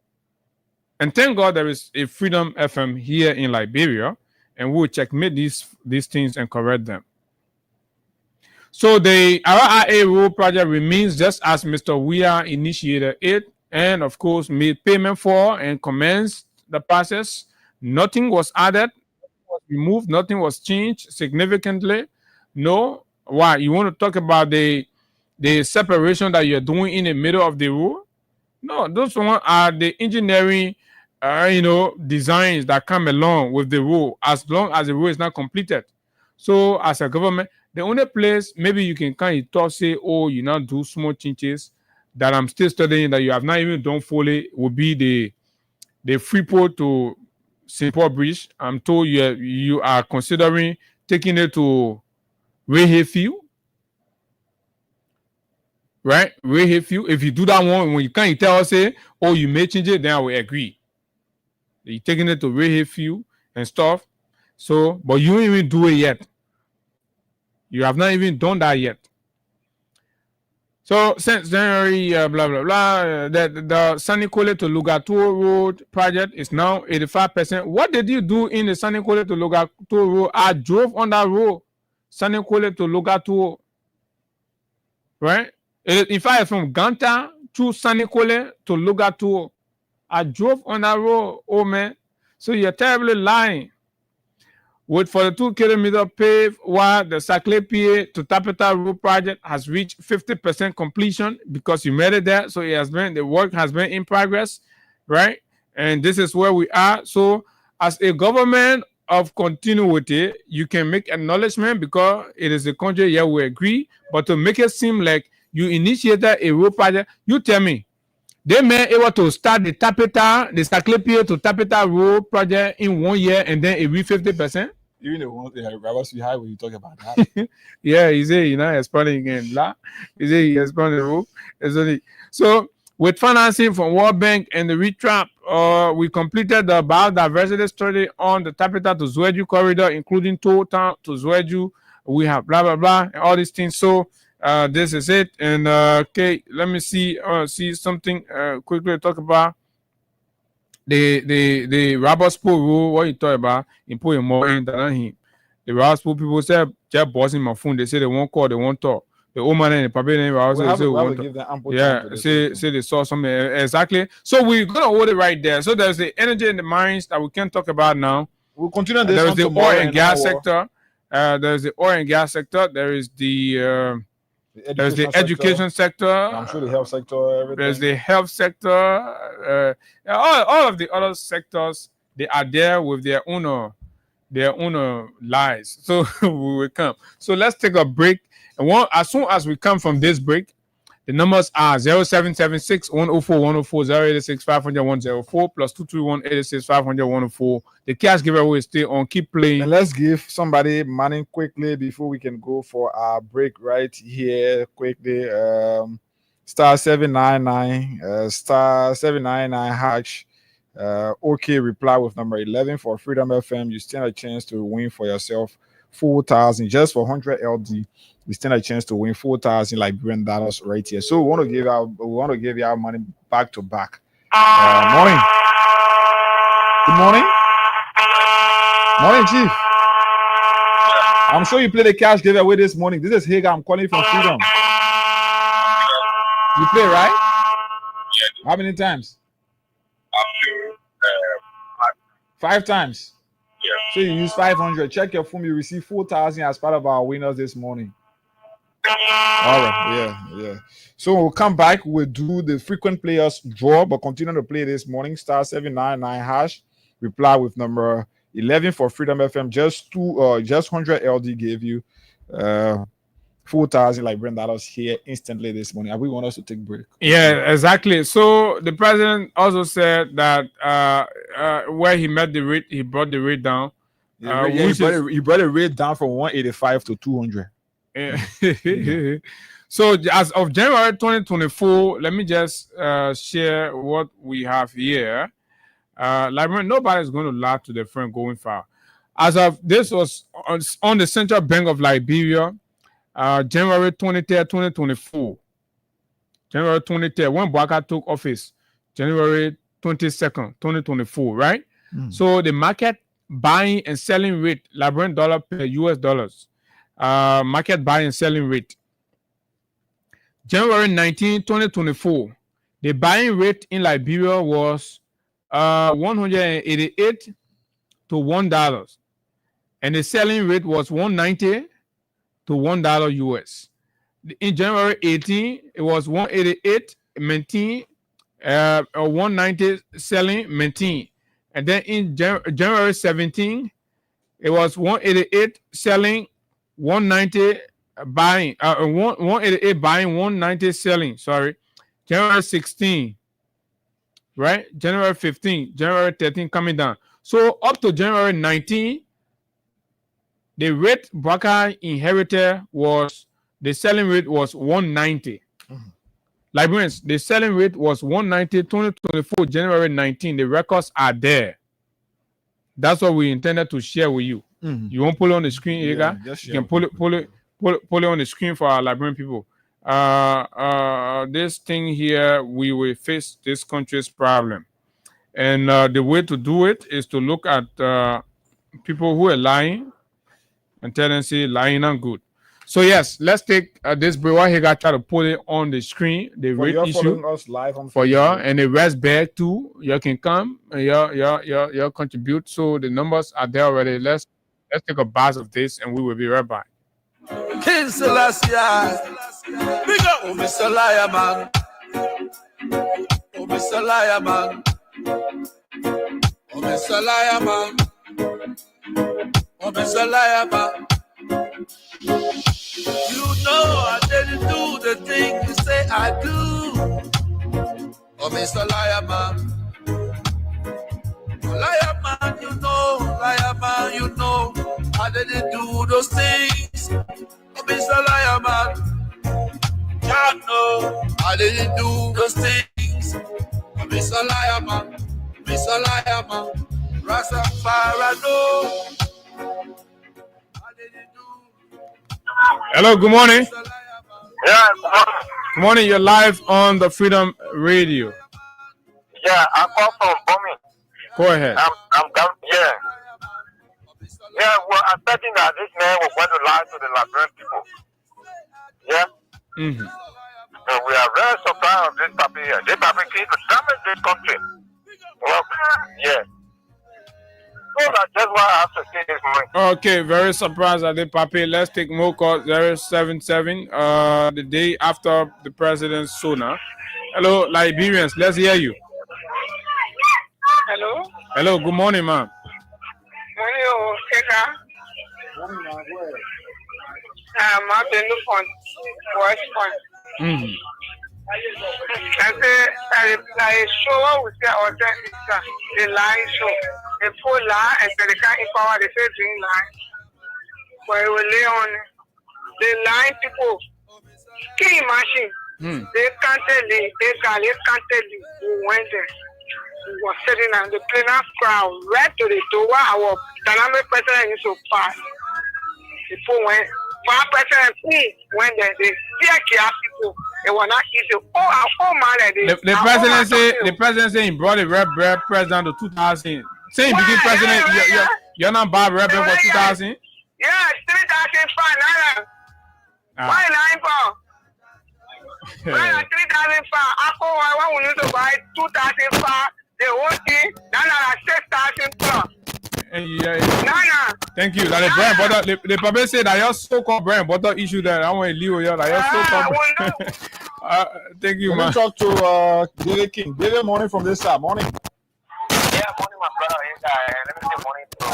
And thank God there is a Freedom FM here in Liberia, and we'll checkmate these things and correct them. So the RRA road project remains just as Mr. Weah initiated it and, of course, made payment for and commenced the process. Nothing was added, nothing was removed, nothing was changed significantly. No. Why? You want to talk about the separation that you're doing in the middle of the road? No, those ones are the engineering designs that come along with the road as long as the road is not completed. So as a government, the only place maybe you can kind of talk, say, oh, you now do small changes that I'm still studying that you have not even done fully would be the Freeport to St. Paul Bridge. I'm told you are considering taking it to Rayfield. Right? Rayfield. If you do that one, when you can't tell us, say, oh, you may change it, then I will agree. You're taking it to Rayfield and stuff. So, but you don't even do it yet. You have not even done that yet. So since January, blah, blah, blah, the Sanikole to Lugatuo Road project is now 85%. What did you do in the Sanikole to Lugatuo Road? I drove on that road, Sanikole to Lugatuo. Right? In fact, from Ganta to Sanikole to Lugatuo. I drove on that road, oh man. So you're terribly lying. With 42 kilometer pave, while the Saclay-PA to Tapeta Road project has reached 50% completion because you made it there. So the work has been in progress, right? And this is where we are. So as a government of continuity, you can make acknowledgement because it is a country, yeah, we agree. But to make it seem like you initiated a road project, you tell me, they may able to start the Saclay-PA to Tapeta Road project in 1 year and then it reach 50%.
Even the ones that Rabas high when you talk about that.
Yeah, he said, expanding again. He said he expanded the road. So with financing from World Bank and the RETRAP, we completed the biodiversity study on the Tapeta to Zweju corridor, including Town to Zweju. We have blah, blah, blah, and all these things. So this is it. And okay, let me see something quickly talk about. The Robert Spool rule, what you talk about, in putting more in than him. The Robert Spool people say, just boss in my phone, they say they won't call, they won't talk. The old man and the puppy name, say they saw something exactly. So we're gonna hold it right there. So there's the energy in the mines that we can talk about now.
We'll continue this.
There's the oil and gas sector. There's the oil and gas sector. There is the education sector.
I'm sure the health sector. Everything.
There's the health sector. All of the other sectors, they are there with their own their own lies. So we will come. So let's take a break. And as soon as we come from this break, the numbers are 0776 104 104 086 500 104 plus 231 86 500 104. The cash giveaway is still on. Keep playing.
And let's give somebody money quickly before we can go for our break right here quickly. Star 799 star 799 hash. Okay, reply with number 11 for Freedom FM. You stand a chance to win for yourself 4,000 just for 100 LD. We stand a chance to win 4,000 Liberian dollars right here. So we want to give you our money back to back. Morning. Good morning. Morning, Chief. I'm sure you played the cash giveaway this morning. This is Hager. I'm calling from Freedom. You play, right?
Yeah.
How many times?
I feel
5 times.
yeah.
So you use 500. Check your phone. You receive 4,000 as part of our winners this morning. All right. Yeah. So we'll come back. We'll do the frequent players draw, but continue to play this morning. Star 799 hash. Reply with number 11 for Freedom FM. Just 100 LD gave you 4,000 Liberian dollars here instantly this morning. We want us to take a break.
Yeah, exactly. So the president also said that where he met the rate, he brought the rate down.
He brought the rate down from 185 to 200.
Yeah. So as of January 2024, let me just share what we have here. Nobody's going to lie to their friend going far. As of this was on the Central Bank of Liberia, January 23rd, 2024. January 23rd, when Bouaka took office, January 22nd, 2024, right? So the market buying and selling rate, Liberian dollar per US dollars. Market buying and selling rate. January 19, 2024, the buying rate in Liberia was 188 to $1, and the selling rate was 190 to $1 US. In January 18, it was 188 maintain, 190 selling maintain, and then in January 17, it was 188 selling, 190 buying, 188 buying, 190 selling. Sorry, January 16, right? January 15, January 13 coming down. So up to January 19, the rate Bouaka inherited was the selling rate was 190. Liberians, the selling rate was 190. 2024 January 19. The records are there. That's what we intended to share with you. You want to pull it on the screen, Ega? You can pull it on the screen for our Liberian people. This thing here, we will face this country's problem, and the way to do it is to look at people who are lying and tendency lying and good. So yes, let's take this break. While Hager try to put it on the screen, the rate issue
us live on
for y'all, and the rest bear too. Y'all can come and y'all contribute. So the numbers are there already. Let's take a buzz of this, and we will be right back.
King Selassie, big up, oh Mr. Liar Man, oh Mr. Liar Man, oh Mr. Liar Man, oh Mr. Liar Man. You know I didn't do the thing you say I do. Oh, Mr. Liar Man. Liar Man, you know I didn't do those things. Oh, Mr. Liar Man. I know I didn't do those things. Oh, Mr. Liar Man. Mr. Liar Man. Rastafari, no.
Hello, good morning.
Yeah,
Good morning. You're live on the Freedom Radio.
yeah, I call from Bombing.
Go ahead.
Yeah. Yeah, well, I'm betting that this man was going to lie to the Liberian people. Yeah? So we are very surprised of this puppy here. This puppy came to damage this country. Well, yeah. So that's just what I have to say this morning.
Okay, very surprised at the papi. Let's take more calls. 077. The day after the president's sooner. Hello, Liberians. Let's hear you.
Hello.
Hello. Good morning, ma'am.
Morning. Monica. Martin Lupon, West Point. I say, I show with the authentic, the line show, the full line, and the kind of power, the same line. Where we lay on the line people. Can you imagine? They can't tell you, who went there. We were sitting on the plainer crowd, right to the door. Our dynamic president is so fast. People went, 5% when they still care people. They were not easy.
The president say he brought the red president to 2000. Say he became president, you're not bad red for 2000?
Yeah, 3,005. Why 9 pounds? Why 3,005? I want you to buy 2,005. The whole thing, that's 6,000 plus.
Thank you. Like the brand butter, the probably say that your so-called brand butter issue that I want to leave with you. Like your so-called. Thank you, man.
Let me talk to David King. David, morning from this side. Morning.
Yeah, morning, my brother. Let me say morning to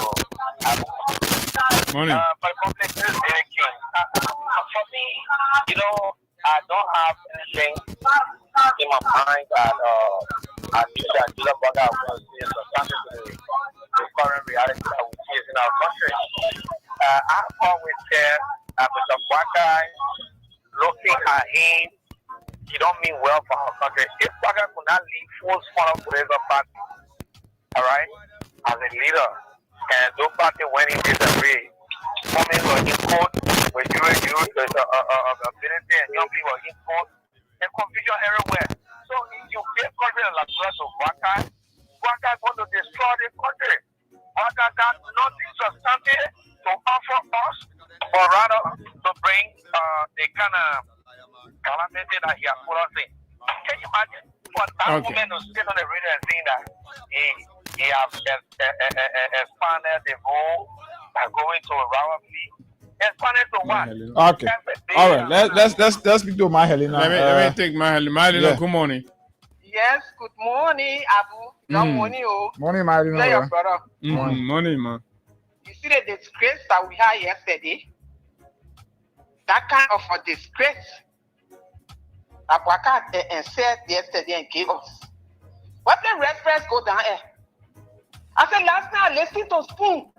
morning.
But complex is David King. For me, you know, I don't have anything in my mind that I think that Judah Burger was something to the current reality that we see in our country. I always said Mr. Burger, looking at him, he don't mean well for our country. If Burger could not lead full spot of today's party, all right, as a leader, and those party went in disarray, coming in court, with you, there's ability and young people in court, and confusion everywhere. So if you give country like the rest of Burger going to destroy the country. Burger got nothing substantive to offer us, or rather to bring the kind of calamity that he has put us in. Can you imagine for that woman to sit on the radio and saying that he has expanded the vote by going to a Rawa fee? Expanded to what?
Okay. All right. Let's speak to Mahelina.
Let me take Mahelina. Mahelina, good morning.
Yes, good morning, Abu. Good morning, oh.
Morning, Mahelina.
Your brother.
Morning, man.
You see the disgrace that we had yesterday? That kind of a disgrace that Waka said yesterday and gave us. What the red press go down here? I said last night, listen to Spoon.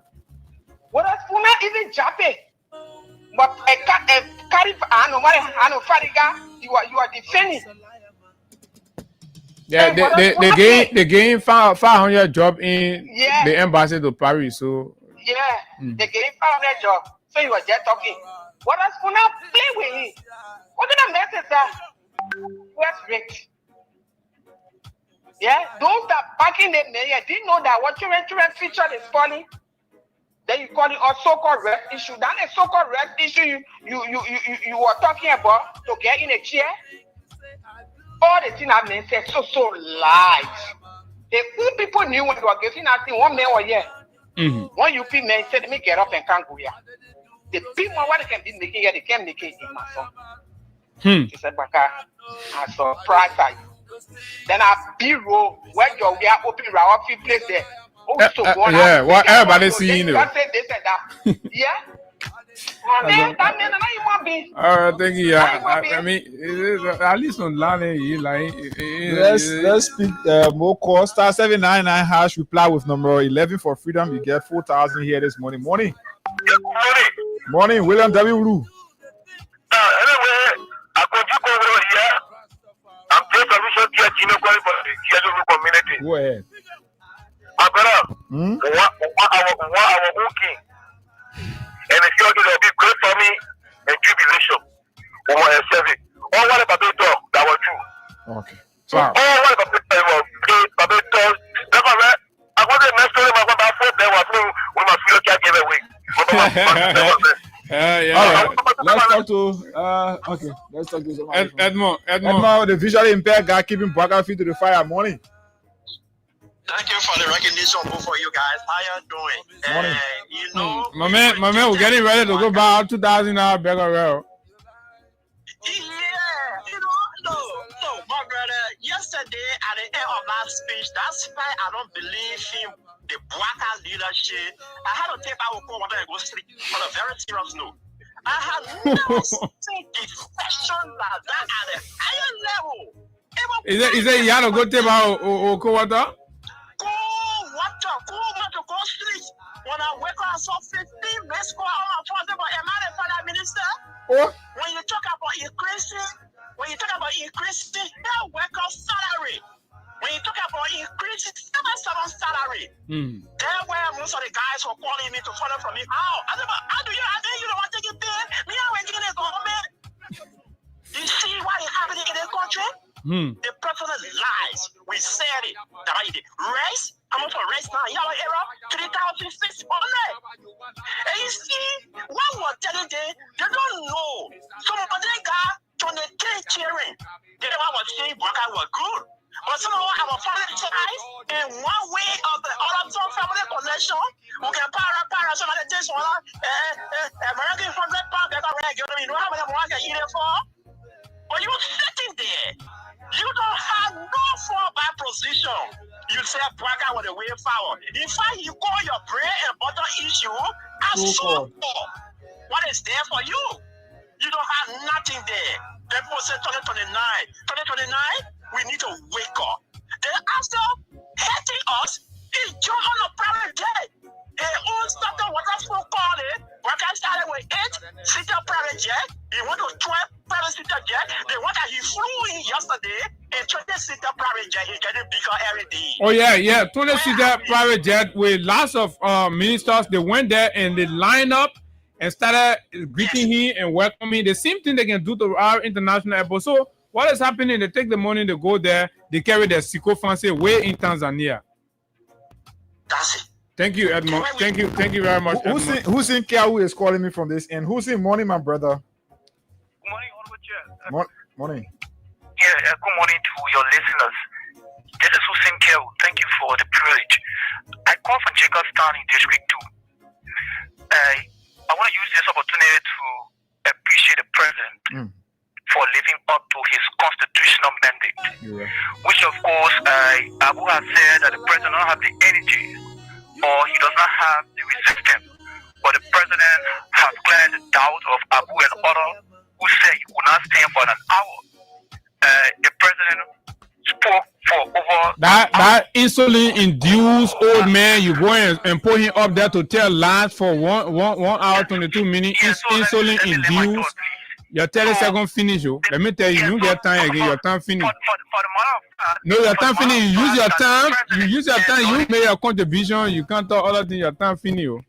What a Spoon not even jumping. But carry Fariga, you are defending.
Yeah, they gain 500 job in the embassy to Paris. So
yeah, they gain 500 job. So you were just talking. What else could not play with him? What kind of mess is that? What's great? Yeah, those that back in the day didn't know that what children feature is funny. Then you call it a so-called rep issue. That is so-called rep issue you were talking about to get in a chair. All the things I said so light. The few people knew when they were getting that thing 1 minute or yeah. One UP man said, let me get up and can't go here. The people what they can be making here, they can make it in my son. He said, Baka, I'm surprised at you. Then I bureau where we are open our place there.
Yeah, what everybody seeing you.
They said that. Yeah.
Thank you. I mean, at least on landing,
let's speak more call. Star 799 hash reply with number 11 for freedom. You get 4,000 here this morning. Morning. Morning, William W. Ru.
Anyway, I continue over here. I'm just a vision to a for the community.
Go ahead.
My brother, our king. And it's going to be great for me and jubilation. We want to serve it. All what about the dog that was true.
Okay.
So, all what about the dog that was true. I want the next story about that food there was we must feel like giveaway.
All right. Let's talk to okay. Let's talk to someone.
Edmond,
the visually impaired guy keeping Burger feet to the fire. Morning.
Thank you for the recognition for you guys. How you doing?
Morning.
You know,
my man, we're getting ready to go buy $2,000 Burger Rail.
Yeah, you know, no, my brother. Yesterday at the end of last speech, that's why I don't believe him the Bwaka leadership. I had to take our cold water and go sleep on a very serious note. I have never seen defection like that at a higher level.
Is it you had to go take out cold water?
Cold water, go sleep. When I wake up, I saw 15 missed calls on my phone. But am I the prime minister?
Oh.
When you talk about increasing health worker salary, when you talk about increasing salary, that's where most of the guys were calling me to follow from me. How do you? I think you don't want to get paid. Me, I'm working in the government. You see what is happening in the country? The president lies. We said it. Race? How much for race now? Yellow era? 3,600. And you see, what we're telling them, they don't know. Some of them got 23 cheering. They was saying Bwaka was good. But some of them have a family ties in one way or the other, some family connection. We can para some of the things. American £100 you know how many more I can eat it for? But you're sitting there. You don't have no fallback position. You say Bwaka was the way forward. In fact, you call your bread and butter issue as so what is there for you? You don't have nothing there. People say 2029. 2029, we need to wake up. Then after hating us, it's jump on a private jet. They own started what that's for calling. Bwaka started with 8-seater private jet. He went to 12 private seater jet. The one that he flew in yesterday, a 20-seater private jet, he's getting bigger every day.
Oh yeah, 20-seater private jet with lots of ministers. They went there and they lined up and started greeting him and welcoming. The same thing they can do to our international airport. So what is happening? They take the money, they go there, they carry their Siko fancy way in Tanzania.
That's it.
Thank you, Edmond. Thank you very much.
Hussein Kiawu is calling me from this, and Hussein, morning, my brother.
Good morning, Honorable Chair.
Morning.
Yeah, good morning to your listeners. This is Hussein Kiawu. Thank you for the privilege. I call from Jacobstown in District 2. I want to use this opportunity to appreciate the president for living up to his constitutional mandate, which of course Abu has said that the president does not have the energy or he does not have the resistance, but the president has cleared the doubt of Abu and others who said he would not stand for an hour. The president spoke for over
that insulin-induced old man. You go and put him up there to tell lies for 1 hour 22 minutes. Insulin-induced. Your 30 seconds finish. Let me tell you, you get time again. Your time finish. No, your time finish. You use your time. You make your contribution. You can't talk other things. Your time finish.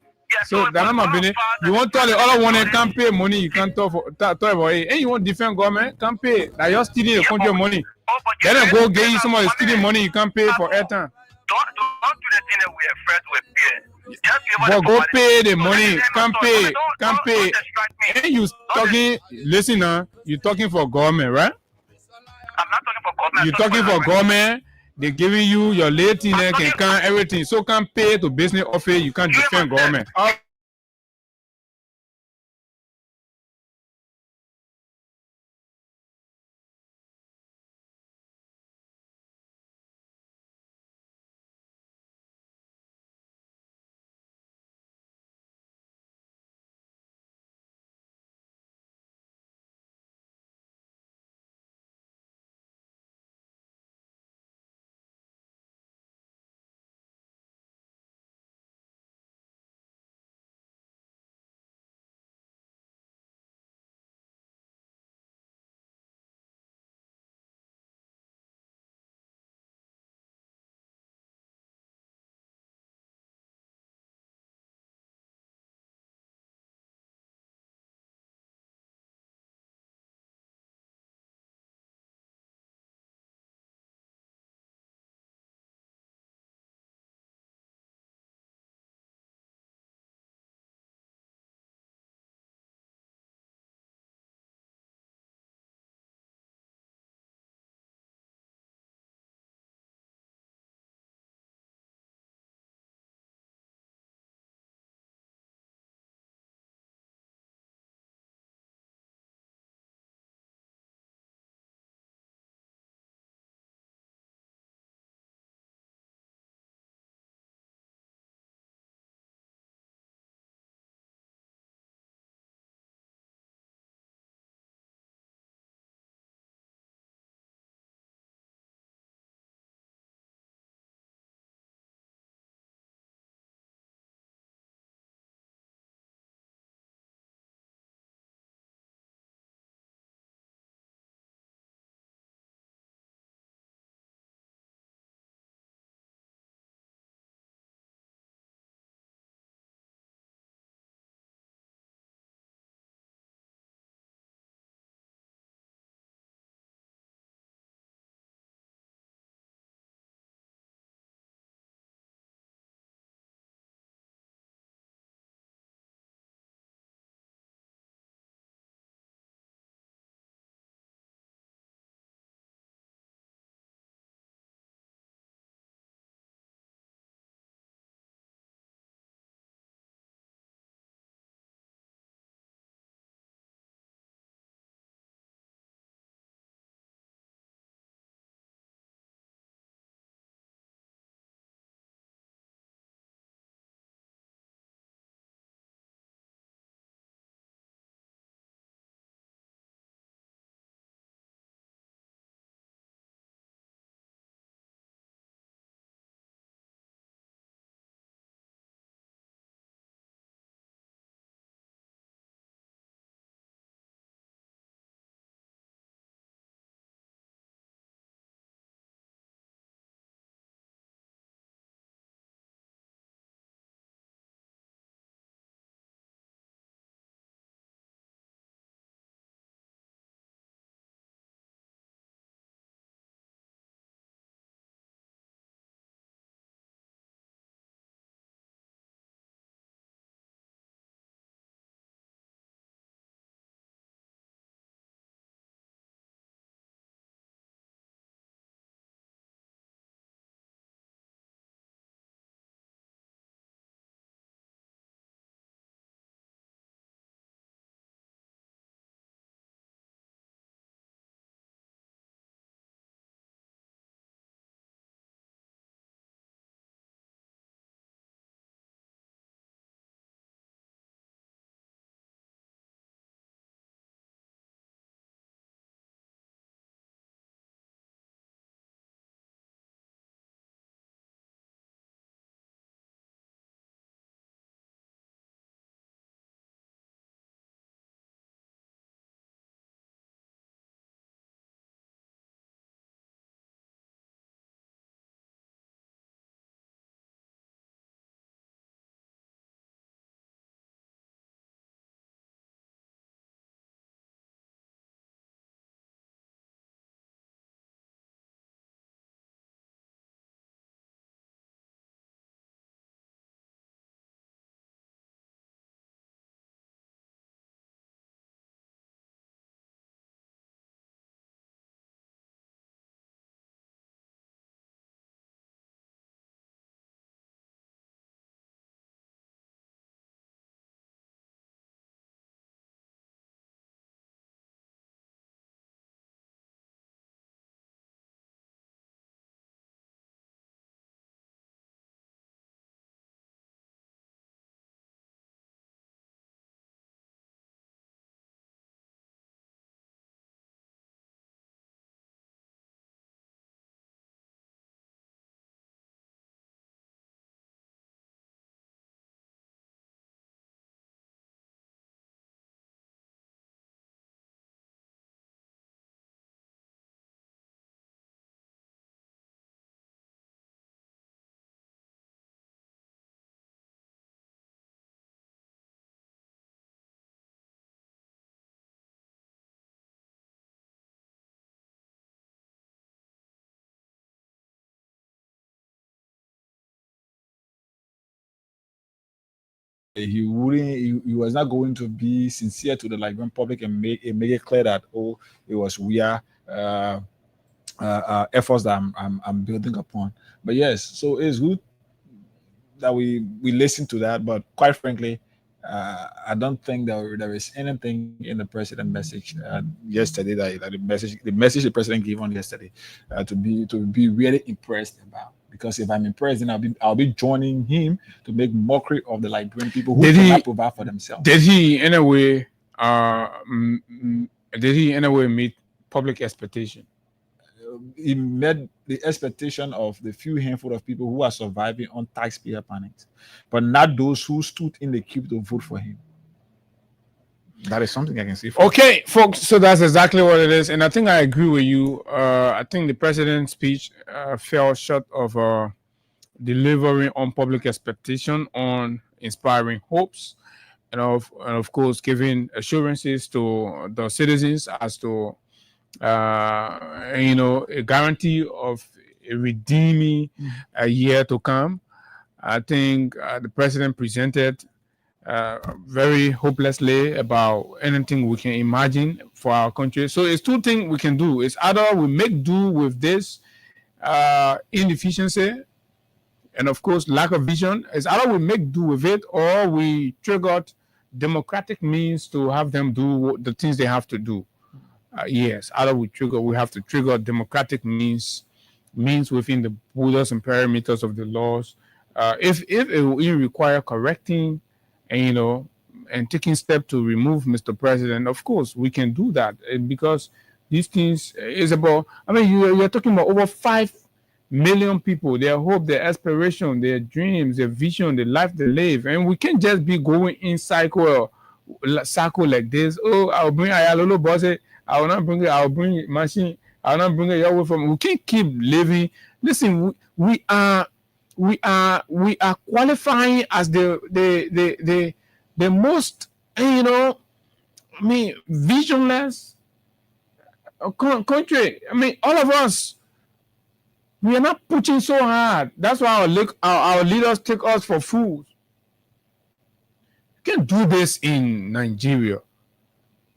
So that's not business. You want to tell the other one that can't pay money. You can't talk about it. And you want defend government can't pay. That you're stealing the country money. Then go get you some of the stealing money. You can't pay for airtime.
Don't do the thing that we're afraid to appear.
But go pay the money. Can't pay. And you talking? Listen now. You talking for government, right?
I'm not talking for government.
You're talking for government. They're giving you your late in there, can everything. So can't pay to business office. You can't defend government.
he wouldn't. He was not going to be sincere to the Liberian public and make it clear that it was efforts that I'm building upon. But yes, so it's good that we listen to that. But quite frankly, I don't think that there is anything in the president message yesterday that the message the president gave on yesterday to be really impressed about. Because if I'm impressed, then I'll be joining him to make mockery of the Liberian people who cannot provide for themselves.
Did he in a way meet public expectation?
He met the expectation of the few handful of people who are surviving on taxpayer panics, but not those who stood in the queue to vote for him. That is something I can see.
Okay, folks, so that's exactly what it is. And I think I agree with you. I think the president's speech fell short of delivering on public expectation, on inspiring hopes, and of course, giving assurances to the citizens as to a guarantee of a redeeming year to come. I think the president presented very hopelessly about anything we can imagine for our country. So it's two things we can do. It's either we make do with this inefficiency and of course lack of vision. It's either we make do with it or we trigger democratic means to have them do the things they have to do. Yes, either we have to trigger democratic means within the borders and parameters of the laws. If it will require correcting and taking steps to remove Mr. President, of course, we can do that because these things is about, you're talking about over 5 million people, their hope, their aspiration, their dreams, their vision, the life they live. And we can't just be going in cycle like this. Oh, I'll bring Ayalolo boss. I will not bring it. I'll bring it machine. I will not bring it away from. We can't keep living. Listen, we are qualifying as the most visionless country. All of us, we are not pushing so hard. That's why our leaders take us for fools. You can't do this in Nigeria.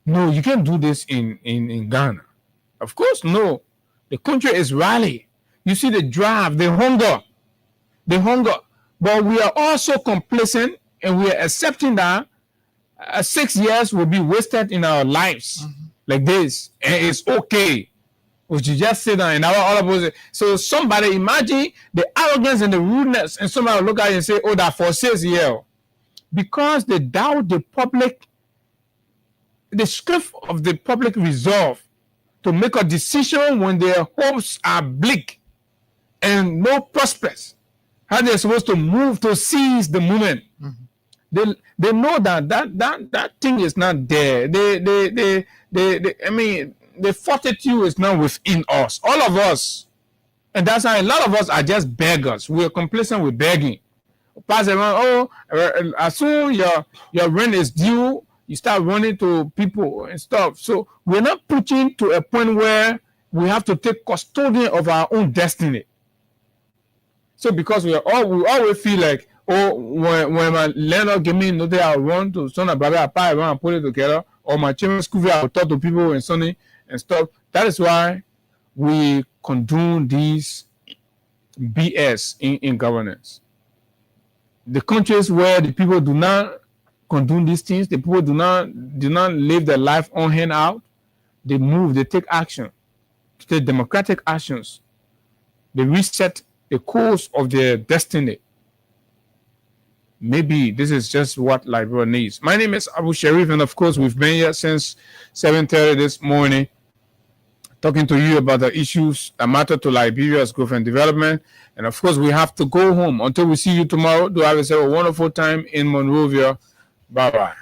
No, you can't do this in Ghana. Of course, no. The country is rally. You see the drive, the hunger. But we are also complacent and we are accepting that 6 years will be wasted in our lives like this. And it's okay. We should just sit down and all of us. So somebody imagine the arrogance and the rudeness, and somebody will look at it and say, oh, that for 6 years. Because they doubt the strength of the public resolve to make a decision when their hopes are bleak and no prospects. How they're supposed to move to seize the moment. They know that thing is not there. The fortitude is not within us. All of us. And that's why a lot of us are just beggars. We're complacent with begging. Pass around, as soon as your rent is due, you start running to people and stuff. So we're not pushing to a point where we have to take custodian of our own destiny. So because we always feel like, when my landlord give me notice, I'll run to son of brother, I run and put it together, or my children's school, I'll talk to people and Sunday and stuff. That is why we condone these BS in governance. The countries where the people do not condone these things, the people do not live their life on hand out, they move, they take action, to take democratic actions. They reset the course of their destiny. Maybe this is just what Liberia needs. My name is Abu Sharif, and of course, we've been here since 7:30 this morning, talking to you about the issues that matter to Liberia's growth and development. And of course, we have to go home. Until we see you tomorrow, do have yourself a wonderful time in Monrovia. Bye-bye.